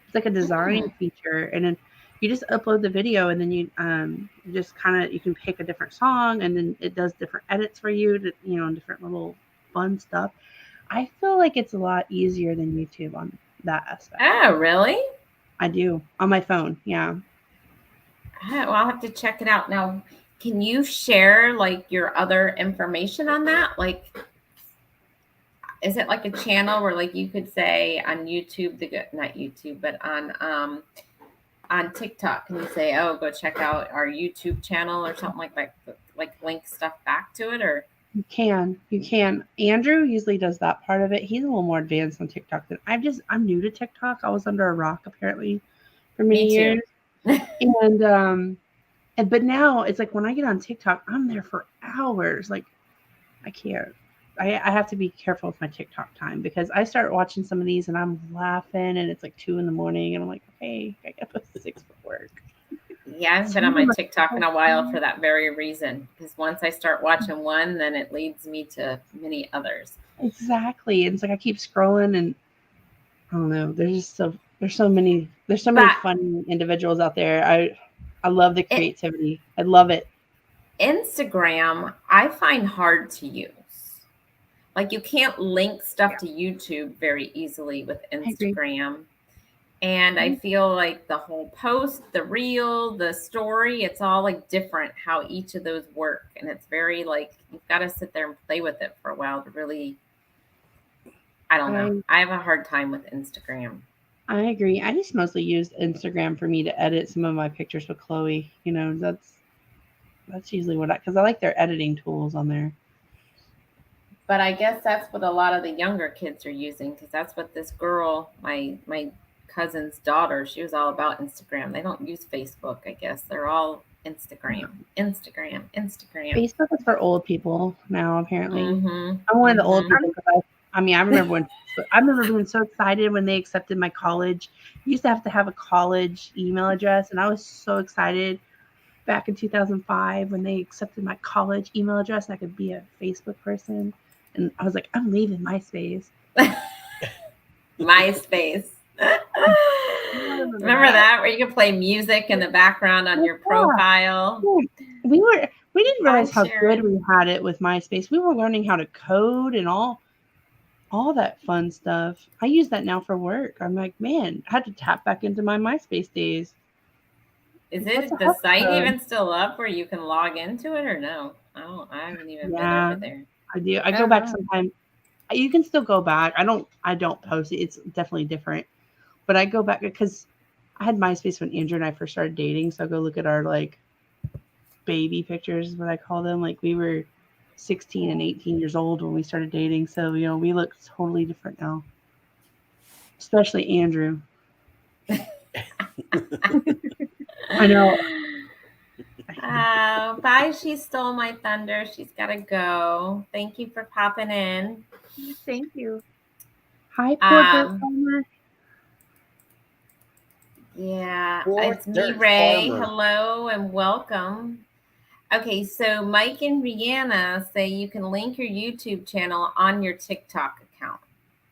It's like a design feature, and then you just upload the video and then you just you can pick a different song and then it does different edits for you to, different little fun stuff. I feel like it's a lot easier than YouTube on that aspect. Oh, really? I do on my phone. Yeah. Oh, well, I'll have to check it out. Now, can you share your other information on that? Is it like a channel where you could say on YouTube, not YouTube, but on TikTok, can you say, oh, go check out our YouTube channel or something like that, link stuff back to it? Or You can. Andrew usually does that part of it. He's a little more advanced on TikTok than I'm new to TikTok. I was under a rock apparently for many years. And but now it's when I get on TikTok, I'm there for hours. I can't. I have to be careful with my TikTok time because I start watching some of these and I'm laughing and it's 2 a.m. and I'm like, hey, I got up at 6 for work. Yeah, I've been on my TikTok in a while for that very reason. Because once I start watching one, then it leads me to many others. Exactly. And it's I keep scrolling and I don't know. There's so many funny individuals out there. I love the creativity. I love it. Instagram, I find hard to use. You can't link stuff to YouTube very easily with Instagram. And I feel the whole post, the reel, the story, it's all different how each of those work. And it's very you've got to sit there and play with it for a while to really, I don't know. I have a hard time with Instagram. I agree. I just mostly use Instagram for me to edit some of my pictures with Chloe. That's usually what because I like their editing tools on there. But I guess that's what a lot of the younger kids are using, because that's what this girl, my cousin's daughter, she was all about Instagram. They don't use Facebook, I guess. They're all Instagram. Facebook is for old people now, apparently. Mm-hmm. I'm one of the old people because I remember being so excited when they accepted my college. I used to have a college email address, and I was so excited back in 2005 when they accepted my college email address. I could be a Facebook person, and I was like, I'm leaving MySpace. MySpace. Remember that, where you could play music in the background on your profile? We didn't realize how good we had it with MySpace. We were learning how to code and all that fun stuff. I use that now for work. I'm like, man, I had to tap back into my MySpace days. Is the site even still up where you can log into it, or no? I haven't even been over there. I do. I go back sometimes. You can still go back. I don't post it. It's definitely different. But I go back because I had MySpace when Andrew and I first started dating. So I go look at our like baby pictures, is what I call them. Like we were 16 and 18 years old when we started dating. So, we look totally different now. Especially Andrew. I know. Bye. She stole my thunder. She's got to go. Thank you for popping in. Thank you. Hi, Porter Farmer. Yeah, it's me, Ray. Hello and welcome. Okay, so Mike and Rihanna say you can link your YouTube channel on your TikTok account.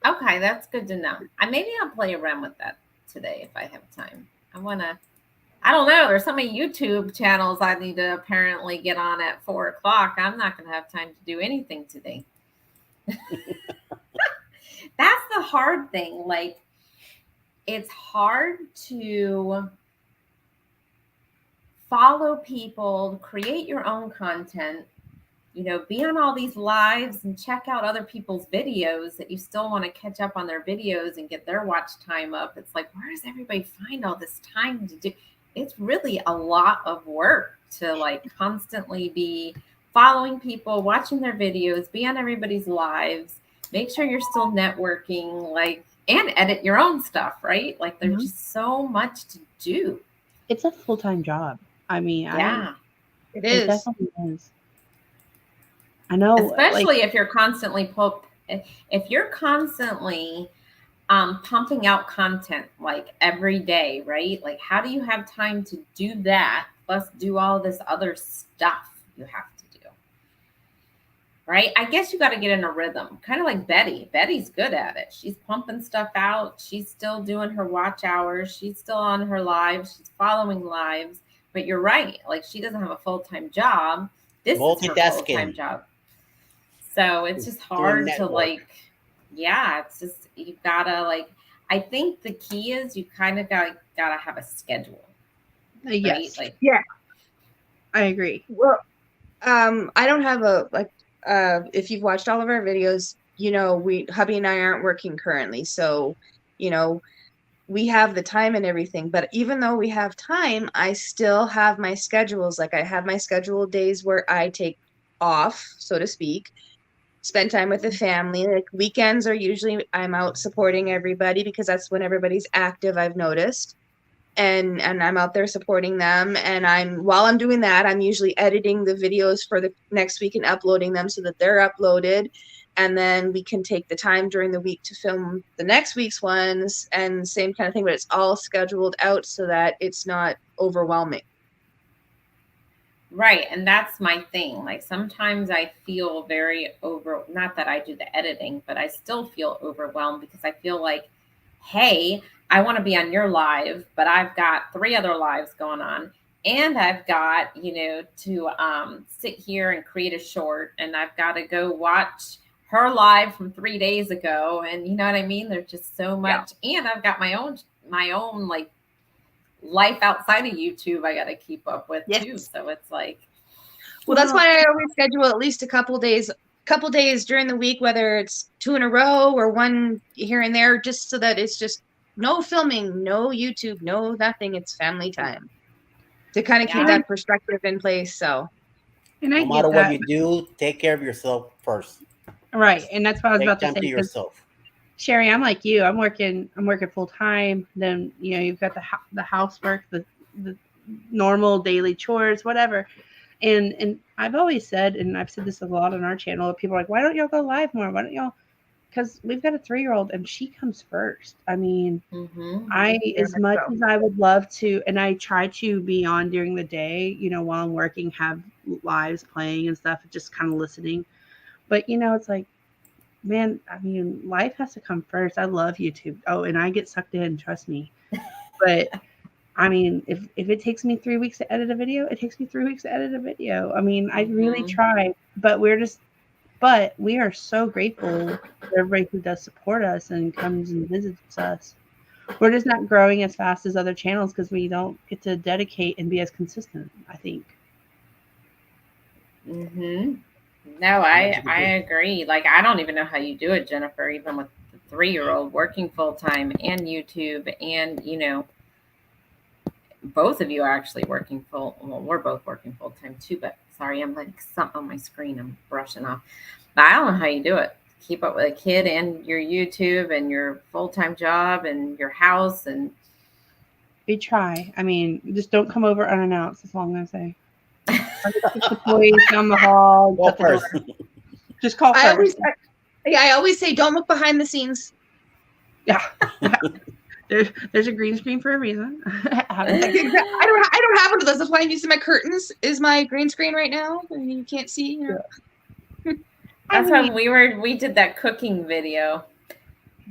Okay, that's good to know. Maybe I'll play around with that today if I have time. I don't know. There's so many YouTube channels I need to apparently get on at 4:00. I'm not going to have time to do anything today. That's the hard thing. Like, it's hard to follow people, create your own content, be on all these lives and check out other people's videos that you still want to catch up on their videos and get their watch time up. It's like, where does everybody find all this time to do? It's really a lot of work to like constantly be following people, watching their videos, be on everybody's lives, make sure you're still networking, like, and edit your own stuff, right? Like there's just so much to do. It's a full-time job. I mean, it is. It definitely is. I know, especially if you're constantly pumping out content like every day, right? Like, how do you have time to do that plus do all this other stuff you have to do? Right? I guess you got to get in a rhythm, kind of like Betty. Betty's good at it. She's pumping stuff out. She's still doing her watch hours. She's still on her lives. She's following lives. But you're right. Like, she doesn't have a full-time job. This is her full-time job. So it's just hard to like, it's just, you've got to like, I think the key is you kind of got to have a schedule. Yes. Right? Like, I agree. Well, I don't have if you've watched all of our videos, hubby and I aren't working currently. So, we have the time and everything, but even though we have time, I still have my schedules. Like I have my scheduled days where I take off, so to speak, spend time with the family. Like weekends are usually I'm out supporting everybody because that's when everybody's active, I've noticed. And I'm out there supporting them. And while I'm doing that, I'm usually editing the videos for the next week and uploading them so that they're uploaded. And then we can take the time during the week to film the next week's ones and same kind of thing, but it's all scheduled out so that it's not overwhelming. Right. And that's my thing. Like sometimes I feel not that I do the editing, but I still feel overwhelmed because I feel like, hey, I want to be on your live, but I've got 3 other lives going on. And I've got, to sit here and create a short, and I've got to go watch her live from 3 days ago. And you know what I mean? There's just so much. Yeah. And I've got my own like life outside of YouTube I got to keep up with too. So it's like, well, that's why I always schedule at least a couple days during the week, whether it's 2 in a row or 1 here and there, just so that it's just no filming, no YouTube, no nothing. It's family time to kind of keep that perspective in place. So And I No matter get what that. you do, take care of yourself first. Right. And that's what I was Take about to time say. to 'Cause yourself. Sherry, I'm like you. I'm working full time. Then you've got the housework, the normal daily chores, whatever. And I've always said, and I've said this a lot on our channel. People are like, why don't y'all go live more? Why don't y'all? Because we've got a 3-year-old and she comes first. I mean, I as much as I would love to, and I try to be on during the day, while I'm working, have lives playing and stuff, just kind of listening. But it's like, man, I mean, life has to come first. I love YouTube. Oh, and I get sucked in, trust me. But I mean, if it takes me 3 weeks to edit a video, it takes me 3 weeks to edit a video. I mean, I really try, but we are so grateful for everybody who does support us and comes and visits us. We're just not growing as fast as other channels because we don't get to dedicate and be as consistent, I think. No, I agree. Like, I don't even know how you do it, Jennifer, even with the 3-year-old working full time and YouTube, and both of you are actually working well, we're both working full time too, but sorry, I'm like something on my screen I'm brushing off. But I don't know how you do it. Keep up with a kid and your YouTube and your full-time job and your house. And we try. I mean, just don't come over unannounced, as long as I say. Keep the toys down the hall. Call first. Just call first. I always say, don't look behind the scenes. Yeah. There's a green screen for a reason. I don't have one of those. That's why I'm using my curtains. Is my green screen right now? I mean, you can't see. That's when we did that cooking video.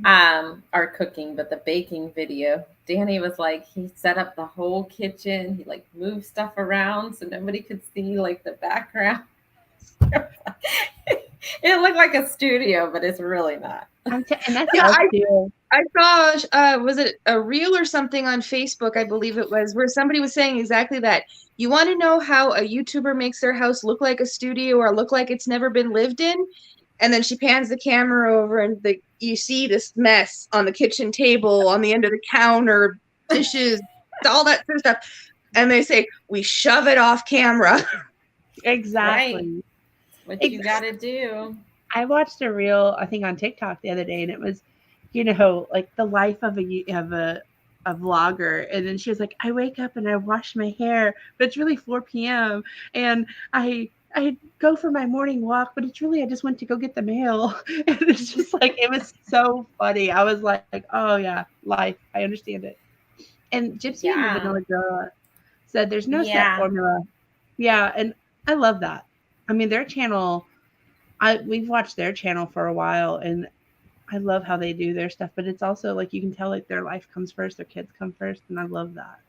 Our cooking, but the baking video. Danny was like, he set up the whole kitchen. He like moved stuff around so nobody could see like the background. It looked like a studio, but it's really not. And that's I saw, was it a reel or something on Facebook, I believe it was, where somebody was saying exactly that. You want to know how a YouTuber makes their house look like a studio or look like it's never been lived in? And then she pans the camera over and you see this mess on the kitchen table, on the end of the counter, dishes, all that sort of stuff. And they say, we shove it off camera. Exactly. Right. What you got to do. I watched a reel, I think on TikTok the other day, and it was, like the life of a vlogger. And then she was like, I wake up and I wash my hair, but it's really 4 p.m. And I go for my morning walk, but it's really, I just went to go get the mail. And it's just like, it was so funny. I was like, oh yeah, life. I understand it. And Gypsy and the Vanilla Girl said there's no set formula. Yeah. And I love that. I mean, their channel, we've watched their channel for a while, and I love how they do their stuff, but it's also like, you can tell like their life comes first, their kids come first. And I love that.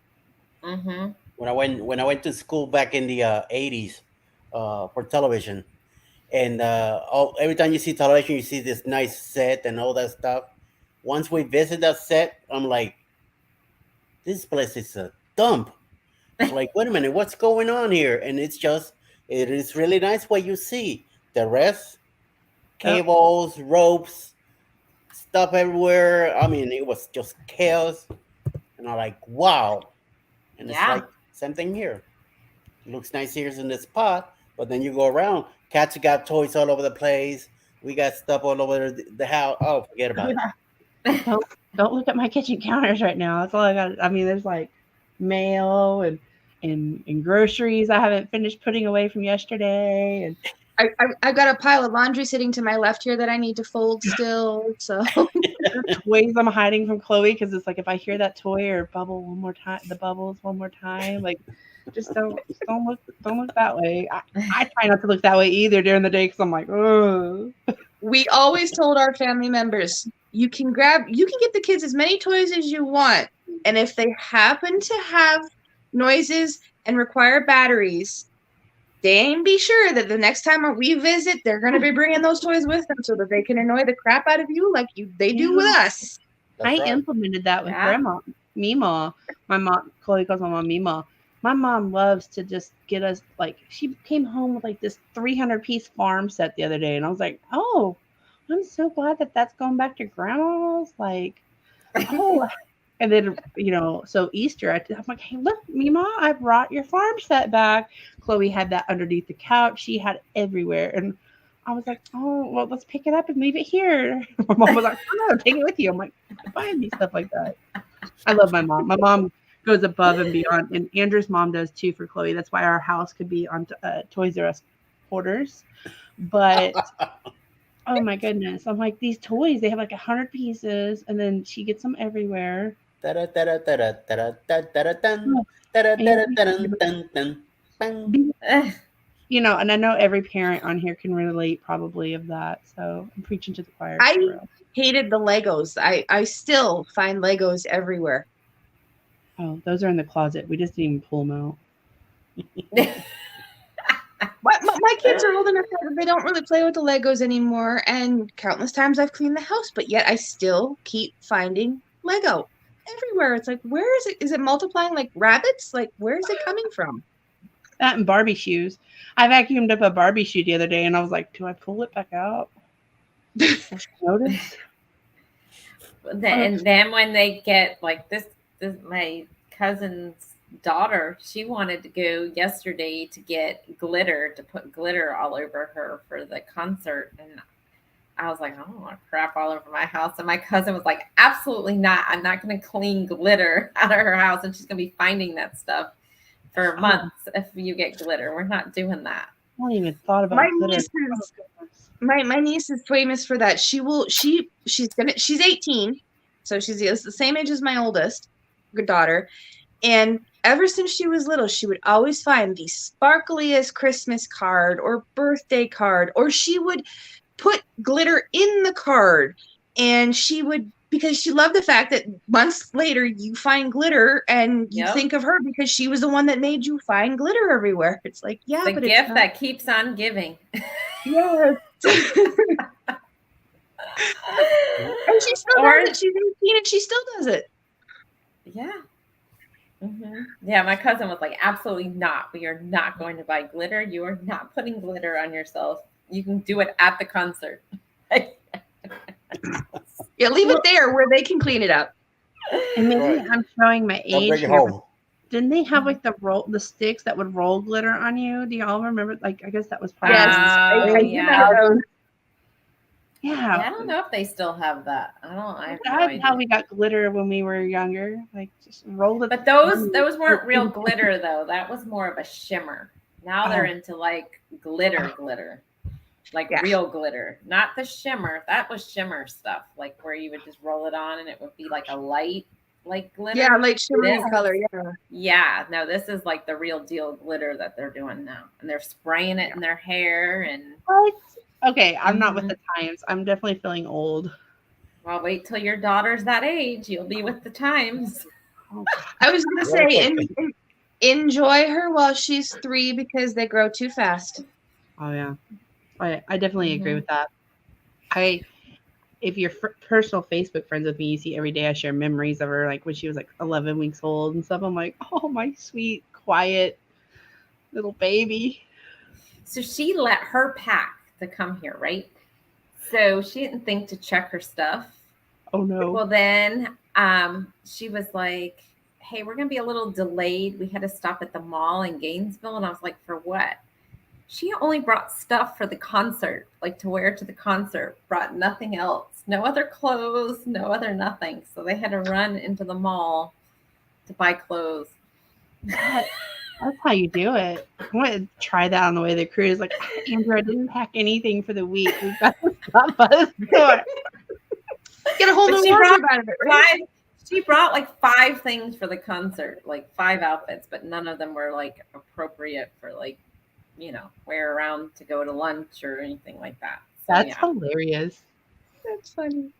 When I went to school back in the 80s, for television, and every time you see television, you see this nice set and all that stuff. Once we visit that set, I'm like, this place is a dump. It's like, wait a minute, what's going on here? And it is really nice what you see. The rest, cables, ropes, stuff everywhere. I mean, it was just chaos. And I'm like, wow. And it's like, same thing here. It looks nice here in this spot, but then you go around, cats got toys all over the place. We got stuff all over the house. Oh, forget about it. Don't look at my kitchen counters right now. That's all I got. I mean, there's like mail and groceries I haven't finished putting away from yesterday. And I've got a pile of laundry sitting to my left here that I need to fold still. So toys I'm hiding from Chloe, because it's like, if I hear that toy or bubble one more time, the bubbles one more time, like, just don't look that way. I try not to look that way either during the day, because I'm like, oh. We always told our family members, you can get the kids as many toys as you want, and if they happen to have noises and require batteries, then be sure that the next time we visit, they're going to be bringing those toys with them so that they can annoy the crap out of you like they do with us. I implemented that with Grandma Mima. My mom, Chloe calls my mom Mima. My mom loves to just get us, like, she came home with like this 300-piece farm set the other day, and I was like, oh, I'm so glad that that's going back to Grandma's. Like, oh. And then, so Easter, I'm like, hey, look, Mima, I brought your farm set back. Chloe had that underneath the couch. She had it everywhere. And I was like, oh, well, let's pick it up and leave it here. My mom was like, oh, no, take it with you. I'm like, buying me stuff like that. I love my mom. My mom goes above and beyond. And Andrew's mom does too for Chloe. That's why our house could be on Toys R Us orders. But oh my goodness. I'm like, these toys, they have like 100 pieces. And then she gets them everywhere. You know, and I know every parent on here can relate probably of that. So I'm preaching to the choir. I hated the Legos. I still find Legos everywhere. Oh, those are in the closet. We just didn't even pull them out. My kids are old enough that they don't really play with the Legos anymore. And countless times I've cleaned the house, but yet I still keep finding Lego everywhere. It's like, where is it? Is it multiplying like rabbits? Like, where is it coming from? That and Barbie shoes. I vacuumed up a Barbie shoe the other day, and I was like, "Do I pull it back out?" Notice. And then when they get like this, my cousin's daughter, she wanted to go yesterday to get glitter, to put glitter all over her for the concert, and I was like, I don't want crap all over my house. And my cousin was like, absolutely not. I'm not going to clean glitter out of her house, and she's going to be finding that stuff for months if you get glitter. We're not doing that. I hadn't even thought about glitter. My niece is famous for that. She's 18, so she's the same age as my oldest daughter, and ever since she was little, she would always find the sparkliest Christmas card or birthday card, or she would put glitter in the card, and she would, because she loved the fact that months later you find glitter and you think of her because she was the one that made you find glitter everywhere. It's like, yeah, the gift that keeps on giving. Yes. And she still does it. She's 18 and she still does it. Yeah. Mm-hmm. Yeah, my cousin was like, absolutely not. We are not going to buy glitter. You are not putting glitter on yourself. You can do it at the concert. Yeah, leave it there where they can clean it up. And maybe I'm showing my age here. Didn't they have like the sticks that would roll glitter on you? Do y'all remember? Like, I guess that was part of it. Yeah. I don't know if they still have that. That's how we got glitter when we were younger. Like, just roll it. But those weren't real glitter though. That was more of a shimmer. Now they're into like glitter. Like real glitter, not the shimmer. That was shimmer stuff, like where you would just roll it on and it would be like a light, like glitter. Yeah, like shimmery color. Yeah. No, this is like the real deal glitter that they're doing now, and they're spraying it in their hair. And what? Okay, I'm not with the times. I'm definitely feeling old. Well, wait till your daughter's that age. You'll be with the times. I was gonna say, enjoy her while she's 3 because they grow too fast. Oh yeah. I definitely agree with that. If you're personal Facebook friends with me, you see every day I share memories of her, like when she was like 11 weeks old and stuff. I'm like, oh, my sweet, quiet little baby. So she let her pack to come here, right? So she didn't think to check her stuff. Oh no. Well, then she was like, hey, we're going to be a little delayed. We had to stop at the mall in Gainesville. And I was like, for what? She only brought stuff for the concert, like to wear to the concert, brought nothing else, no other clothes, no other nothing. So they had to run into the mall to buy clothes. That's how you do it. I want to try that on the way to the cruise. Like, Andrew, I didn't pack anything for the week. We've got to stop us. Get a whole new wardrobe out of it, right? She brought like 5 things for the concert, like 5 outfits, but none of them were like appropriate for like, wear around to go to lunch or anything like that. So, that's hilarious. That's funny.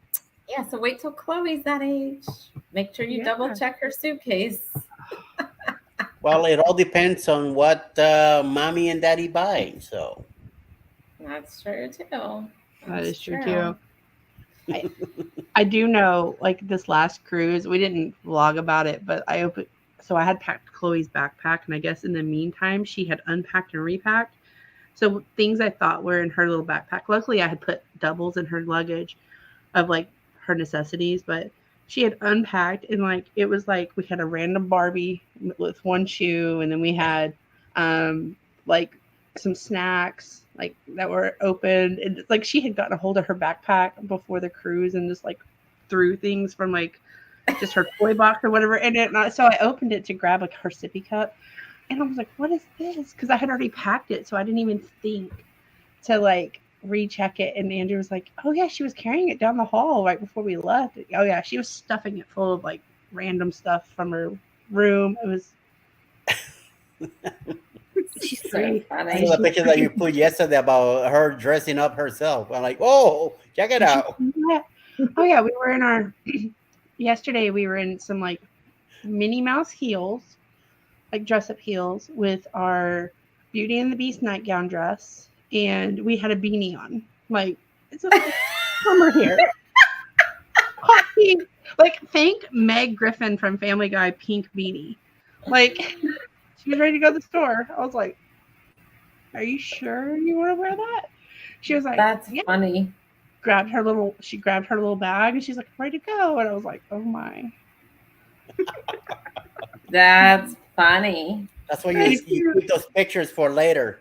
Yeah, so wait till Chloe's that age. Make sure you double check her suitcase. Well, it all depends on what mommy and daddy buy. So that's true too. That is true too. I do know, like this last cruise, we didn't vlog about it, but I had packed Chloe's backpack, and I guess in the meantime, she had unpacked and repacked. So things I thought were in her little backpack. Luckily, I had put doubles in her luggage of like her necessities, but she had unpacked, and like it was like we had a random Barbie with one shoe, and then we had like some snacks like that were open, and like she had gotten a hold of her backpack before the cruise and just like threw things from like just her toy box or whatever in it. And so I opened it to grab like her sippy cup, and I was like, "What is this?" Because I had already packed it, so I didn't even think to like recheck it. And Andrew was like, "Oh yeah, she was carrying it down the hall right before we left. Oh yeah, she was stuffing it full of like random stuff from her room. It was." She's So great. funny. I saw the picture that you put yesterday about her dressing up herself. I'm like, oh, check it out. Yeah. Oh yeah, we were in our yesterday. We were in some like Minnie Mouse heels, like dress up heels, with our Beauty and the Beast nightgown dress, and we had a beanie on. Like it's a summer here. Hot pink, like think Meg Griffin from Family Guy pink beanie. Like she was ready to go to the store. I was like, "Are you sure you want to wear that?" She was like, That's "Yeah." funny. She grabbed her little bag and she's like, "Ready to go." And I was like, "Oh my." That's funny. That's why you keep those pictures for later.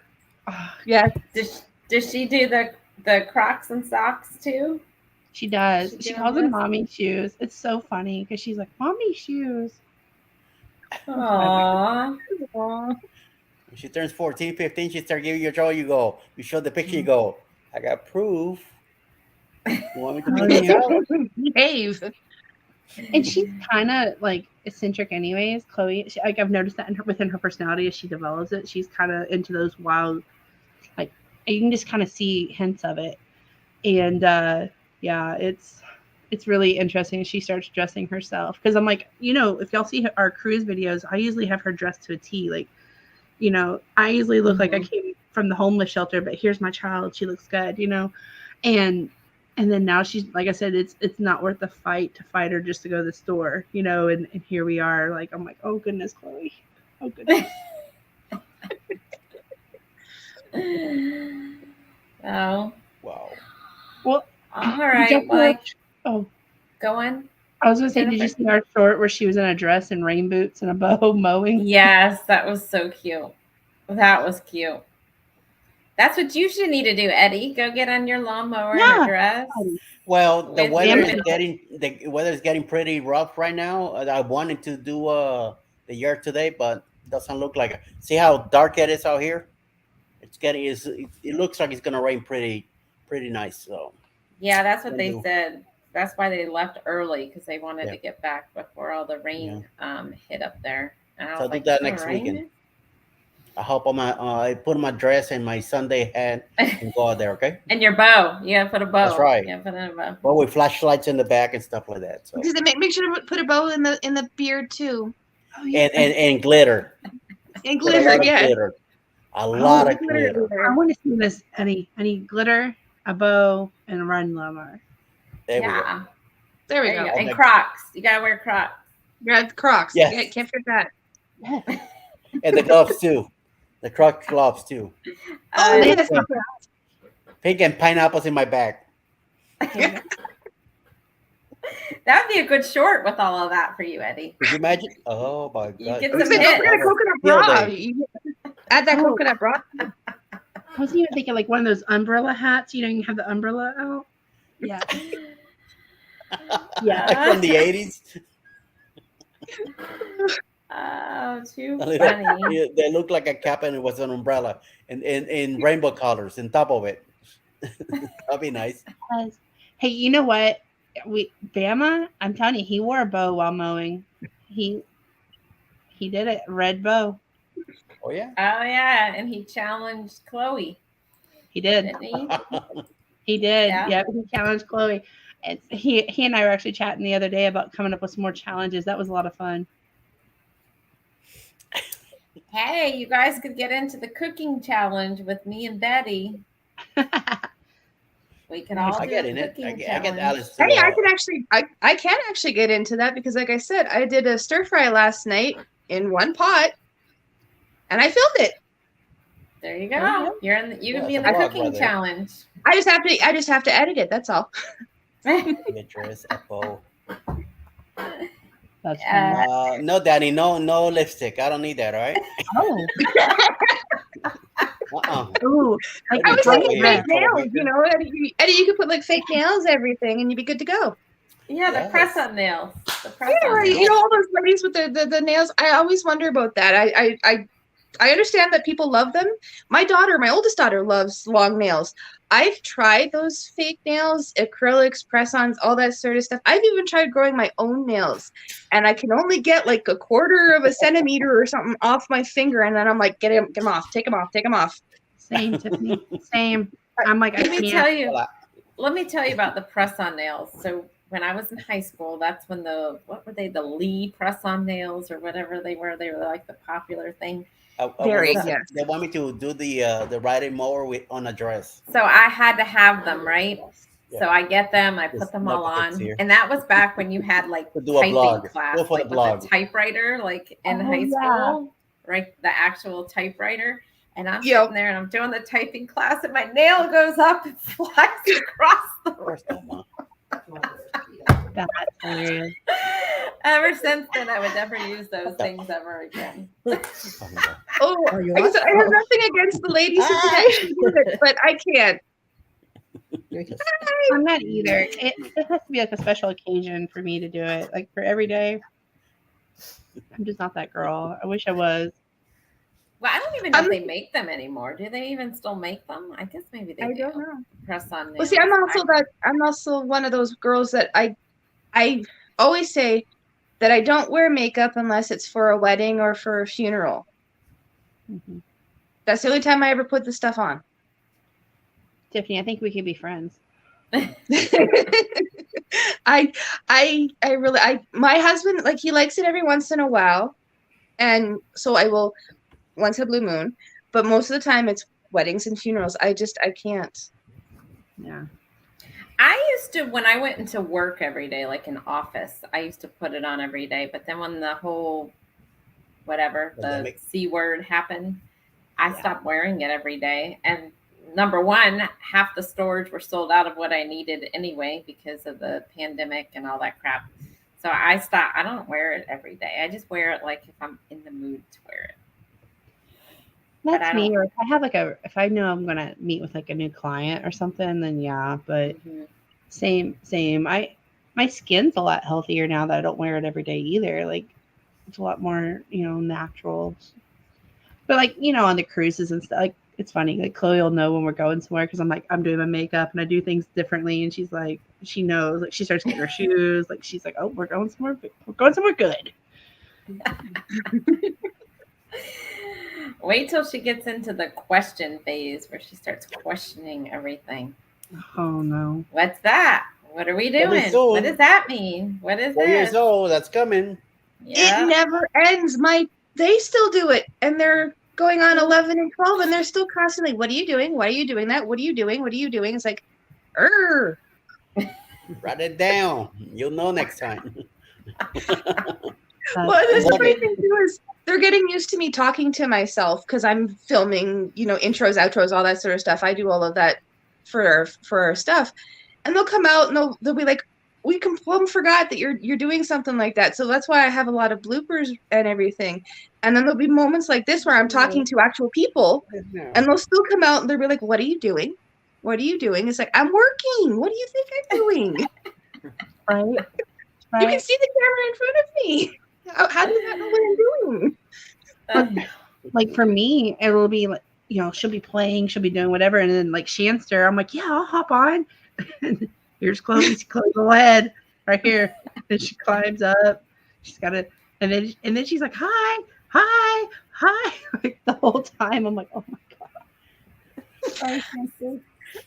Yeah. Does she do the Crocs and socks too? She does. She She doing calls them this? mommy shoes. It's so funny because she's like, "Mommy shoes." Aww. Aw. When she turns 14, 15, she starts giving you a joy. You go, you show the picture, you go, I got proof. You want me to bring you out? Behave. And she's kind of like eccentric, anyways. Chloe, like I've noticed that within her personality as she develops it, she's kind of into those wild, like you can just kind of see hints of it. And yeah, it's really interesting. She starts dressing herself because I'm like, if y'all see our cruise videos, I usually have her dressed to a T. Like, I usually look like I came from the homeless shelter, but here's my child. She looks good, and then now she's, like I said, it's not worth the fight to fight her just to go to the store, and here we are. Like, I'm like, oh goodness, Chloe. Oh goodness. Oh. Wow. Well, All right. Jennifer- Well, oh, go on. I was gonna say, did you Jennifer? see our short where she was in a dress and rain boots and a bow mowing? Yes, that was so cute. That was cute. That's what you should need to do, Eddie. Go get on your lawnmower and Yeah. a dress. Well, the With weather Damon. is getting pretty rough right now. I wanted to do the yard today, but doesn't look like it. See how dark it is out here? It looks like it's gonna rain pretty nice. So Yeah, that's what they Window. said. That's why they left early because they wanted Yeah. to get back before all the rain hit up there. And I So was I'll do like, that "It's gonna next rain?" weekend. I hope I put my dress and my Sunday hat and go out there. Okay. And your bow. You gotta put a bow. That's right. You gotta put in a bow. Well, with flashlights in the back and stuff like that. So Because they make sure to put a bow in the beard too. Oh, yeah. and glitter. And Put a lot glitter, of yeah. glitter. A lot of glitter. I want to see this. Any glitter, a bow, and a riding lawnmower. There we go. Yeah. There we There you go. go. And Okay. Crocs. You gotta wear Crocs. Yeah, Crocs. Yes. Yeah, can't forget that. Yeah. And the gloves too. The Croc gloves too. Oh, Uh, yes. Pink and pineapples in my bag. That would be a good short with all of that for you, Eddie. Could you imagine? Oh my You god. get What some is it? Don't hits. forget a coconut Field bra. day. You add that Oh. coconut bra. I was even thinking like one of those umbrella hats. You can have the umbrella out. Yeah. Yeah. Like from the 80s. Oh, too A little- funny. They look like a cap and it was an umbrella in rainbow colors in top of it. That'd be nice. Hey, you know what? Bama, I'm telling you, he wore a bow while mowing. He did it. Red bow. Oh yeah. Oh yeah, and he challenged Chloe, He did. didn't he? He did. Yeah. Yep. He challenged Chloe. And he and I were actually chatting the other day about coming up with some more challenges. That was a lot of fun. Hey, you guys could get into the cooking challenge with me and Betty. We can all I do get a in it. cooking I get challenge. Alice to Hey, I can actually get into that because, like I said, I did a stir fry last night in one pot, and I filmed it. There you go. Okay. You're in. You can Yeah, be in it's the a vlog cooking right there. challenge. I just have to edit it. That's all. get dressed a bow. That's Yeah. fun. No, Daddy, no lipstick. I don't need that, all right? Oh. Ooh, like I was right thinking there. fake nails, you know, Eddie, you could put like fake nails, everything, and you'd be good to go. Yeah, the Yes. press-on nails. The Yeah, press-on right. nails. You know, all those ladies with the nails. I always wonder about that. I understand that people love them. My oldest daughter, loves long nails. I've tried those fake nails, acrylics, press-ons, all that sort of stuff. I've even tried growing my own nails, and I can only get like a quarter of a centimeter or something off my finger, and then I'm like, get them off, take them off. Same, Tiffany. Same. I'm like, I Let me can't. tell you. Let me tell you about the press-on nails. So when I was in high school, that's when the Lee press-on nails or whatever they were. They were like the popular thing. Very, yes. yes. They want me to do the riding mower on a dress. So I had to have them, right? Yeah. So I get them, I Just put them mark all the hits on, here. and that was back when you had like To do a typing blog. class, Go for the like blog. with a typewriter, like in Oh, high yeah. school, right? The actual typewriter. And I'm Yep. sitting there and I'm doing the typing class, and my nail goes up and flies across the room. Where's that one? That's hilarious. Ever since then, I would never use those things ever again. Oh, you like I what? said, I have nothing against the ladies who can actually do it, but I can't. I'm not either. It has to be like a special occasion for me to do it. Like for every day, I'm just not that girl. I wish I was. Well, I don't even know if they make them anymore. Do they even still make them? I guess maybe they I do. don't know. Press on nails. Well, see, I'm also one of those girls that I always say that I don't wear makeup unless it's for a wedding or for a funeral. Mhm. That's the only time I ever put the stuff on. Tiffany, I think we could be friends. I really my husband, like, he likes it every once in a while, and so I will once a blue moon, but most of the time it's weddings and funerals. I can't. Yeah. I used to, when I went into work every day, like in office, I used to put it on every day. But then when the whole whatever, Pandemic. the C word happened, I Yeah. stopped wearing it every day. And number one, half the stores were sold out of what I needed anyway because of the pandemic and all that crap. So I stopped. I don't wear it every day. I just wear it like if I'm in the mood to wear it. But I That's me. don't- Or if I have like if I know I'm gonna meet with like a new client or something, then yeah. But Mhm. same. My skin's a lot healthier now that I don't wear it every day either. Like it's a lot more, natural. But like, on the cruises and stuff, like it's funny. Like Chloe will know when we're going somewhere because I'm doing my makeup and I do things differently, and she's like, she knows. Like she starts getting her shoes. Like she's like, oh, we're going somewhere. We're going somewhere good. Wait till she gets into the question phase where she starts questioning everything. Oh no. What's that? What are we Coming doing? soon. What does that mean? What is 4 years this? old. That's coming. Yeah. It never ends. They still do it, and they're going on 11 and 12, and they're still constantly, what are you doing? Why are you doing that? What are you doing? What are you doing? It's like, Write it down. You'll know next time. Well, the Love funny it. thing too is they're getting used to me talking to myself because I'm filming, intros, outros, all that sort of stuff. I do all of that for our stuff, and they'll come out and they'll be like, "We forgot that you're doing something like that." So that's why I have a lot of bloopers and everything. And then there'll be moments like this where I'm talking to actual people, and they'll still come out and they'll be like, "What are you doing? What are you doing?" It's like, I'm working. What do you think I'm doing? Right. You Right. can see the camera in front of me. How do you not know what I'm doing? Like for me, it'll be like, she'll be playing, she'll be doing whatever, and then like Shanster, I'm like, yeah, I'll hop on. Here's Chloe. Chloe, go ahead, right here. Then she climbs up. She's got it, and then she's like, hi. Like the whole time, I'm like, oh my god. Sorry, Shanster.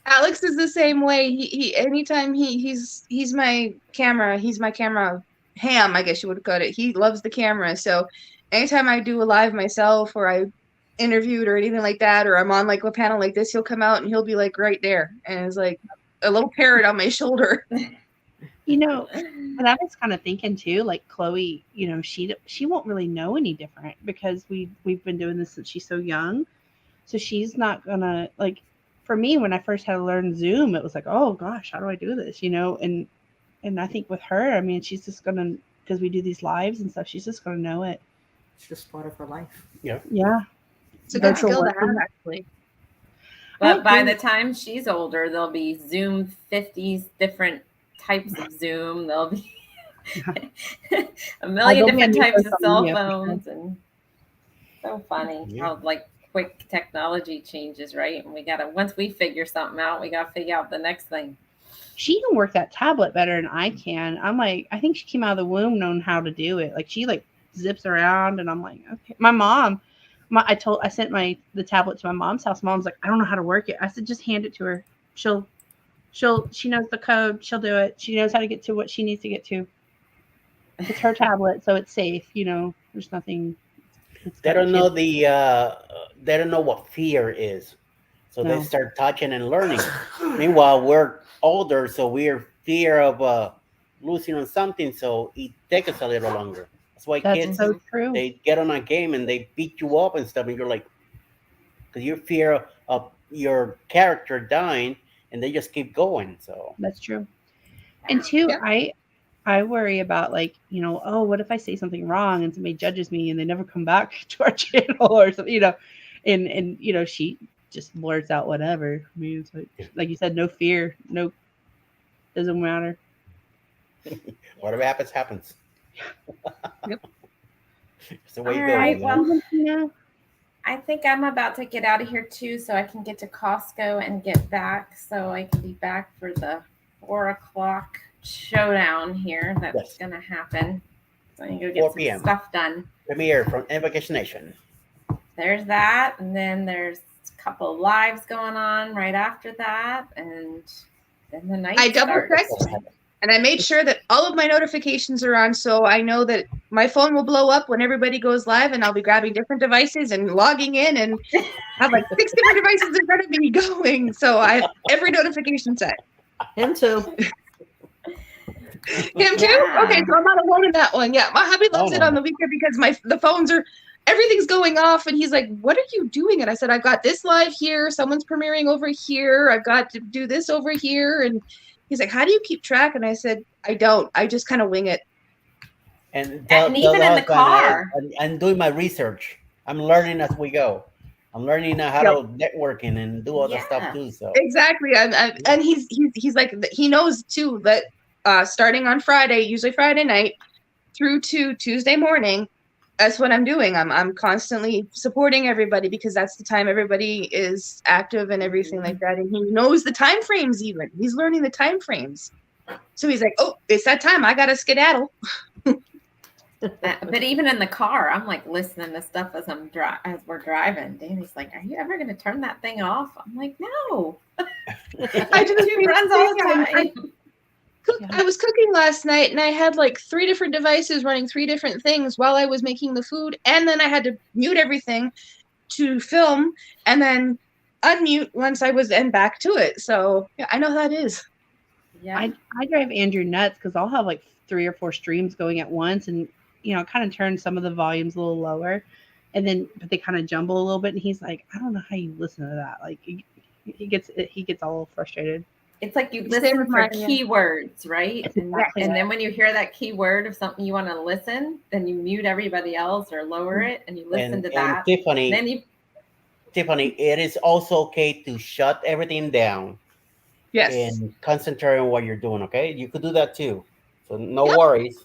Alex is the same way. He anytime he's my camera. He's my camera ham, I guess you would call it. He loves the camera. So anytime I do a live myself or I interviewed or anything like that, or I'm on like a panel like this, he'll come out and he'll be like right there. And it's like a little parrot on my shoulder. And I was kind of thinking too, like Chloe, she won't really know any different because we've been doing this since she's so young. So she's not gonna, like, for me, when I first had to learn Zoom, it was like, oh gosh, how do I do this? And I think with her, I mean, she's just gonna, because we do these lives and stuff, she's just gonna know it. It's just part of her life. Yeah. It's a good Virtual skill to working. have, actually. But by the time she's older, there'll be Zoom 50 different types of Zoom. There'll be a million different types of cell phones, and so funny how like quick technology changes, right? And we gotta, once we figure something out, we gotta figure out the next thing. She can work that tablet better than I can. I'm like, I think she came out of the womb knowing how to do it. Like she like zips around, and I'm like, okay. My mom, I sent the tablet to my mom's house. Mom's like, I don't know how to work it. I said, just hand it to her. She knows the code. She'll do it. She knows how to get to what she needs to get to. It's her tablet, so it's safe. You know, there's nothing. They don't know they don't know what fear is, so they start touching and learning. Meanwhile, we're older, so we're fear of losing on something, so it takes us a little longer. That's why kids, so true. They get on a game and they beat you up and stuff, and you're like, because you fear of your character dying, and they just keep going. So that's true. And two, I worry about like, you know, oh, what if I say something wrong and somebody judges me and they never come back to our channel or something, you know, and you know, she just blurts out whatever. I mean, it's like you said, no fear, no, doesn't matter. Whatever happens, happens. Yep. It's the way All it goes. right, well, I think I'm about to get out of here too, so I can get to Costco and get back, so I can be back for the 4 o'clock showdown here that's gonna happen. So I can go get some stuff done. Premiere from Invocation Nation. There's that, and then there's a couple of lives going on right after that, and then the night. I double checked, and I made sure that all of my notifications are on, so I know that my phone will blow up when everybody goes live, and I'll be grabbing different devices and logging in, and have like 6 different devices in front of me going. So I have every notification set. Him too. Him too? Yeah. Okay, so I'm not alone in that one. Yeah, my hubby loves it on the weekend because the phones are, everything's going off, and he's like, what are you doing? And I said, I've got this live here, someone's premiering over here, I've got to do this over here. And he's like, how do you keep track? And I said, I don't. I just kind of wing it. And even in the car. I'm doing my research. I'm learning as we go. I'm learning how to networking and do all that stuff too. So exactly, and he's like, he knows too that starting on Friday, usually Friday night, through to Tuesday morning, that's what I'm doing. I'm constantly supporting everybody because that's the time everybody is active and everything like that. And he knows the time frames. Even he's learning the time frames. So he's like, oh, it's that time. I gotta skedaddle. But even in the car, I'm like listening to stuff as we're driving. Danny's like, "Are you ever going to turn that thing off?" I'm like, "No." I just do runs all the time. I was cooking last night, and I had like 3 different devices running 3 different things while I was making the food, and then I had to mute everything to film, and then unmute once I was back to it. So yeah, I know how that is. Yeah, I drive Andrew nuts because I'll have like 3 or 4 streams going at once, and you know, kind of turn some of the volumes a little lower, and then but they kind of jumble a little bit. And he's like, I don't know how you listen to that. Like he gets all frustrated. It's like you listen for keywords, right? And then when you hear that keyword of something you want to listen, then you mute everybody else or lower it, and you listen to that. Tiffany, it is also okay to shut everything down. Yes. And concentrate on what you're doing. Okay, you could do that too. So no worries.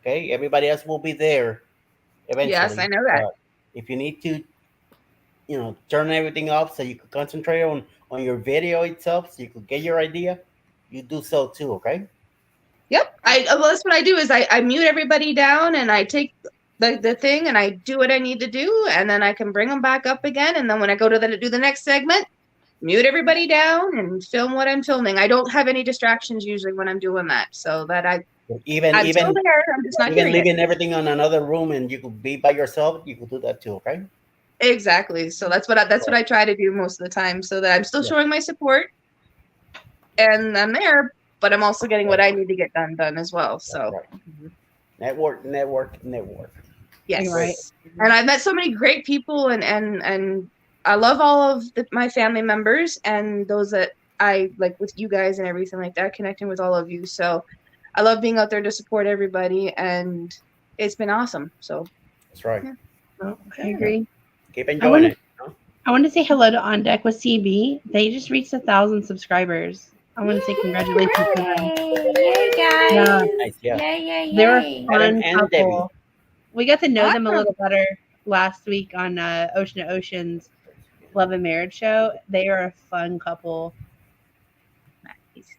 Okay, everybody else will be there eventually. Yes, I know that. If you need to, turn everything off so you can concentrate on your video itself, so you could get your idea, you do so too. Okay. Yep. Well, that's what I do is I mute everybody down, and I take the thing and I do what I need to do, and then I can bring them back up again. And then when I go to do the next segment, mute everybody down and film what I'm filming. I don't have any distractions usually when I'm doing that, so that I'm still there, I'm just not even leaving everything on another room, and you could be by yourself. You could do that too, okay? Exactly. So that's what I try to do most of the time, so that I'm still showing my support, and I'm there, but I'm also getting what I need to get done as well. So network. Yes, right. And I've met so many great people, and I love all of my family members and those that I like with you guys and everything like that, connecting with all of you. So I love being out there to support everybody, and it's been awesome. So that's right. Yeah. I agree. Keep enjoying it. I want to say hello to On Deck with CB. They just reached 1,000 subscribers. I want to say congratulations to them. Yay, guys! Yeah. Nice, yeah. Yay! They're a Yay! fun and couple. We got to know them a Awesome. little better last week on Ocean to Ocean's Love and Marriage show. They are a fun couple.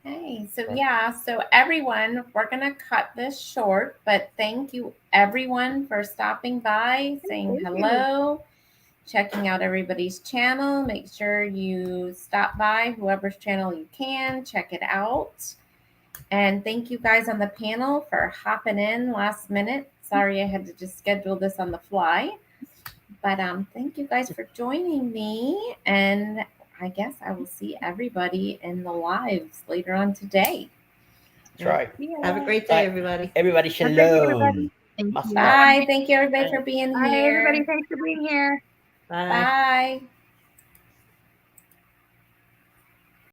Okay, so everyone, we're gonna cut this short, but thank you everyone for stopping by, saying hello, checking out everybody's channel. Make sure you stop by whoever's channel you can, check it out. And thank you guys on the panel for hopping in last minute. Sorry I had to just schedule this on the fly. But thank you guys for joining me, and I guess I will see everybody in the lives later on today. That's right. Have a great Bye. day, everybody. Everybody, Have a great day, everybody. shalom. Thank Master. you. Bye. Thank you everybody for being Bye, here. everybody. Thanks for being here. Bye. Bye.